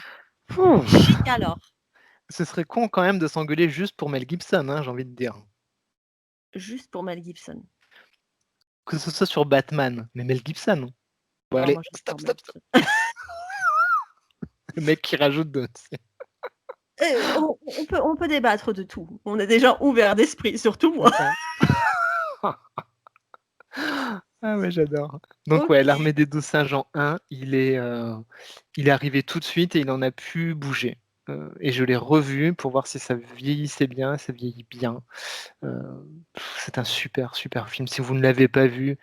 Ouf! Chic alors. Ce serait con quand même de s'engueuler juste pour Mel Gibson, hein, j'ai envie de dire. Juste pour Mel Gibson. Que ce soit sur Batman, mais Mel Gibson. Bon Non, allez, moi j'adore stop, Mel stop, stop. Gibson. Le mec qui rajoute de On peut débattre de tout. On est des gens ouverts d'esprit, surtout c'est moi. ça. Ah ouais, j'adore. Donc ouais, OK. l'Armée des 12 singes en 1, il est arrivé tout de suite et il en a pu bouger. Et je l'ai revu pour voir si ça vieillissait bien, ça vieillit bien. Heu, c'est un super, super film. Si vous ne l'avez pas vu,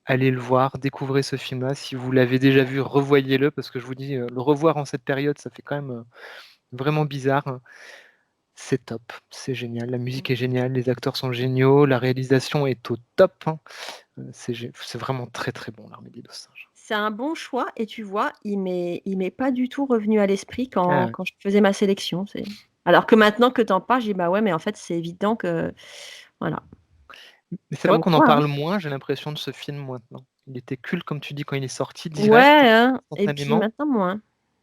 allez le voir, découvrez ce film-là. Si vous l'avez déjà vu, revoyez-le parce que je vous dis, le revoir en cette période, ça fait quand même, vraiment bizarre. C'est top, c'est génial, la musique est géniale, les acteurs sont géniaux, la réalisation est au top, hein. C'est vraiment très, très bon l'Armée des 12 singes. C'est un bon choix et tu vois, il m'est pas du tout revenu à l'esprit Ah quand ouais. quand je faisais ma sélection, alors que maintenant que tu en parles, je dis: «Bah ouais, mais en fait, c'est évident que» voilà, Mais c'est vrai comme qu'on en quoi, hein. parle moins, j'ai l'impression, de ce film maintenant. Il était culte, comme tu dis, quand il est sorti Ouais, direct, hein et puis instantanément. maintenant moins.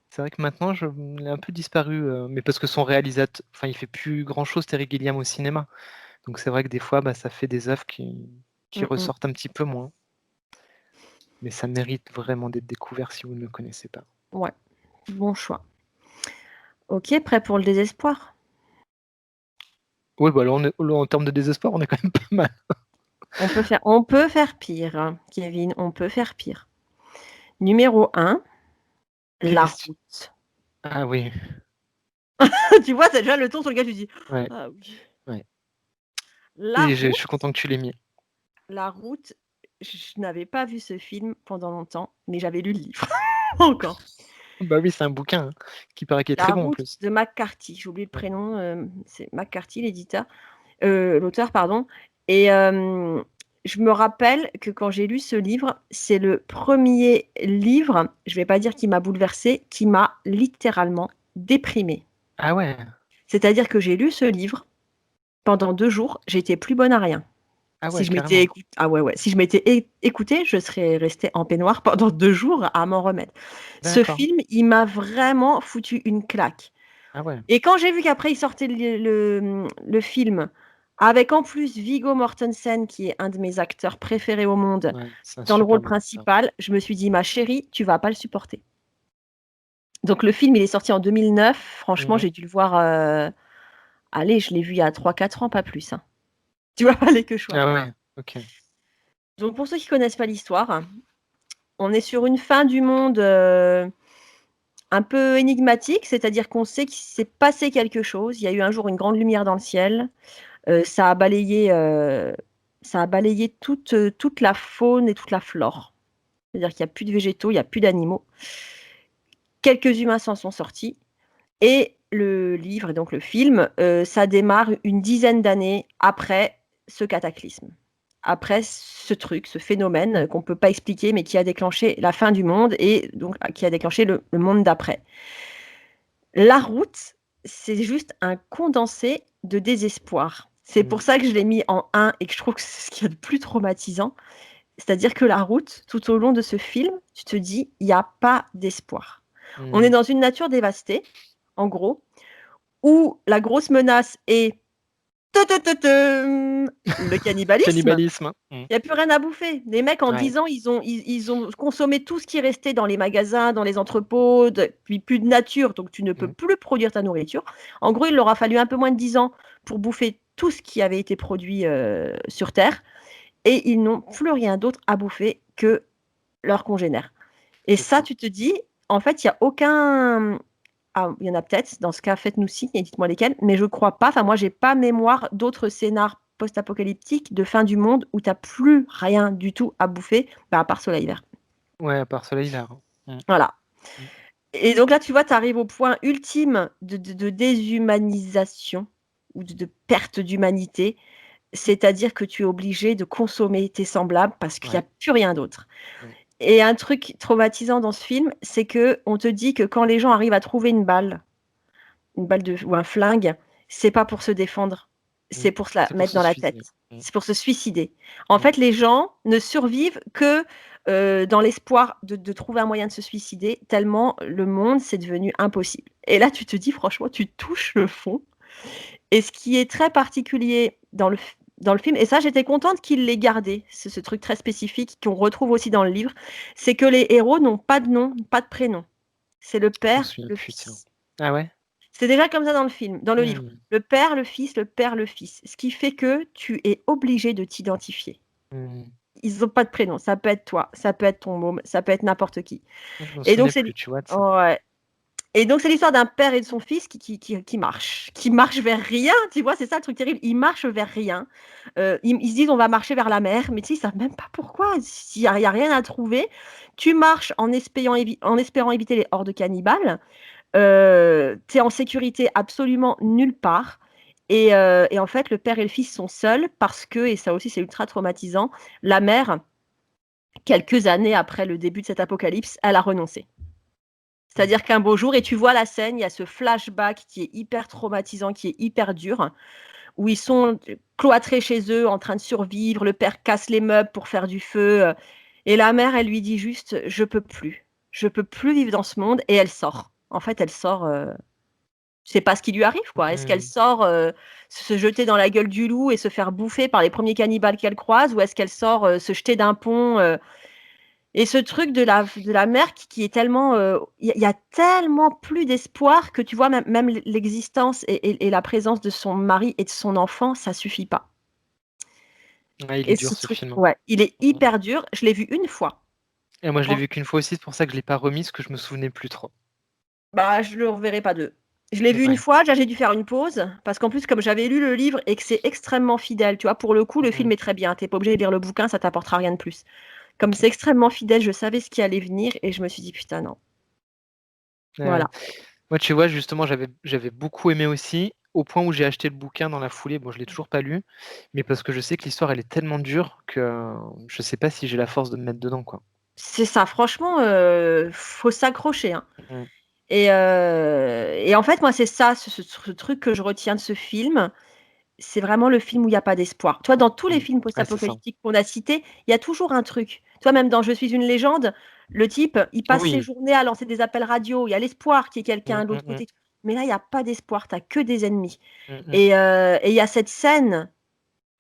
C'est vrai que maintenant, il a un peu disparu, mais parce que son enfin, il fait plus grand-chose, Terry Gilliam, au cinéma. Donc c'est vrai que des fois, bah, ça fait des œuvres qui Mmh mh. ressortent un petit peu moins. Mais ça mérite vraiment d'être découvert si vous ne le connaissez pas. Ouais, bon choix. OK, prêt pour le désespoir? Oui, bah, là, en termes de désespoir, on est quand même pas mal. On peut faire pire, hein, Kevin, on peut faire pire. Numéro 1, La Qu'est-ce tu Route. Ah oui, Tu vois, c'est déjà le ton sur lequel tu dis: ouais, «Ah oui». ouais. La Et je suis Route content que tu l'aies mis. La Route, je n'avais pas vu ce film pendant longtemps, mais j'avais lu le livre encore. Bah oui, c'est un bouquin, hein, qui paraît qu'il est très La bon en Route plus. de McCarthy, j'ai oublié le Ouais. prénom, c'est McCarthy l'auteur pardon et je me rappelle que quand j'ai lu ce livre, c'est le premier livre, je vais pas dire qui m'a bouleversée, qui m'a littéralement déprimée. Ah ouais? C'est-à-dire que j'ai lu ce livre, pendant 2 jours, j'étais plus bonne à rien. Ah Si ouais, je m'étais carrément. écout ah ouais, ouais, si je m'étais écoutée, je serais restée en peignoir pendant 2 jours à m'en remettre. Ce D'accord. film, il m'a vraiment foutu une claque Ah ouais. et quand j'ai vu qu'après il sortait le film avec en plus Viggo Mortensen qui est un de mes acteurs préférés au monde Ouais, c'est un dans le super rôle bon acteur. principal, je me suis dit: «Ma chérie, tu vas pas le supporter». Donc le film, il est sorti en 2009. Franchement, Mmh. j'ai dû le voir, allez, je l'ai vu il y a 3-4 ans, pas plus, hein. Tu vois? Fallait que je sois Ah prête. ouais, OK. Donc pour ceux qui connaissent pas l'histoire, on est sur une fin du monde, un peu énigmatique, c'est-à-dire qu'on sait qu'il s'est passé quelque chose. Il y a eu un jour une grande lumière dans le ciel, ça a balayé toute la faune et toute la flore. C'est-à-dire qu'il y a plus de végétaux, il y a plus d'animaux. Quelques humains s'en sont sortis et le livre et donc le film, ça démarre une dizaine d'années après ce cataclysme. Après ce truc, ce phénomène, qu'on ne peut pas expliquer, mais qui a déclenché la fin du monde et donc qui a déclenché le monde d'après. La Route, c'est juste un condensé de désespoir. C'est pour ça que je l'ai mis en 1 et que je trouve que c'est ce qu'il y a de plus traumatisant. C'est-à-dire que la route, tout au long de ce film, tu te dis: «Il y a pas d'espoir». On est dans une nature dévastée, en gros, où la grosse menace est le cannibalisme. Cannibalisme. Il y a plus rien à bouffer. Les mecs en Ouais. 10 ans, ils ont consommé tout ce qui restait dans les magasins, dans les entrepôts, puis plus de nature, donc tu ne peux plus produire ta nourriture. En gros, il leur a fallu un peu moins de 10 ans pour bouffer tout ce qui avait été produit, sur terre et ils n'ont plus rien d'autre à bouffer que leurs congénères et C'est ça, ça. tu te dis, en fait, il y a aucun il y en a peut-être, dans ce cas, faites-nous signe et dites-moi lesquels, mais je crois pas, enfin moi j'ai pas mémoire d'autres scénars post-apocalyptiques de fin du monde où tu as plus rien du tout à bouffer, à part Soleil Vert. Ouais, à part Soleil Vert. Voilà Mmh. et donc là, tu vois, tu arrives au point ultime de déshumanisation ou de perte d'humanité, c'est-à-dire que tu es obligé de consommer tes semblables parce qu'il y a Ouais. plus rien d'autre Mmh. et un truc traumatisant dans ce film, c'est qu'on te dit que quand les gens arrivent à trouver une balle ou un flingue, c'est pas pour se défendre, c'est pour se la C'est pour mettre se dans la suicider. tête. C'est pour se suicider. En Mmh. fait, les gens ne survivent que, dans l'espoir de trouver un moyen de se suicider, tellement le monde, c'est devenu impossible et là, tu te dis franchement, tu touches le fond et ce qui est très particulier dans le film et ça, j'étais contente qu'il l'ait gardé, ce truc très spécifique qu'on retrouve aussi dans le livre, c'est que les héros n'ont pas de nom, pas de prénom. C'est le Je m'en père, souviens le plus, tiens. fils. Ah ouais? C'est déjà comme ça dans le livre. Mmh. Le père, le fils, le père, le fils. Ce qui fait que tu es obligé de t'identifier. Mmh. Ils ont pas de prénom. Ça peut être toi, ça peut être ton môme, ça peut être n'importe qui. Je m'en Et donc souvenais c'est plus, tu vois, de ça. ouais. Et donc c'est l'histoire d'un père et de son fils qui marchent vers rien, tu vois? C'est ça le truc terrible. Ils marchent vers rien. Ils se disent: «On va marcher vers la mer», mais tu sais, ils savent même pas pourquoi. Il y a rien à trouver. Tu marches en espérant éviter les hordes cannibales. Tu es en sécurité absolument nulle part et en fait, le père et le fils sont seuls parce que et ça aussi c'est ultra traumatisant, la mère, quelques années après le début de cet apocalypse, elle a renoncé. Mmh. C'est-à-dire qu'un beau jour et tu vois la scène, il y a ce flashback qui est hyper traumatisant, qui est hyper dur, où ils sont cloîtrés chez eux, en train de survivre, le père casse les meubles pour faire du feu, et la mère, elle lui dit juste: je peux plus vivre dans ce monde» et elle sort. En fait, elle sort, je sais pas ce qui lui arrive, quoi. Est-ce qu'elle Mmh. sort, se jeter dans la gueule du loup et se faire bouffer par les premiers cannibales qu'elle croise? Ou est-ce qu'elle sort, se jeter d'un pont, et ce truc de la mère qui est tellement, il y a tellement plus d'espoir que tu vois même l'existence et la présence de son mari et de son enfant, ça suffit pas. Ouais, il est Et dur ce ce truc film. ouais, il est Mmh. hyper dur. Je l'ai vu une fois. Et moi, je l'ai Franch vu qu'une fois aussi, c'est pour ça que je l'ai pas remis, parce que je me souvenais plus trop. Bah, je le reverrai pas 2. Je l'ai vu une Ouais. fois, déjà j'ai dû faire une pause parce qu'en plus comme j'avais lu le livre et que c'est extrêmement fidèle, tu vois? Pour le coup, le Mmh. film est très bien. Tu es pas obligé de lire le bouquin, ça t'apportera rien de plus. Comme OK. c'est extrêmement fidèle, je savais ce qui allait venir et je me suis dit: «Putain non». Ouais. Voilà. Moi, tu vois, justement, j'avais beaucoup aimé aussi, au point où j'ai acheté le bouquin dans la foulée. Bon, je l'ai toujours pas lu, mais parce que je sais que l'histoire, elle est tellement dure que, je sais pas si j'ai la force de me mettre dedans, quoi. C'est ça, franchement, faut s'accrocher, hein Mmh. et en fait, moi, c'est ça, ce truc que je retiens de ce film, c'est vraiment le film où il y a pas d'espoir. Tu vois, dans tous les Mmh. films Ouais, c'est ça. post-apocalyptiques qu'on a cités, il y a toujours un truc. Tu vois, même dans Je suis une légende, le type, il passe ses Oui. journées à lancer des appels radio, il y a l'espoir qu'il y ait quelqu'un Mmh, de mmh l'autre mh. côté. Mais là, il y a pas d'espoir, tu as que des ennemis Mmh mh. et il y a cette scène,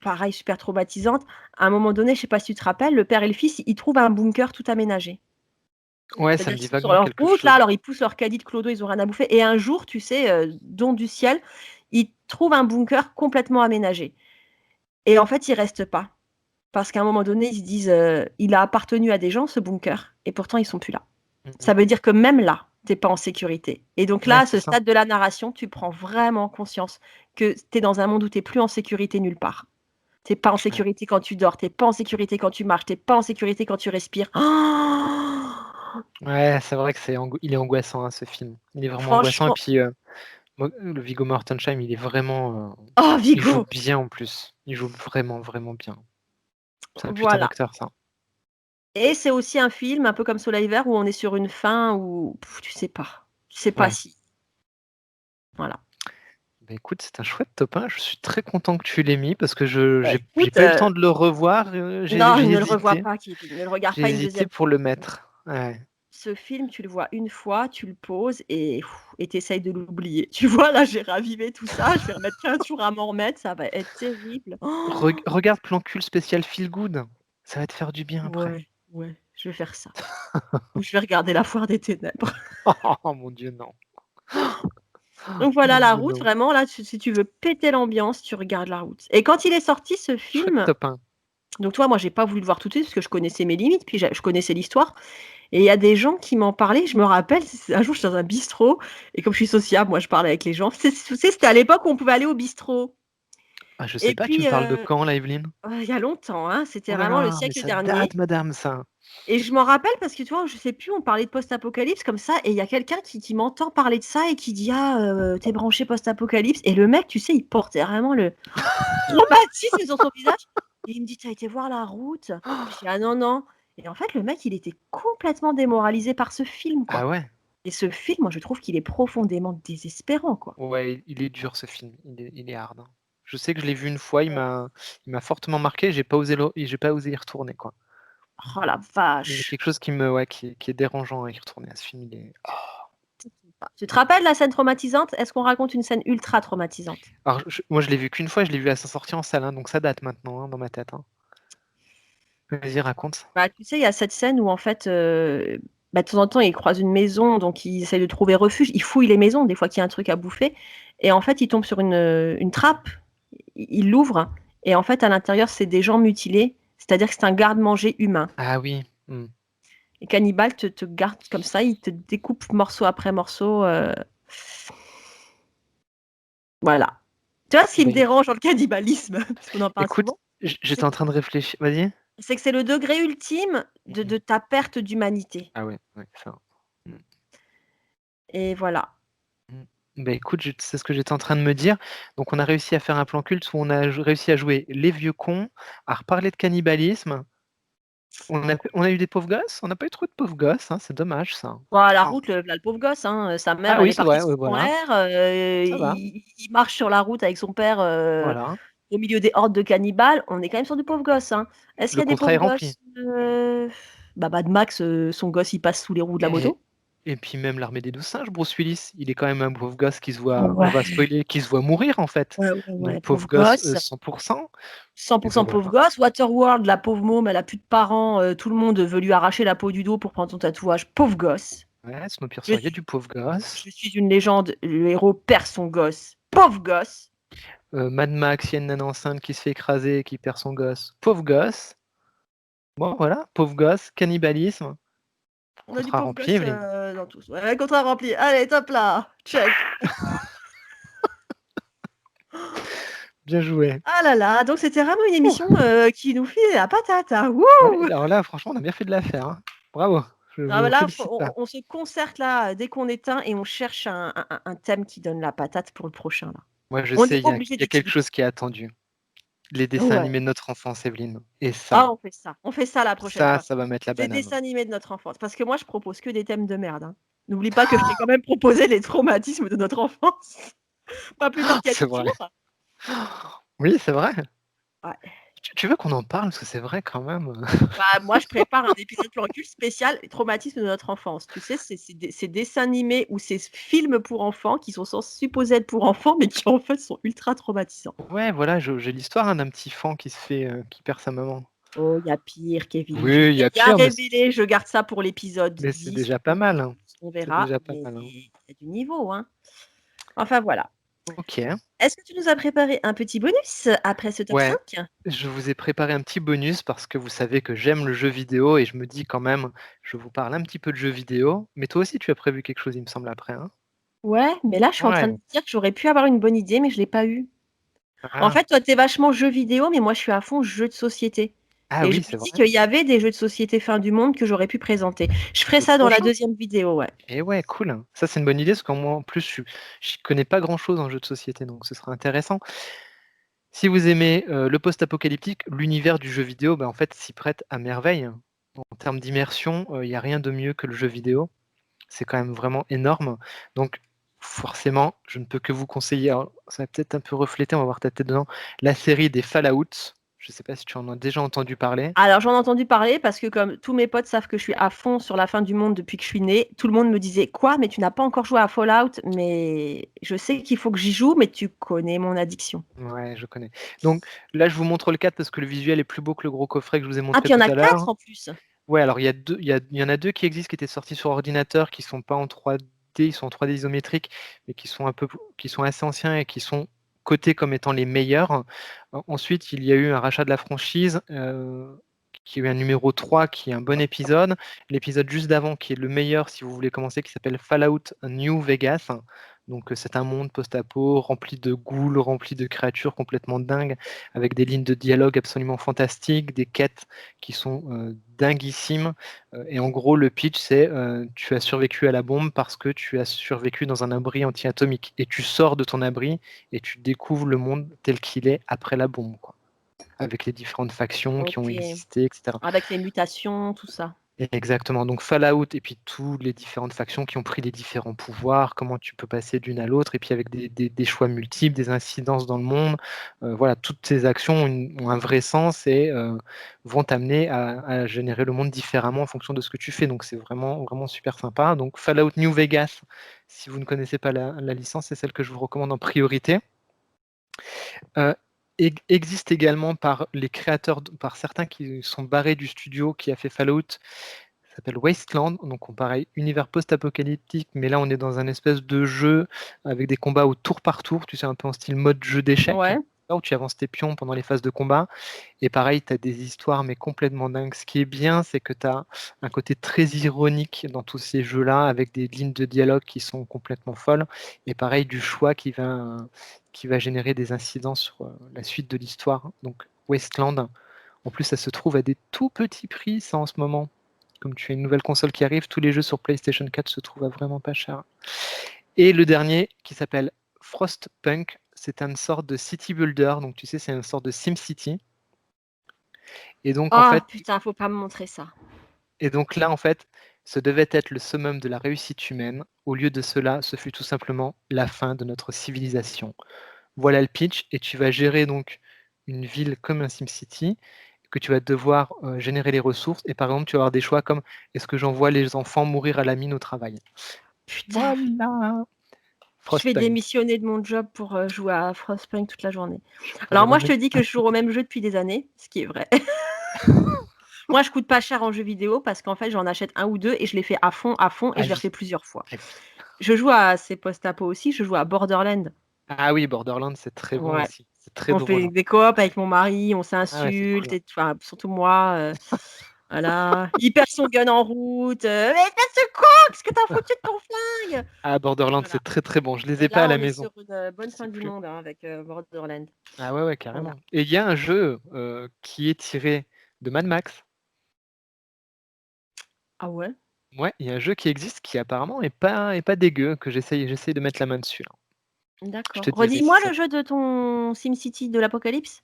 pareil, super traumatisante. À un moment donné, je sais pas si tu te rappelles, le père et le fils, ils trouvent un bunker tout aménagé. Ouais, ça C'est-à-dire me dit qu'ils sont sur vaguement leur quelque route là, chose. alors ils poussent leur caddie de clodo, ils ont rien à bouffer et un jour, tu sais, don du ciel, ils trouvent un bunker complètement aménagé et en fait, ils restent pas parce qu'à un moment donné, ils se disent, «Il a appartenu à des gens ce bunker et pourtant ils sont plus là». Mmh mh. Ça veut dire que même là, tu es pas en sécurité et donc Ouais, là, à c'est ce ça. stade de la narration, tu prends vraiment conscience que tu es dans un monde où tu es plus en sécurité nulle part. Tu es pas en Ouais. sécurité quand tu dors, tu es pas en sécurité quand tu marches, tu es pas en sécurité quand tu respires. Ouais, c'est vrai que il est angoissant, hein, ce film. Il est vraiment angoissant et Franchement puis, moi, le Viggo Mortensen, il est vraiment, oh il joue Viggo! bien en plus. Il joue vraiment, vraiment bien. C'est un putain Voilà d'acteur, ça. et c'est aussi un film un peu comme Soleil Vert où on est sur une fin où tu sais pas Ouais. si voilà. Bah, écoute, c'est un chouette top 1. Je suis très content que tu l'aies mis parce que je Bah, j'ai écoute, pas eu le temps de le revoir, non, j'ai ne le revois hésité. pas, Kevin, ne le regarde J'ai pas une hésité deuxième pour fois. le mettre. Ouais. Ce film, tu le vois une fois, tu le poses et tu essayes de l'oublier. Tu vois, là, j'ai ravivé tout ça, je vais remettre 15 jours à m'en remettre, ça va être terrible. Regarde Plan Cul spécial Feel Good, ça va te faire du bien après. Ouais, ouais, je vais faire ça. Ou je vais regarder La Foire des ténèbres. Oh mon Dieu, non. Donc Mon voilà, La Dieu, Route, non. vraiment, là, si tu veux péter l'ambiance, tu regardes La Route. Et quand il est sorti, ce Chouette film, top 1. donc toi, moi, j'ai pas voulu le voir tout de suite parce que je connaissais mes limites, puis je connaissais l'histoire. Et il y a des gens qui m'en parlaient. Je me rappelle, un jour, j'étais dans un bistrot, et comme je suis sociable, moi, je parlais avec les gens. C'était à l'époque où on pouvait aller au bistrot. Ah, je sais Et pas, tu puis, me parles de quand là, Evelyne? il y a longtemps, hein, Oh c'était là vraiment le là, mais siècle ça date, dernier. madame, ça. Et je m'en rappelle parce que tu vois, je sais plus, on parlait de post-apocalypse comme ça, et il y a quelqu'un qui m'entend parler de ça et qui dit: «Ah, tu branché post-apocalypse», et le mec, tu sais, il portait vraiment le traumatisme sur son visage, et il me dit: «Tu as été voir La Route?» Je dis: «Ah non, non», et en fait, le mec, il était complètement démoralisé par ce film, Ah quoi. ouais? Et ce film, moi, je trouve qu'il est profondément désespérant, quoi. Ouais, il est dur ce film, il est hard, hein. Je sais que je l'ai vu une fois, il m'a fortement marqué, j'ai pas osé y retourner, quoi. Oh la Il y a vache! quelque chose qui me ouais, qui est dérangeant à y retourner à ce film, il est Tu te rappelles la scène traumatisante? Est-ce qu'on raconte une scène ultra traumatisante? alors moi je l'ai vu qu'une fois, je l'ai vu à sa sortie en salle, hein, donc ça date maintenant, hein, dans ma tête, hein. Vas-y, raconte. Bah, tu sais, il y a cette scène où en fait, bah, de temps en temps, ils croisent une maison, donc ils essayent de trouver refuge. Ils fouillent les maisons, des fois qu'il y a un truc à bouffer, et en fait, ils tombent sur une trappe. Ils l'ouvrent, et en fait, à l'intérieur, c'est des gens mutilés, c'est-à-dire que c'est un garde-manger humain. Ah oui, mmh. Les cannibales te gardent comme ça, ils te découpent morceau après morceau, voilà. Tu vois, ce qui me Beh, dérange dans le cannibalisme, parce qu'on en parle écoute, souvent, j'étais c'est en train de réfléchir. Vas-y? c'est que c'est le degré ultime Mmh mh. de ta perte d'humanité, Ah ouais, ouais, ça. Mmh. et voilà. Mmh. Bah, écoute, c'est ce que j'étais en train de me dire. Donc on a réussi à faire un plan culte où on a réussi à jouer les vieux cons, à reparler de cannibalisme. On a eu des pauvres gosses? On n'a pas eu trop de pauvres gosses, hein, c'est dommage ça. Bon, à la Oh. route, le pauvre gosse, hein, sa mère, Ah elle oui, est c'est partie vrai, de oui, front en voilà, l'air, ça va, il marche sur la route avec son père, voilà. au milieu des hordes de cannibales. On est quand même sur du pauvre gosse, hein. Est-ce qu'il Le y a des contrat est pauvres rempli. gosses? Bah, Mad Max, son gosse, il passe sous les roues de la Et moto. et puis même l'Armée des 12 singes, Bruce Willis, il est quand même un pauvre gosse qui se voit on va Ouais, spoiler, qui se voit mourir en fait. ouais, ouais, Donc ouais, pauvre pauvre gosse, gosse, 100 et ben 100 pauvre voilà. gosse. Waterworld, la pauvre môme, elle a plus de parents, tout le monde veut lui arracher la peau du dos pour prendre son tatouage. Pauvre gosse. Ouais, Je Snowpiercer, il y a suis du pauvre gosse. je suis une légende, le héros perd son gosse. Pauvre gosse. Mad Max, il y a une nana enceinte qui se fait écraser et qui perd son gosse. Pauvre gosse. Bon voilà, pauvre gosse, cannibalisme, On a du contrat pauvre rempli, gosse, Evelyne. dans tous. Ouais, contrat rempli. Allez, top là, check. Bien joué. Ah là là, donc c'était vraiment une Ouh! émission, qui nous filait la patate, hein. Ouais, Wouh! alors là, franchement, on a bien fait de la faire, hein. Bravo, je Ah bah vous là, félicite là. on se concerte là, dès qu'on éteint, et on cherche un thème qui donne la patate pour le prochain là. Moi, je On sais, est il obligé y a quelque d'utiliser. chose qui est attendu. Les dessins Ouais. animés de notre enfance, Evelyne. Et Ah, ça, on fait ça. On fait ça la prochaine ça, fois. ça va mettre la Des banane. dessins animés de notre enfance. Parce que moi, je propose que des thèmes de merde, hein. N'oublie pas que je t'ai quand même proposé les traumatismes de notre enfance. Pas plus tard qu'il y a C'est 10 vrai. jours. Oui, c'est vrai. Ouais. Tu veux qu'on en parle? Parce que c'est vrai quand même. Bah, moi, je prépare un épisode plan cul spécial traumatisme de notre enfance. Tu sais, c'est ces dessins animés ou ces films pour enfants qui sont supposés être pour enfants, mais qui en fait sont ultra traumatisants. Ouais, voilà, j'ai l'histoire, hein, d'un petit fan qui se fait, qui perd sa maman. Oh, il y a pire, Kevin. Je Oui, vais il y a rien pire, révéler, je garde ça pour l'épisode c'est 10 déjà pas ou mal, hein. 12, on C'est verra, déjà pas mais mal, hein. il y a du niveau, hein. Enfin voilà. OK. Est-ce que tu nous as préparé un petit bonus après ce top Ouais, 5? je vous ai préparé un petit bonus parce que vous savez que j'aime le jeu vidéo et je me dis quand même, je vous parle un petit peu de jeux vidéo. Mais toi aussi, tu as prévu quelque chose, il me semble, après, hein? Ouais, mais là, je suis en train de Ouais. me dire que j'aurais pu avoir une bonne idée, mais je l'ai pas eue. En Ah. fait, toi, tu es vachement jeux vidéo, mais moi, je suis à fond jeux de société. Ah Et je oui, me c'est dis vrai. qu'il y avait des jeux de société fin du monde que j'aurais pu présenter. Je ferai Le ça dans la prochain? deuxième vidéo, ouais. Et ouais, cool. Ça, c'est une bonne idée parce que moi, en plus, j'y connais pas grand-chose en jeu de société, donc ce sera intéressant. Si vous aimez, le post-apocalyptique, l'univers du jeu vidéo, bah, en fait, s'y prête à merveille. En termes d'immersion, il y a rien de mieux que le jeu vidéo. C'est quand même vraiment énorme. Donc forcément, je ne peux que vous conseiller, alors ça va peut-être un peu refléter, on va voir ta tête dedans, la série des Fallout. Je ne sais pas si tu en as déjà entendu parler? Alors j'en ai entendu parler parce que comme tous mes potes savent que je suis à fond sur la fin du monde depuis que je suis née, tout le monde me disait: «Quoi? Mais tu n'as pas encore joué à Fallout?» Mais je sais qu'il faut que j'y joue, mais tu connais mon addiction. Ouais, je connais. Donc là, je vous montre le 4 parce que le visuel est plus beau que le gros coffret que je vous ai Ah, montré puis il y tout en a à 4 l'heure. en plus? Ouais, alors il y en a 2 qui existent, qui étaient sortis sur ordinateur, qui sont pas en 3D, ils sont en 3D isométrique, mais qui sont assez anciens et qui sont cotés comme étant les meilleurs. Ensuite, il y a eu un rachat de la franchise, qui a eu un numéro 3 qui est un bon épisode. L'épisode juste d'avant qui est le meilleur si vous voulez commencer, qui s'appelle Fallout New Vegas. Donc c'est un monde post-apo rempli de ghouls, rempli de créatures complètement dingues, avec des lignes de dialogue absolument fantastiques, des quêtes qui sont dinguissimes. Et en gros, le pitch, c'est tu as survécu à la bombe parce que tu as survécu dans un abri anti-atomique. Et tu sors de ton abri et tu découvres le monde tel qu'il est après la bombe, quoi. Avec les différentes factions qui ont OK. existé, etc. Avec les mutations, tout ça. Exactement, donc Fallout et puis toutes les différentes factions qui ont pris les différents pouvoirs, comment tu peux passer d'une à l'autre, et puis avec des choix multiples, des incidences dans le monde. Voilà, toutes ces actions ont un vrai sens et vont t'amener à générer le monde différemment en fonction de ce que tu fais. Donc c'est vraiment, vraiment super sympa. Donc Fallout New Vegas, si vous ne connaissez pas la licence, c'est celle que je vous recommande en priorité. Existe également par les créateurs, par certains qui sont barrés du studio qui a fait Fallout, ça s'appelle Wasteland, donc pareil, univers post-apocalyptique, mais là on est dans un espèce de jeu avec des combats au tour par tour, tu sais, un peu en style mode jeu d'échecs, Ouais. où tu avances tes pions pendant les phases de combat. Et pareil, tu as des histoires, mais complètement dingues. Ce qui est bien, c'est que tu as un côté très ironique dans tous ces jeux-là, avec des lignes de dialogue qui sont complètement folles. Et pareil, du choix qui va générer des incidents sur la suite de l'histoire. Donc, Wasteland, en plus, ça se trouve à des tout petits prix, ça, en ce moment. Comme tu as une nouvelle console qui arrive, tous les jeux sur PlayStation 4 se trouvent à vraiment pas cher. Et le dernier, qui s'appelle Frostpunk, c'est une sorte de city builder. Donc, tu sais, c'est une sorte de SimCity. Et donc, en Ah fait, putain, faut pas me montrer ça. et donc là, en fait, ce devait être le summum de la réussite humaine. Au lieu de cela, ce fut tout simplement la fin de notre civilisation. Voilà le pitch, et tu vas gérer donc une ville comme un SimCity, que tu vas devoir générer les ressources. Et par exemple, tu vas avoir des choix comme est-ce que j'envoie les enfants mourir à la mine au travail? Putain, Voilà, je vais Frostpunk. démissionner de mon job pour, jouer à Frostpunk toute la journée. Je pourrais Alors moi, je même. te dis que je joue au même jeu depuis des années, ce qui est vrai. Moi, je coûte pas cher en jeux vidéo parce qu'en fait, j'en achète 1 ou 2 et je les fais à fond et Ah je les oui, refais plusieurs fois. ah oui. Je joue à ces post-apo aussi, je joue à Borderlands. Ah oui, Borderlands, c'est très bon Ouais. aussi. C'est très On drôle, fait hein. des coops avec mon mari, on Ah ouais, c'est s'insulte cool. et enfin, surtout moi, voilà. Il perd son gun en route, «Mais fais ce con! Qu'est-ce que tu as foutu de ton flingue?» Ah, Borderlands, Voilà. c'est très très bon. Je les ai Et pas à là, la on est maison. sur une, bonne Je sais fin du plus. monde, hein, avec, Borderlands. Ah ouais, ouais, Voilà. carrément. Et il y a un jeu qui est tiré de Mad Max. Ah ouais? Ouais, il y a un jeu qui existe qui apparemment est pas dégueu, que j'essaye de mettre la main dessus là. Je D'accord. te dirai si Redis-moi ça. le jeu de ton SimCity de l'apocalypse?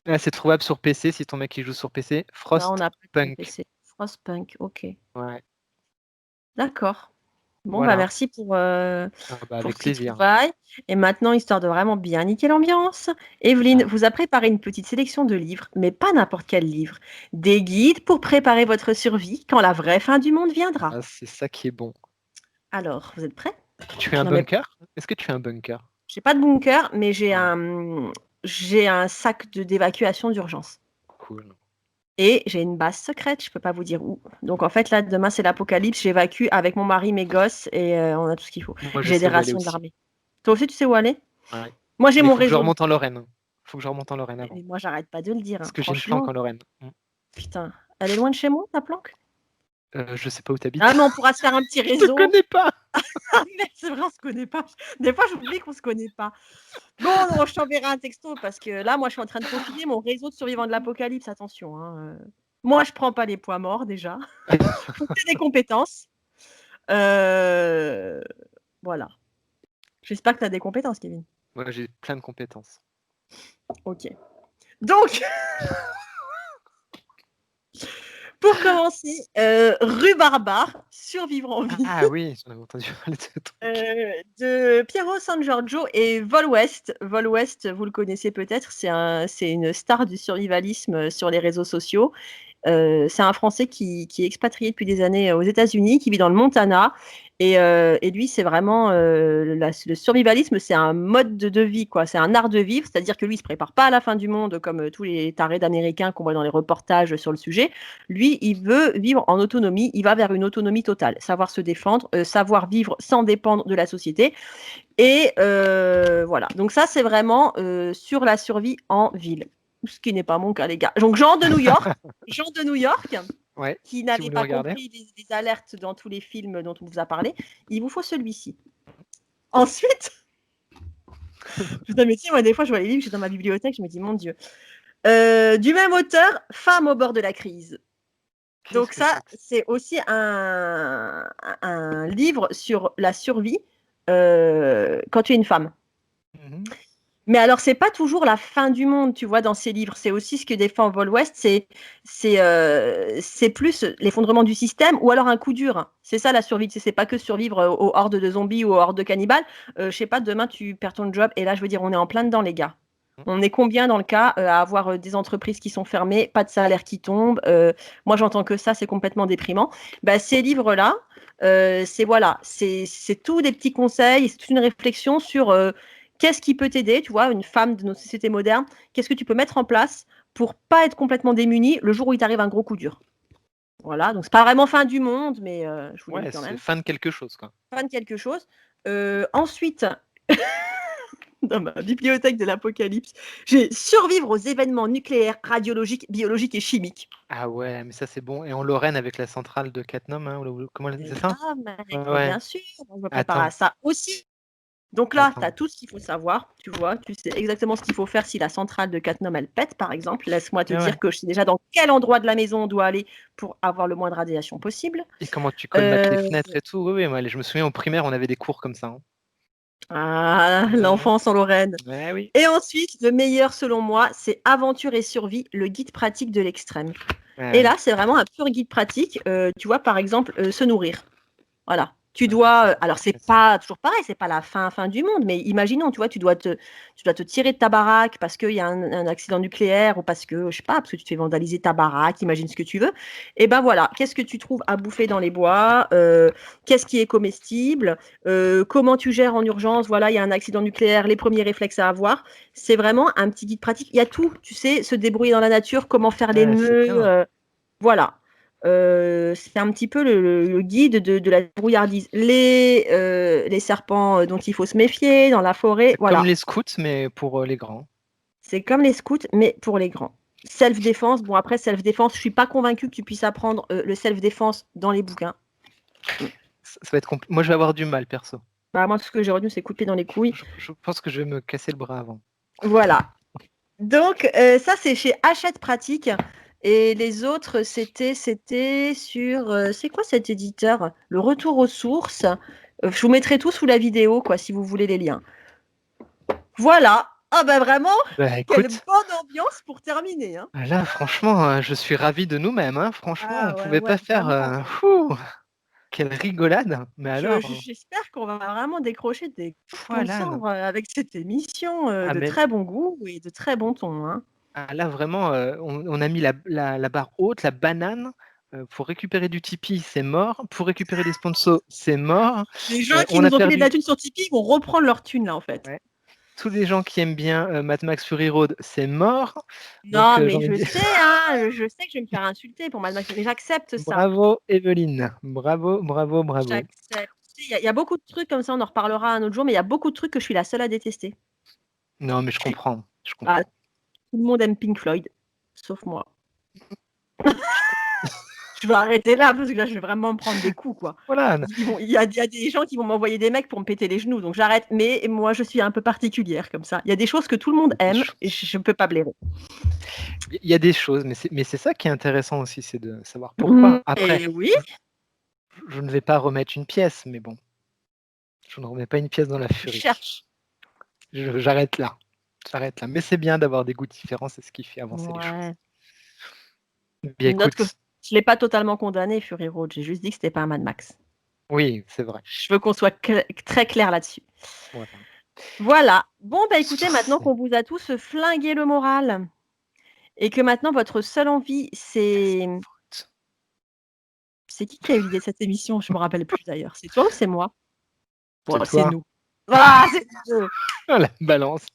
Ah, c'est trouvable sur PC si ton mec il joue sur PC. Non, on n'a pas de Frostpunk. PC. Frostpunk, OK. Ouais, D'accord. Bon, bah, voilà. merci Ah bah pour avec ces plaisir. trouvailles et maintenant, histoire de vraiment bien niquer l'ambiance, Evelyne Ah, vous a préparé une petite sélection de livres, mais pas n'importe quel livre. Des guides pour préparer votre survie quand la vraie fin du monde viendra. ah, c'est ça qui est bon. Alors, vous êtes prêts? Tu fais un Non, mais bunker? Est-ce que tu fais un bunker? j'ai pas de bunker, mais Ouais, j'ai un sac d'évacuation d'urgence cool. et j'ai une base secrète, je peux pas vous dire où. Donc en fait, là, demain, c'est l'apocalypse, j'évacue avec mon mari, mes gosses et on a tout ce qu'il faut. Moi je J'ai des sais où aller rations de aussi. l'armée. Toi aussi, tu sais où aller? Ouais. Moi, j'ai Mais il mon faut que je réseau. remonte en Lorraine. Faut que je remonte en Lorraine avant. Mais moi, j'arrête pas de le dire, Parce hein. que j'ai une planque Franchement, en Lorraine. putain. Elle est loin de chez moi, ta planque? Je sais pas où t'habites. Ah, mais on pourra se faire un petit Je te réseau. connais pas. Ah, merde, c'est vrai, on se connaît pas. Des fois, j'oublie qu'on se connaît pas. Bon, non, je t'enverrai un texto parce que là, moi, je suis en train de peaufiner mon réseau de survivants de l'apocalypse. Attention, hein. Moi, je prends pas les poids morts déjà. Faut que tu des compétences. Heu, voilà. J'espère que tu as des compétences, Kevin. Moi j'ai plein de compétences. OK. Donc, Pour commencer, Rhubarbar, Survivre en ville, Ah oui, j'en avais entendu parler de ce truc. de Piero San Giorgio et Vol West. Vol West, vous le connaissez peut-être, c'est une star du survivalisme sur les réseaux sociaux. C'est un Français qui est expatrié depuis des années aux États-Unis, qui vit dans le Montana. Et lui, c'est vraiment le survivalisme, c'est un mode de vie, quoi. C'est un art de vivre, c'est-à-dire que lui, il se prépare pas à la fin du monde comme tous les tarés d'Américains qu'on voit dans les reportages sur le sujet. Lui, il veut vivre en autonomie, il va vers une autonomie totale, savoir se défendre, savoir vivre sans dépendre de la société. Et voilà. Donc ça, c'est vraiment sur la survie en ville. Ce qui n'est pas mon cas, les gars. Donc Jean de New York, Jean de New York, Ouais, qui si vous n'avait voulez pas regarder. compris les alertes dans tous les films dont on vous a parlé, il vous faut celui-ci. Ensuite, putain, mais tu sais, moi, des fois, je vois les livres, je suis dans ma bibliothèque, je me dis, mon Dieu. Du même auteur, Femme au bord de la crise. Qu'est-ce Donc que ça, c'est que ça? c'est aussi un livre sur la survie quand tu es une femme. Mhm. Mais alors, c'est pas toujours la fin du monde, tu vois, dans ces livres. C'est aussi ce que défend Vol West, c'est plus l'effondrement du système ou alors un coup dur. C'est ça la survie. C'est pas que survivre aux hordes de zombies ou aux hordes de cannibales. Je sais pas, demain tu perds ton job et là, je veux dire, on est en plein dedans, les gars. On est combien dans le cas à avoir des entreprises qui sont fermées, pas de salaire qui tombe. Moi, j'entends que ça, c'est complètement déprimant. Bah, ces livres-là, c'est voilà, c'est tous des petits conseils, c'est toute une réflexion sur qu'est-ce qui peut t'aider, tu vois, une femme de nos sociétés modernes, qu'est-ce que tu peux mettre en place pour pas être complètement démunie le jour où il t'arrive un gros coup dur. Voilà, donc c'est pas vraiment fin du monde, mais je vous l'ai mis Ouais, quand c'est même. fan de quelque chose, quoi. Fin de quelque chose. Ensuite, dans ma bibliothèque de l'apocalypse, j'ai survivre aux événements nucléaires, radiologiques, biologiques et chimiques. Ah ouais, mais ça c'est bon. Et en Lorraine avec la centrale de Cattenom, hein, comment c'est ça? Ah, mec, Ouais, mais ouais. bien sûr, on me prépare à Attends, ça aussi. Donc là, tu as attends. tout ce qu'il faut savoir, tu vois, tu sais exactement ce qu'il faut faire si la centrale de Cattenom, elle pète, par exemple. Laisse-moi te Ouais, ouais. dire que je sais déjà dans quel endroit de la maison on doit aller pour avoir le moins de radiation possible. Et comment tu colmates les Euh, fenêtres et tout? Oui, oui, moi, je me souviens au primaire, on avait des cours comme ça, hein. Ah, Ouais, l'enfance en Lorraine. ouais, oui. Et ensuite, le meilleur selon moi, c'est Aventure et survie, le guide pratique de l'extrême. Ouais, Et ouais. là, c'est vraiment un pur guide pratique. Tu vois, par exemple, se nourrir. Voilà. Tu Ah, ça, dois, c'est alors c'est classique. pas toujours pareil, c'est pas la fin du monde, mais imaginons, tu vois, tu dois te tirer de ta baraque parce qu'il y a un accident nucléaire ou parce que, je sais pas, parce que tu te fais vandaliser ta baraque, imagine ce que tu veux. Et ben voilà, qu'est-ce que tu trouves à bouffer dans les bois? Qu'est-ce qui est comestible? Comment tu gères en urgence? Voilà, il y a un accident nucléaire, les premiers réflexes à avoir. C'est vraiment un petit guide pratique. Il y a tout, tu sais, se débrouiller dans la nature, comment faire les Ouais, c'est nœuds, bien. voilà. C'est un petit peu le guide de la brouillardise. Les serpents dont il faut se méfier dans la forêt, C'est comme voilà. les scouts, mais pour les grands. C'est comme les scouts, mais pour les grands. Self-défense, bon après self-défense, je suis pas convaincue que tu puisses apprendre le self-défense dans les bouquins. Mm. Ça va être Moi, je vais avoir du mal, perso. Bah, moi, tout ce que j'ai retenu, c'est couper dans les couilles. Je pense que je vais me casser le bras avant. Voilà. Donc, ça, c'est chez Hachette Pratique. Et les autres, c'était sur. C'est quoi cet éditeur? Le Retour aux sources. Je vous mettrai tout sous la vidéo, quoi, si vous voulez les liens. Voilà. Ah, bah vraiment, Bah quelle écoute, bonne ambiance pour terminer, hein. là, franchement, je suis ravi de nous-mêmes, hein. Franchement, on Ah, ouais, pouvait ouais, pas faire. vraiment. Quelle rigolade! Mais alors, J'espère qu'on va vraiment décrocher des voilà. sponsors avec cette émission Ah, de mais très bon goût et de très bon ton, hein. là, vraiment, on a mis la barre haute, la banane. Pour récupérer du Tipeee, c'est mort. Pour récupérer des sponsors, c'est mort. Les gens qui On a nous ont filé de la perdu. thune sur Tipeee vont reprendre leur thune, là, en fait. Ouais. Tous les gens qui aiment bien Mad Max Fury Road, c'est mort. Donc, Non, j'ai mais envie je de dire sais, hein, je sais que je vais me faire insulter pour Mad Max, mais j'accepte ça. bravo, Evelyne. Bravo, bravo, bravo. J'accepte. Il y a beaucoup de trucs comme ça, on en reparlera un autre jour, mais il y a beaucoup de trucs que je suis la seule à détester. Non, mais je Je suis- comprends. Je Ah, comprends. tout le monde aime Pink Floyd, sauf moi. Je com- Je vais arrêter là parce que là, je vais vraiment me prendre des coups, quoi. Voilà. Il y a des gens qui vont m'envoyer des mecs pour me péter les genoux, donc j'arrête. Mais moi, je suis un peu particulière comme ça. Il y a des choses que tout le monde aime et je ne peux pas blairer. Il y a des choses, mais c'est ça qui est intéressant aussi, c'est de savoir pourquoi. Après, Et oui, je ne vais pas remettre une pièce, mais bon, je ne remets pas une pièce dans la je furie. cherche. J'arrête là. J'arrête là. Mais c'est bien d'avoir des goûts différents, c'est ce qui fait avancer les choses. Ouais. Bien Une note que écoute. Je l'ai pas totalement condamné, Fury Road. J'ai juste dit que c'était pas un Mad Max. Oui, c'est vrai. Je veux qu'on soit très clair là-dessus. Voilà. Voilà. Bon, bah écoutez, Sur maintenant ces qu'on vous a tous flingué le moral et que maintenant votre seule envie, c'est fautes. qui a eu l'idée de cette émission? Je me rappelle plus d'ailleurs. C'est toi ou c'est moi? C'est Bon, c'est toi. nous. Voilà, c'est nous 2. Ah, la balance.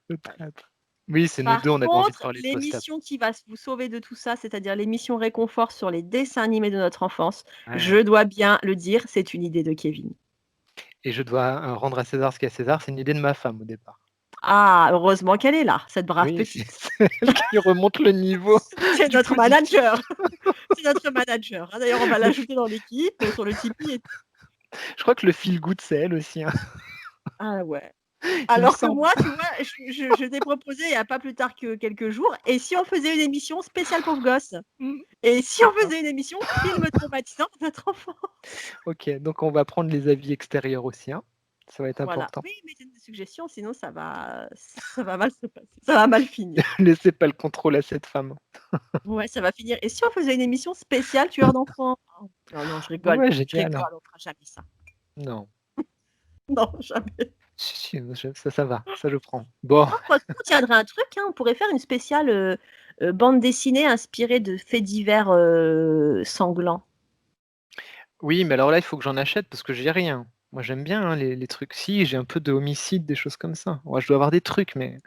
Le traître. Oui, c'est nous Par 2, on avait envie de contre, parler de post-apo. l'émission qui va vous sauver de tout ça, c'est-à-dire l'émission réconfort sur les dessins animés de notre enfance, je Ouais. dois bien le dire, c'est une idée de Kevin. Et je dois, rendre à César ce qu'est à César, c'est une idée de ma femme au départ. Ah, heureusement qu'elle est là, cette brave Oui, c'est petite. c'est elle qui remonte le niveau C'est du notre positif. manager. C'est notre manager, hein. D'ailleurs, on va Le f l'ajouter dans l'équipe, sur le Tipeee et Je crois que le feel good, c'est elle aussi, hein. ah ouais. Il me Alors que semble. moi, tu vois, je t'ai proposé il y a pas plus tard que quelques jours, et si on faisait une émission spéciale pauvres gosses? Mmh. Et si on D'accord. faisait une émission film traumatisant de notre enfance? OK, donc on va prendre les avis extérieurs aussi, hein. Ça va être Voilà. important. Oui, mettez des suggestions, sinon ça va mal se passer, ça va mal finir. Laissez pas le contrôle à cette femme. Ouais, ça va finir: «Et si on faisait une émission spéciale tueur d'enfants?» Oh, non, non, Ouais, je génial, hein. rigole, on fera jamais ça. Non. Non, jamais. Si, si, je ça va, ça je prends. Bon, Oh, franchement, on tiendrait un truc, hein, on pourrait faire une spéciale, bande dessinée inspirée de faits divers, sanglants. oui, mais alors là, il faut que j'en achète parce que j'ai rien. Moi, j'aime bien, hein, les trucs si, j'ai un peu de homicide, des choses comme ça. Ouais, je dois avoir des trucs, mais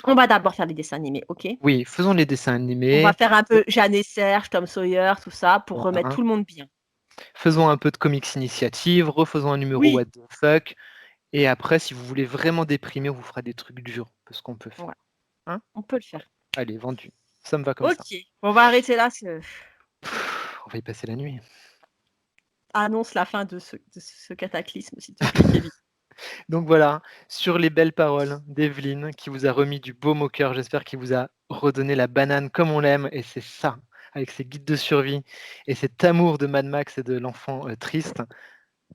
On va d'abord faire des dessins animés, OK? oui, faisons les dessins On va animés. faire un peu Jeanne et Serge, Tom Sawyer, tout ça, pour remettre Voilà. tout le monde bien. Faisons un peu de comics initiative, refaisons un numéro Oui, what the fuck et après, si vous voulez vraiment déprimer, on vous fera des trucs durs, ce qu'on peut faire. ouais, Hein? on peut le faire. Allez, vendu. Ça me va comme ça. OK, on va arrêter là, parce que On va y passer la nuit. annonce la fin de ce cataclysme, s'il te plaît, Kevin. Donc voilà, sur les belles paroles d'Evelyne qui vous a remis du baume au cœur, j'espère qu'il vous a redonné la banane comme on l'aime et c'est ça, avec ces guides de survie et cet amour de Mad Max et de l'enfant, triste,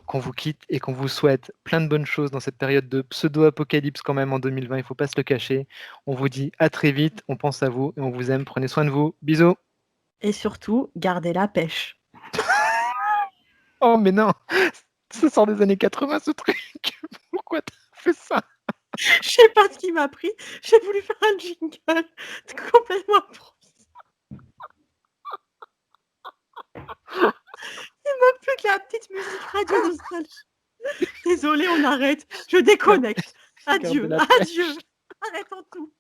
qu'on vous quitte et qu'on vous souhaite plein de bonnes choses dans cette période de pseudo-apocalypse quand même en 2020, il faut pas se le cacher. On vous dit à très vite, on pense à vous et on vous aime, prenez soin de vous. Bisous. Et surtout, gardez la pêche. Oh mais non, ça sort des années 80 ce truc. Pourquoi tu as fait ça? Je sais pas ce qui m'a pris, j'ai voulu faire un jingle complètement improvisé. Il manque plus que la petite musique Radio Nostalgie. Désolée, on arrête, je Garde déconnecte. garde Adieu, la adieu. pêche. Arrêtons tout.